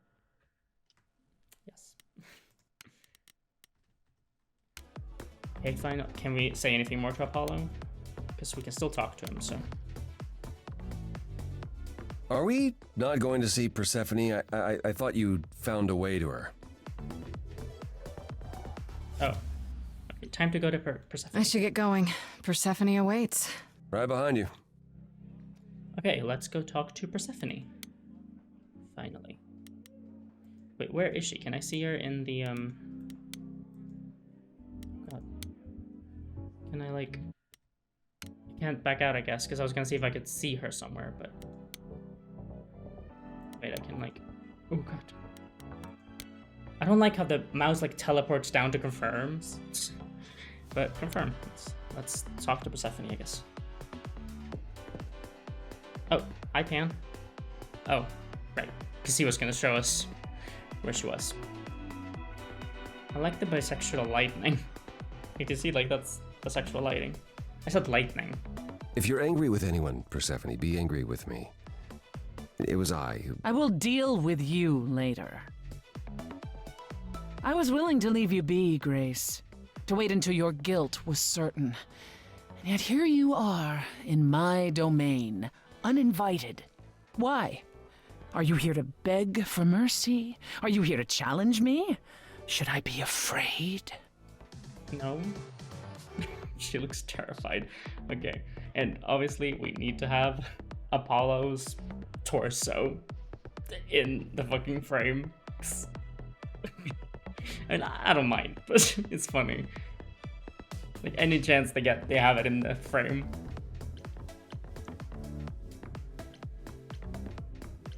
Yes. Okay, fine. Can we say anything more to Apollo? Because we can still talk to him, so. Are we not going to see Persephone? I thought you'd found a way to her. Oh. Okay, time to go to Persephone. I should get going. Persephone awaits. Right behind you. Okay, let's go talk to Persephone. Finally. Wait, where is she? Can I see her in the, God. Can I, like... I can't back out, I guess, because I was gonna see if I could see her somewhere, but... Wait, I can, like... Oh, God. I don't like how the mouse, like, teleports down to confirms. But confirm. Let's talk to Persephone, I guess. Oh, hi, Pan. Oh, right. Because he was going to show us where she was. I like the bisexual lightning. You can see, like, that's bisexual lighting. I said lightning. If you're angry with anyone, Persephone, be angry with me. It was I who... I will deal with you later. I was willing to leave you be, Grace. To wait until your guilt was certain. And yet here you are, in my domain, uninvited. Why? Are you here to beg for mercy? Are you here to challenge me? Should I be afraid? No. She looks terrified. Okay. And obviously we need to have Apollo's torso in the fucking frame. And I don't mind, but it's funny. Like any chance they get, they have it in the frame.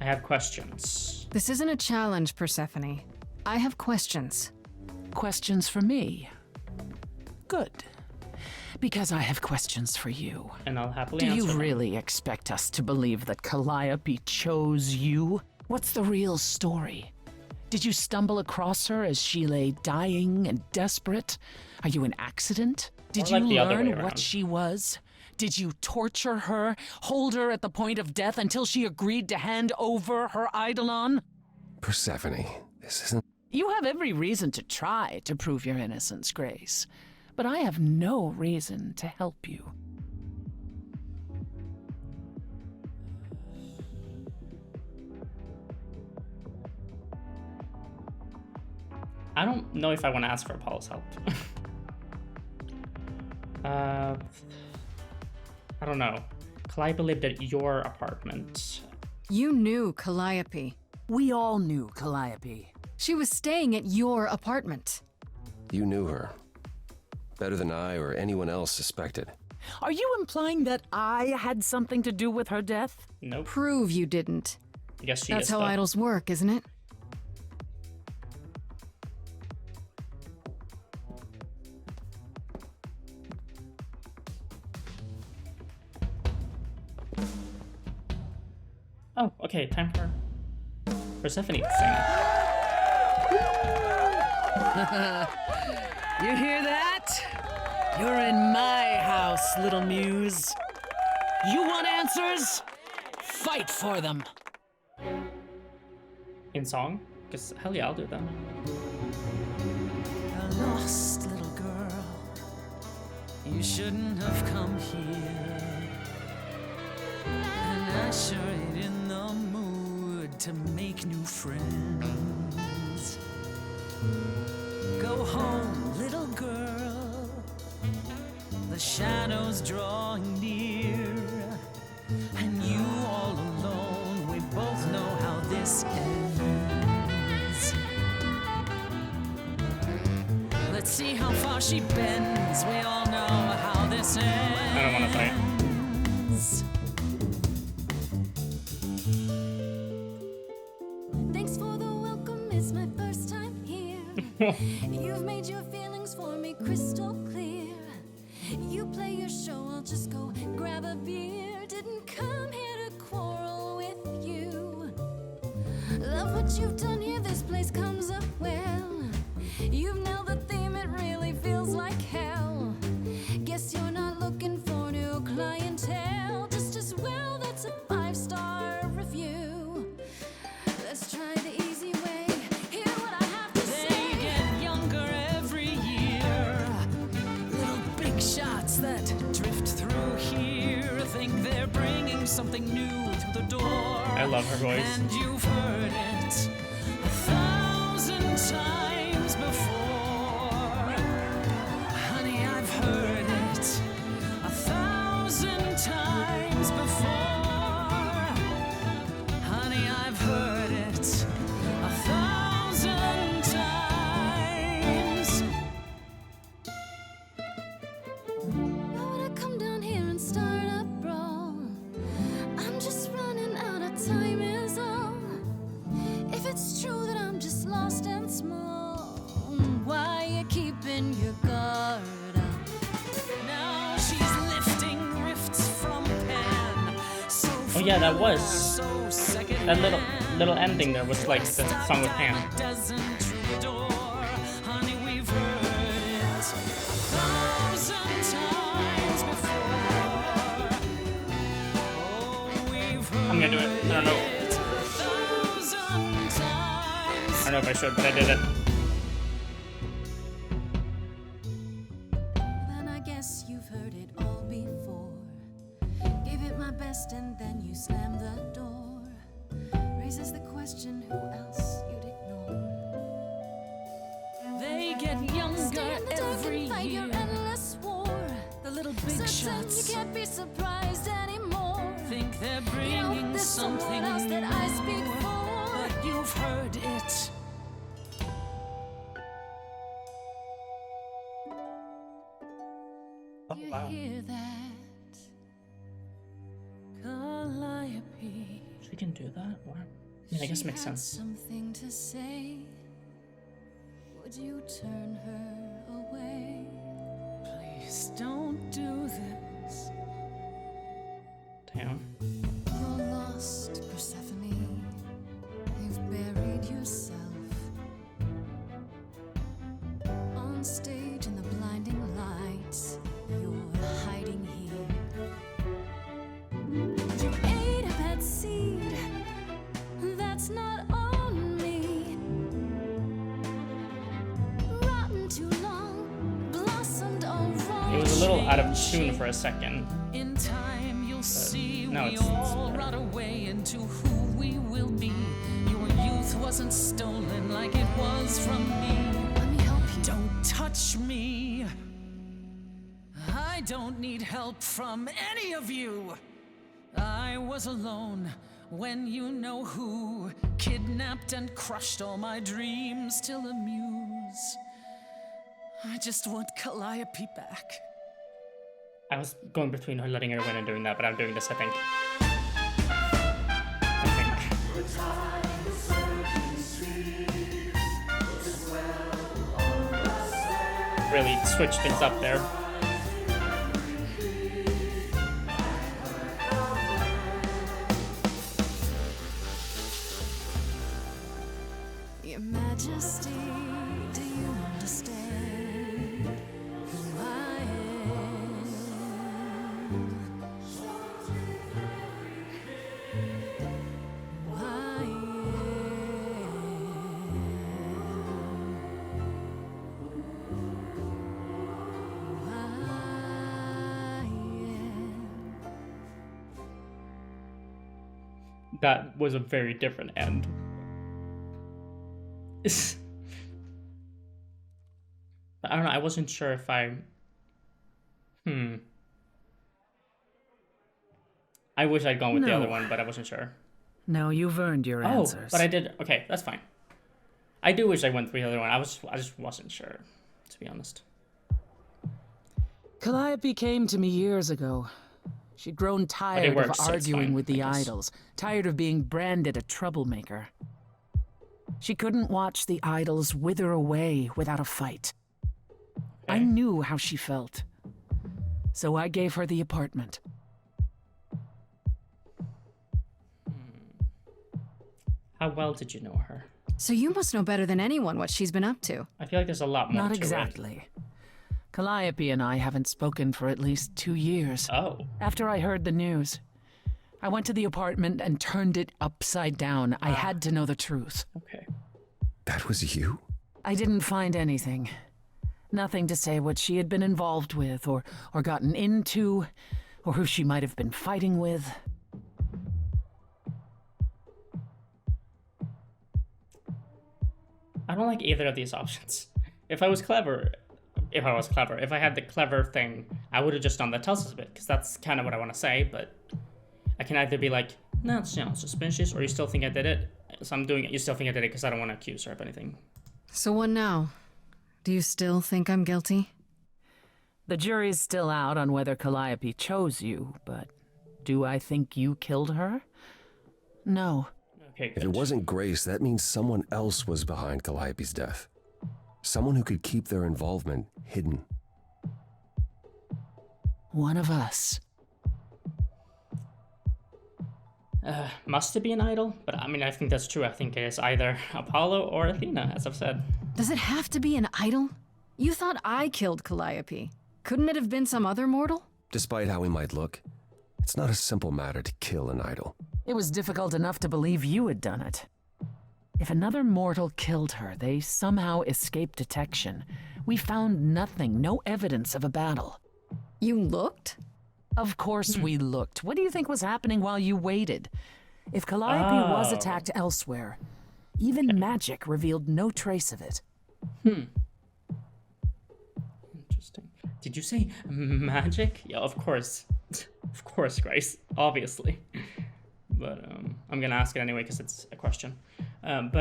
I have questions. This isn't a challenge, Persephone. I have questions. Questions for me? Good. Because I have questions for you. And I'll happily answer them. Do you really expect us to believe that Calliope chose you? What's the real story? Did you stumble across her as she lay dying and desperate? Are you an accident? Did you learn what she was? Did you torture her, hold her at the point of death until she agreed to hand over her eidolon? Persephone, this isn't... You have every reason to try to prove your innocence, Grace. But I have no reason to help you. I don't know if I want to ask for Apollo's help. I don't know. Calliope lived at your apartment. You knew Calliope. We all knew Calliope. She was staying at your apartment. You knew her. Better than I or anyone else suspected. Are you implying that I had something to do with her death? Nope. Prove you didn't. Yes, she That's how idols work, isn't it? Oh, okay, time for Persephone to sing. You hear that? You're in my house, little muse. You want answers? Fight for them. In song? Because hell yeah, I'll do that. A lost little girl, you shouldn't have come here. And I sure ain't in the mood to make new friends. Go home, little girl, the shadows drawing near, and you all alone, we both know how this ends. Let's see how far she bends, we all know how this ends. I don't want to fight. Thanks for the welcome, it's my first time here. You've made your feelings for me crystal clear. You play your show, I'll just go grab a beer. Didn't come here to quarrel with you. Love what you've done here, this place comes up well. You've nailed the theme, it really feels like hell. Guess you're not looking for new clientele. Just as well, that's a 5-star review. Let's try the easy way. Hear what I have to say. They get younger every year. Little big shots that drift through here think they're bringing something new through the door. I love her voice. And you've heard it 1,000 times before. Honey, I've heard it 1,000 times before. Honey, I've heard it 1,000 times. Why would I come down here and start a brawl? I'm just running out of time is all. If it's true that I'm just lost and small, why you keeping your guard up? Now she's lifting rifts from Pan. So Oh yeah, that was so second that little ending there was like the song with Pam. dozen troubadour. Honey, we've heard it 1,000 times before. Oh, we've heard I'm gonna do it. I don't know. it 1,000 times. I don't know if I should, but I did it. Then I guess you've heard it all before. Gave it my best and then you slammed the door. Raises the question, who else you'd ignore? They get younger Stay in the dark every and fight your year. endless war. The little big Certain shots you can't be surprised anymore. think they're You know, bringing there's someone something else that I speak new, for. but you've heard it. Oh You wow. hear that? Calliope. She can do that? Wow. Yeah, I guess it makes She had sense. something to say. Would you turn her away? Please don't do this. Damn. You're lost, Persephone. You've buried yourself on stage in the blinding lights. You're hiding here. You ate a bad seed. That's not on me. Rotten too long, blossomed all wrong. It was a little out of tune for a second. In time, you'll see no, we it's all better. rot away into who we will be. Your youth wasn't stolen like it was from me. Let me help you. Don't touch me. I don't need help from any of you. I was alone when you know who kidnapped and crushed all my dreams till a muse. I just want Calliope back. I was going between her letting her win and doing that, but I'm doing this, I think. Really switch things up there. Your Majesty, do you understand? that was a very different end. I don't know, I wasn't sure if I... I wish I'd gone with the other one, but I wasn't sure. No, you've earned your answers. But I did... Okay, that's fine. I do wish I went with the other one. I just wasn't sure, to be honest. Calliope came to me years ago. She'd grown tired of arguing with the idols, tired of being branded a troublemaker. She couldn't watch the idols wither away without a fight. I knew how she felt. So I gave her the apartment. How well did you know her? So you must know better than anyone what she's been up to. I feel like there's a lot more Not to exactly. Calliope and I haven't spoken for at least 2 years. Oh. After I heard the news, I went to the apartment and turned it upside down. I had to know the truth. Okay. That was you? I didn't find anything. Nothing to say what she had been involved with, or gotten into, or who she might have been fighting with. I don't like either of these options. If I had the clever thing, I would have just done the tells us a bit, because that's kind of what I want to say, but I can either be like, no, it's suspicious, or you still think I did it, so I'm doing it, you still think I did it because I don't want to accuse her of anything. So what now? Do you still think I'm guilty? The jury's still out on whether Calliope chose you, but do I think you killed her? No. Okay, if it wasn't Grace, that means someone else was behind Calliope's death. Someone who could keep their involvement hidden. One of us. Must it be an idol? But I mean, I think that's true. I think it is either Apollo or Athena, as I've said. Does it have to be an idol? You thought I killed Calliope. Couldn't it have been some other mortal? Despite how we might look, it's not a simple matter to kill an idol. It was difficult enough to believe you had done it. If another mortal killed her, they somehow escaped detection. We found nothing, no evidence of a battle. You looked? Of course we looked. What do you think was happening while you waited? If Calliope was attacked elsewhere, even magic revealed no trace of it. Interesting. Did you say magic? Yeah, of course. Of course, Grace. Obviously. But I'm gonna ask it anyway because it's a question. It's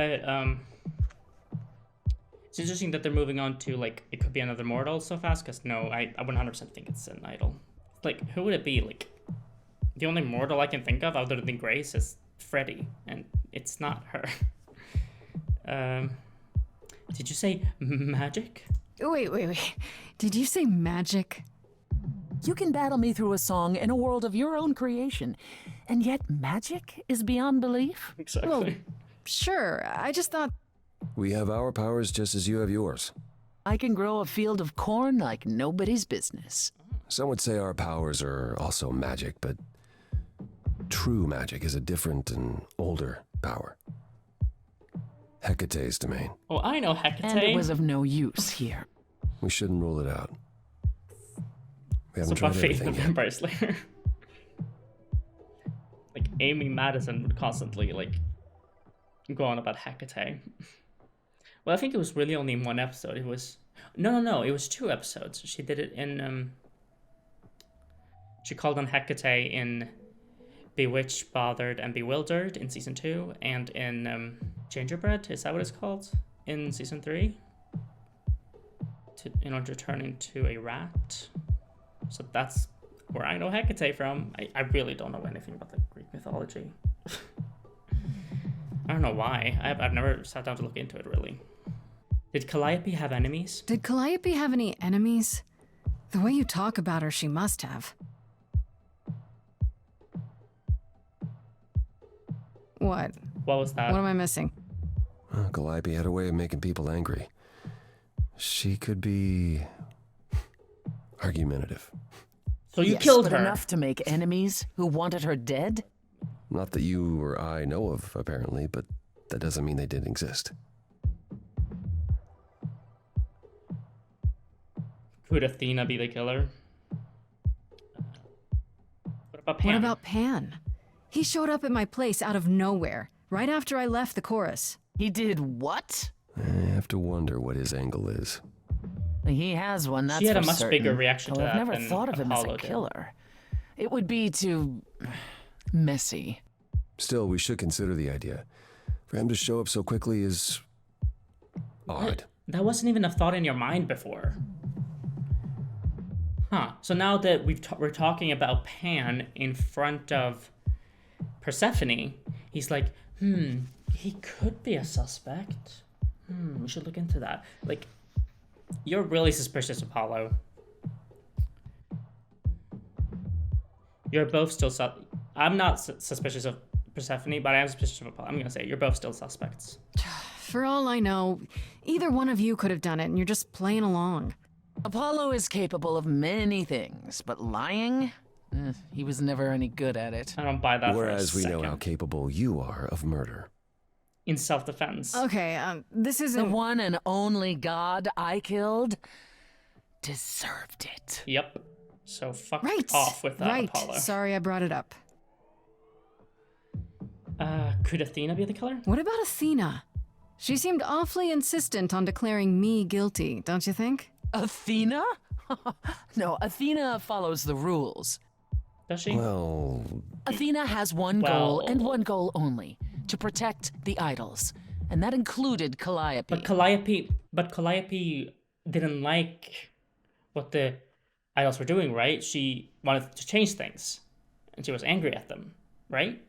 interesting that they're moving on to, like, it could be another mortal so fast, because no, I 100% think it's an idol. Like, who would it be? Like, the only mortal I can think of other than Grace is Freddie, and it's not her. Did you say magic? Wait. Did you say magic? You can battle me through a song in a world of your own creation, and yet magic is beyond belief? Exactly. Well, sure, I just thought... We have our powers just as you have yours. I can grow a field of corn like nobody's business. Some would say our powers are also magic, but true magic is a different and older power. Hecate's domain. Oh, I know Hecate. And it was of no use here. We shouldn't rule it out. We haven't So tried Buffy the everything yet. Vampire Slayer. Like, Amy Madison would constantly, like, go on about Hecate. Well, I think it was really only in one episode. It was... No, it was 2 episodes. She did it in, She called on Hecate in Bewitched, Bothered, and Bewildered in Season 2, and in, Gingerbread, is that what it's called? In Season 3? In order to turn into a rat. So that's where I know Hecate from. I really don't know anything about the Greek mythology. I don't know why. I've never sat down to look into it, really. Did Calliope have enemies? Did Calliope have any enemies? The way you talk about her, she must have. What? What was that? What am I missing? Calliope had a way of making people angry. She could be argumentative. So you killed her. Enough to make enemies who wanted her dead? Not that you or I know of, apparently, but that doesn't mean they didn't exist. Could Athena be the killer? What about Pan? What about Pan? He showed up at my place out of nowhere, right after I left the chorus. He did what? I have to wonder what his angle is. He has one, that's She had a for much certain. bigger reaction to Though that I've never than thought of him as a Apollo did. killer. It would be too messy. Still, we should consider the idea. For him to show up so quickly is odd. That wasn't even a thought in your mind before. Huh. So now that we're talking about Pan in front of Persephone, he's like, he could be a suspect. We should look into that. Like, you're really suspicious, Apollo. You're both still I'm not suspicious of Persephone, but I am suspicious of Apollo. I'm gonna say you're both still suspects. For all I know, either one of you could have done it, and you're just playing along. Apollo is capable of many things, but lying? He was never any good at it. I don't buy that. Whereas for a we know second. how capable you are of murder. In self-defense. Okay, this isn't... The one and only god I killed deserved it. Yep. So fuck Right. off with that, Right. Apollo. Sorry I brought it up. Could Athena be the killer? What about Athena? She seemed awfully insistent on declaring me guilty, don't you think? Athena? No, Athena follows the rules. Does she? Well... Athena has one goal and one goal only. To protect the idols. And that included Calliope. But Calliope didn't like what the idols were doing, right? She wanted to change things. And she was angry at them, right?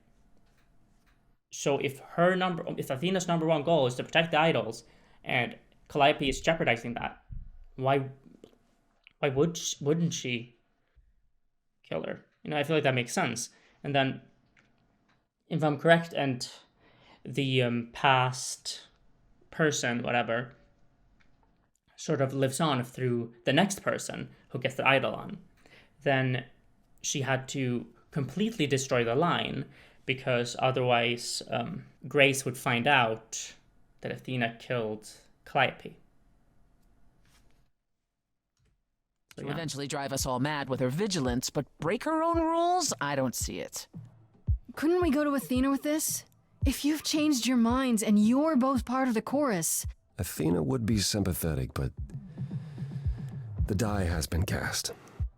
So if Athena's number one goal is to protect the idols, and Calliope is jeopardizing that, why wouldn't she kill her? You know, I feel like that makes sense. And then, if I'm correct, and the past person, whatever, sort of lives on through the next person who gets the idol on, then she had to completely destroy the line, because otherwise Grace would find out that Athena killed Calliope. To eventually drive us all mad with her vigilance, but break her own rules? I don't see it. Couldn't we go to Athena with this? If you've changed your minds and you're both part of the chorus... Athena would be sympathetic, but the die has been cast.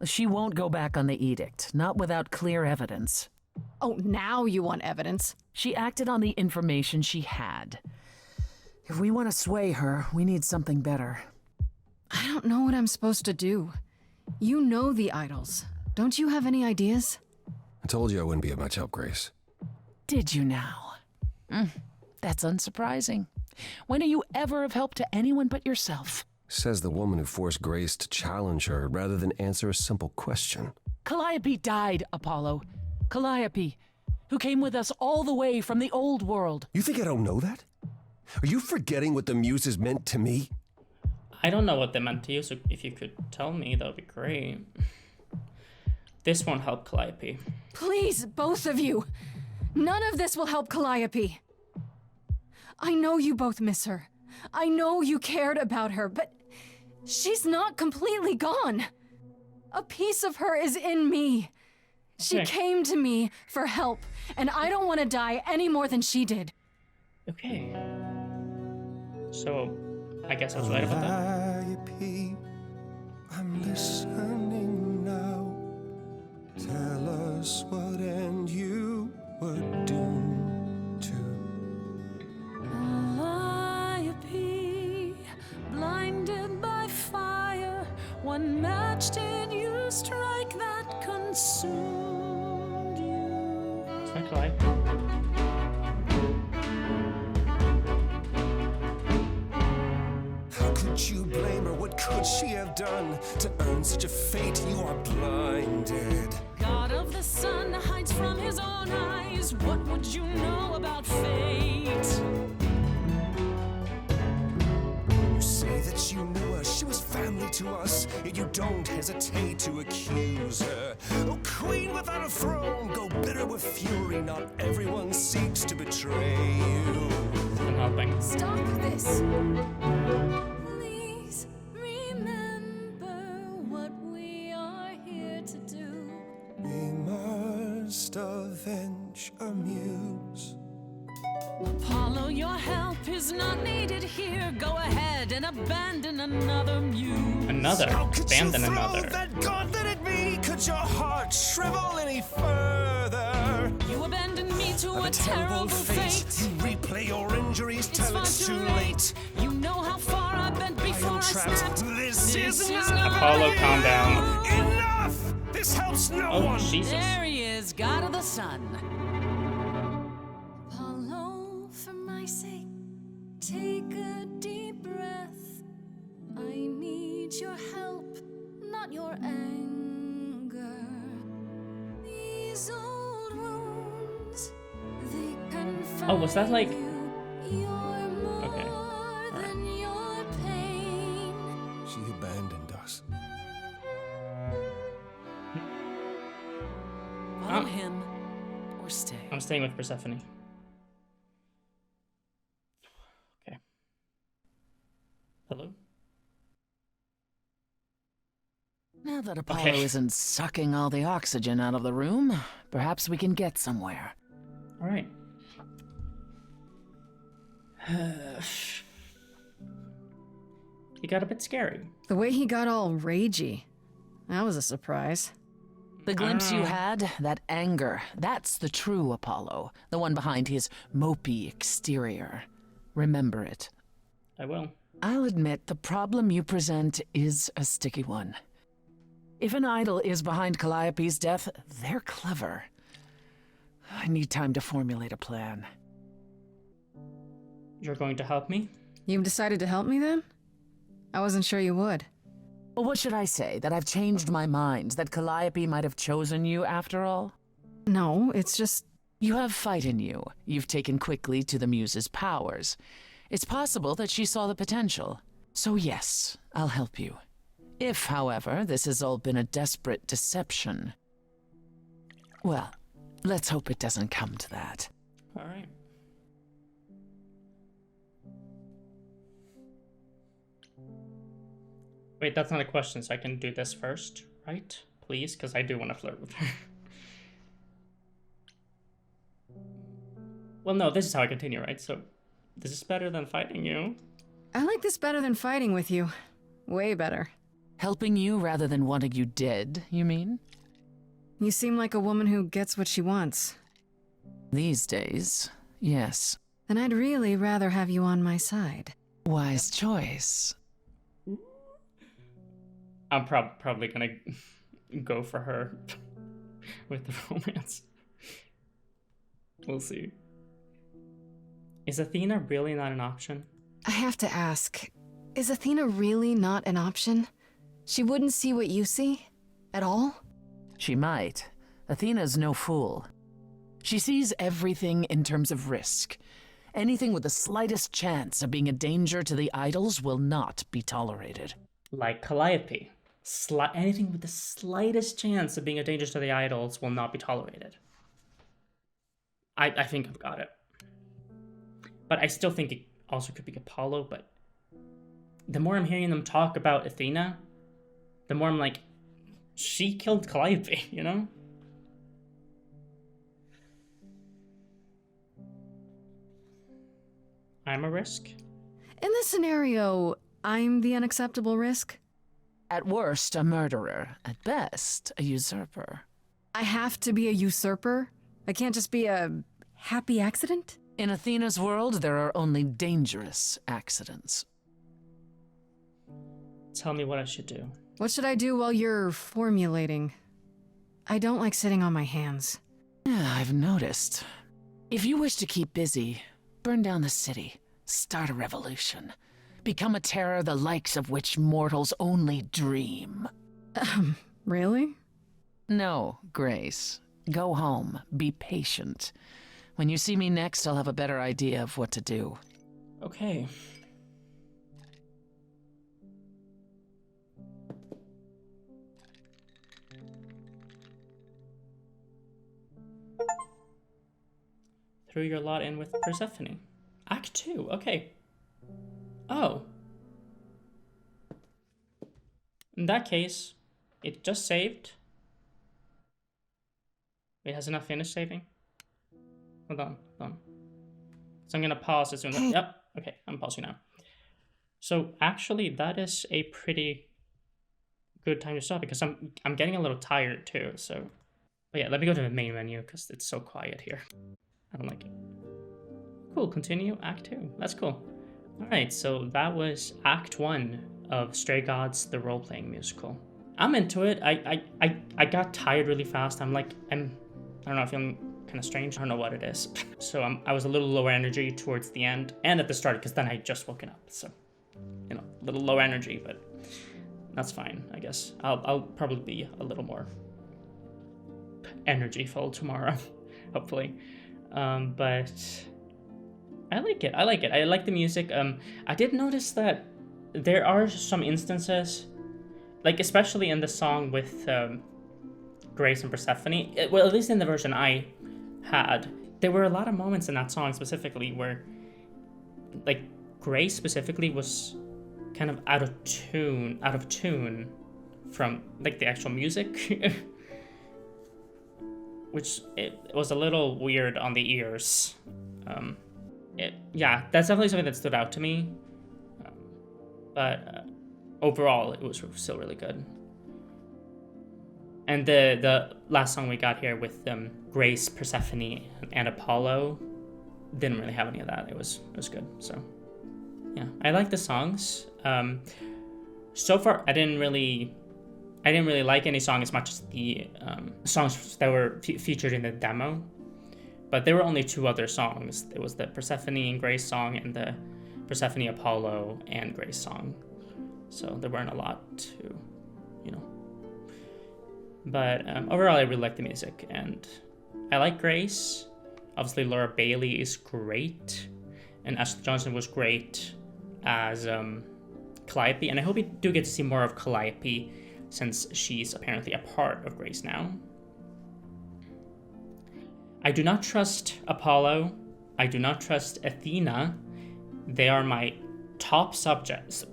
She won't go back on the edict, not without clear evidence. Oh, now you want evidence? She acted on the information she had. If we want to sway her, we need something better. I don't know what I'm supposed to do. You know the idols. Don't you have any ideas? I told you I wouldn't be of much help, Grace. Did you now? That's unsurprising. When are you ever of help to anyone but yourself? Says the woman who forced Grace to challenge her rather than answer a simple question. Calliope died, Apollo. Calliope, who came with us all the way from the old world. You think I don't know that? Are you forgetting what the muses meant to me? I don't know what they meant to you, so if you could tell me, that would be great. This won't help Calliope. Please, both of you. None of this will help Calliope. I know you both miss her. I know you cared about her, but she's not completely gone. A piece of her is in me. She came to me for help, and I don't want to die any more than she did. Okay. So, I guess I was right about that. Calliope, I'm listening now. Tell us what end you were doomed to. Calliope, blinded by fire, one match did you strike that consumed you. It's not Calliope. How could you blame her? What could she have done to earn such a fate? You are blinded. God of the sun hides from his own eyes. What would you know about fate? You say that you knew her, she was family to us, yet you don't hesitate to accuse her. Oh, queen without a throne, go bitter with fury. Not everyone seeks to betray you. I'm helping. Stop this. Please remember what we are here to do. We must must avenge a muse. Apollo, your help is not needed here. Go ahead and abandon another muse. Another? Abandon another. That gauntlet at me, could your heart shrivel any further? You abandoned me to a terrible fate. You replay your injuries till far it's too too late. late. You know how far I bent before I snapped. This is not Apollo, calm down. enough. This helps no one. Jesus. There he is, God of the sun. Apollo, for my sake, take a deep breath. I need your help, not your anger. These old wounds, they confine Oh, was that like... you're more than your pain. She abandoned us. Follow him or stay. I'm staying with Persephone. Okay. Hello? Now that Apollo Okay. isn't sucking all the oxygen out of the room, perhaps we can get somewhere. All right. He got a bit scary. The way he got all ragey. That was a surprise. The glimpse you had, that anger, that's the true Apollo, the one behind his mopey exterior. Remember it. I will. I'll admit the problem you present is a sticky one. If an idol is behind Calliope's death, they're clever. I need time to formulate a plan. You're going to help me? You've decided to help me then? I wasn't sure you would. Well, what should I say? That I've changed my mind? That Calliope might have chosen you after all? No, it's just... You have fight in you. You've taken quickly to the Muse's powers. It's possible that she saw the potential. So yes, I'll help you. If, however, this has all been a desperate deception, well, let's hope it doesn't come to that. All right. Wait, that's not a question, so I can do this first, right? Please, because I do want to flirt with her. Well, no, this is how I continue, right? So, this is better than fighting you. I like this better than fighting with you. Way better. Helping you rather than wanting you dead, you mean? You seem like a woman who gets what she wants. These days, yes. Then I'd really rather have you on my side. Wise choice. I'm probably gonna go for her with the romance. We'll see. Is Athena really not an option? I have to ask, is Athena really not an option? She wouldn't see what you see? At all? She might. Athena's no fool. She sees everything in terms of risk. Anything with the slightest chance of being a danger to the idols will not be tolerated. Like Calliope. Anything with the slightest chance of being a danger to the idols will not be tolerated. I think I've got it. But I still think it also could be Apollo, but the more I'm hearing them talk about Athena, the more I'm like, she killed Calliope, you know? I'm a risk? In this scenario, I'm the unacceptable risk? At worst, a murderer. At best, a usurper. I have to be a usurper? I can't just be a happy accident? In Athena's world, there are only dangerous accidents. Tell me what I should do. What should I do while you're formulating? I don't like sitting on my hands. Yeah, I've noticed. If you wish to keep busy, burn down the city, start a revolution, become a terror the likes of which mortals only dream. Really? No, Grace. Go home. Be patient. When you see me next, I'll have a better idea of what to do. Okay. Threw your lot in with Persephone. Act 2, okay. Oh. In that case, it just saved. Wait, has it not finished saving? Hold on. So I'm gonna pause as soon as. Yep. Okay, I'm pausing now. So actually, that is a pretty good time to stop because I'm getting a little tired too. So, but yeah, let me go to the main menu because it's so quiet here. I don't like it. Cool. Continue Act 2. That's cool. All right. So that was Act 1 of Stray Gods: The Role-Playing Musical. I'm into it. I got tired really fast. I don't know, feeling kind of strange. I don't know what it is. So I was a little low energy towards the end and at the start because then I had just woken up. So, you know, a little low energy, but that's fine, I guess. I'll probably be a little more energy-full tomorrow, hopefully. But I like it. I like the music. I did notice that there are some instances, like especially in the song with Grace and Persephone, well, at least in the version I had, there were a lot of moments in that song specifically where, like, Grace specifically was kind of out of tune from, like, the actual music, which it was a little weird on the ears. Yeah, that's definitely something that stood out to me, but overall, it was still really good. And the last song we got here with Grace, Persephone, and Apollo didn't really have any of that. It was good. So yeah, I like the songs. So far, I didn't really like any song as much as the songs that were featured in the demo. But there were only 2 other songs. It was the Persephone and Grace song and the Persephone, Apollo, and Grace song. So there weren't a lot to, you know. But overall, I really like the music, and I like Grace. Obviously, Laura Bailey is great, and Ashley Johnson was great as Calliope, and I hope we do get to see more of Calliope since she's apparently a part of Grace now. I do not trust Apollo. I do not trust Athena. They are my top suspects.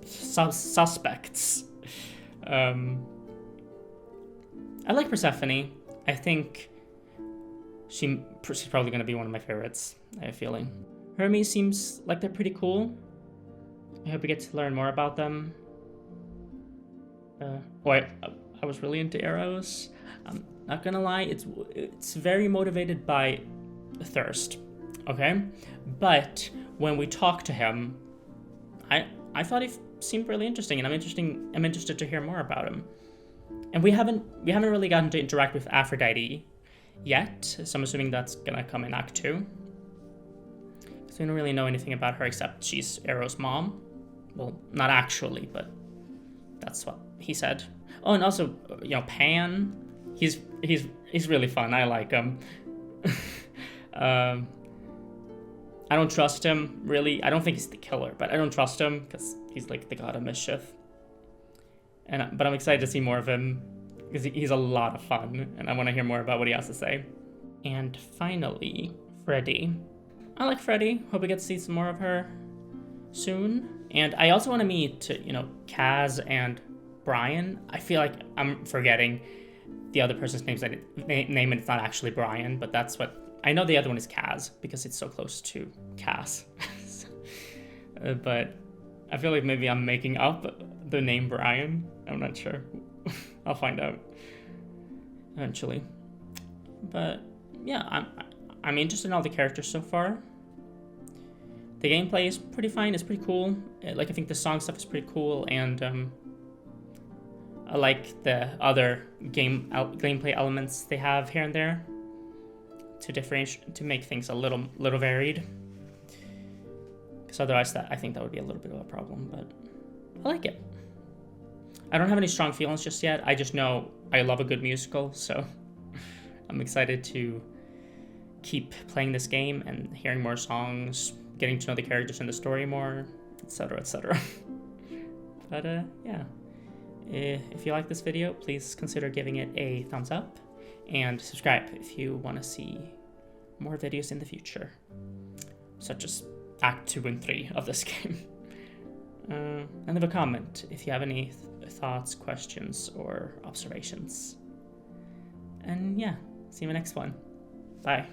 I like Persephone. I think she's probably going to be one of my favorites, I have a feeling. Hermes seems like they're pretty cool. I hope we get to learn more about them. I was really into Eros. I'm not gonna lie, it's very motivated by thirst, okay? But when we talk to him, I thought he seemed really interesting, and I'm interested to hear more about him. And we haven't really gotten to interact with Aphrodite yet, so I'm assuming that's gonna come in Act 2. So we don't really know anything about her except she's Eros' mom. Well, not actually, but that's what he said. Oh, and also, you know, Pan, he's really fun. I like him. I don't trust him, really. I don't think he's the killer, but I don't trust him because he's like the god of mischief. But I'm excited to see more of him because he's a lot of fun, and I want to hear more about what he has to say. And finally, Freddie. I like Freddie. Hope we get to see some more of her soon. And I also want to meet, you know, Kaz and Brian. I feel like I'm forgetting the other person's name, and it's not actually Brian, but that's what I know. The other one is Kaz because it's so close to Cass. But I feel like maybe I'm making up the name Brian. I'm not sure. I'll find out eventually. But yeah, I'm interested in all the characters so far. The gameplay is pretty fine. It's pretty cool. Like, I think the song stuff is pretty cool, and I like the other gameplay elements they have here and there to differentiate, to make things a little varied. Because otherwise, I think that would be a little bit of a problem. But I like it. I don't have any strong feelings just yet. I just know I love a good musical, so I'm excited to keep playing this game and hearing more songs, getting to know the characters and the story more, etc., etc. But yeah, if you like this video, please consider giving it a thumbs up and subscribe if you want to see more videos in the future, such as Act 2 and 3 of this game. And leave a comment if you have any thoughts, questions, or observations. And yeah, See you next one. Bye.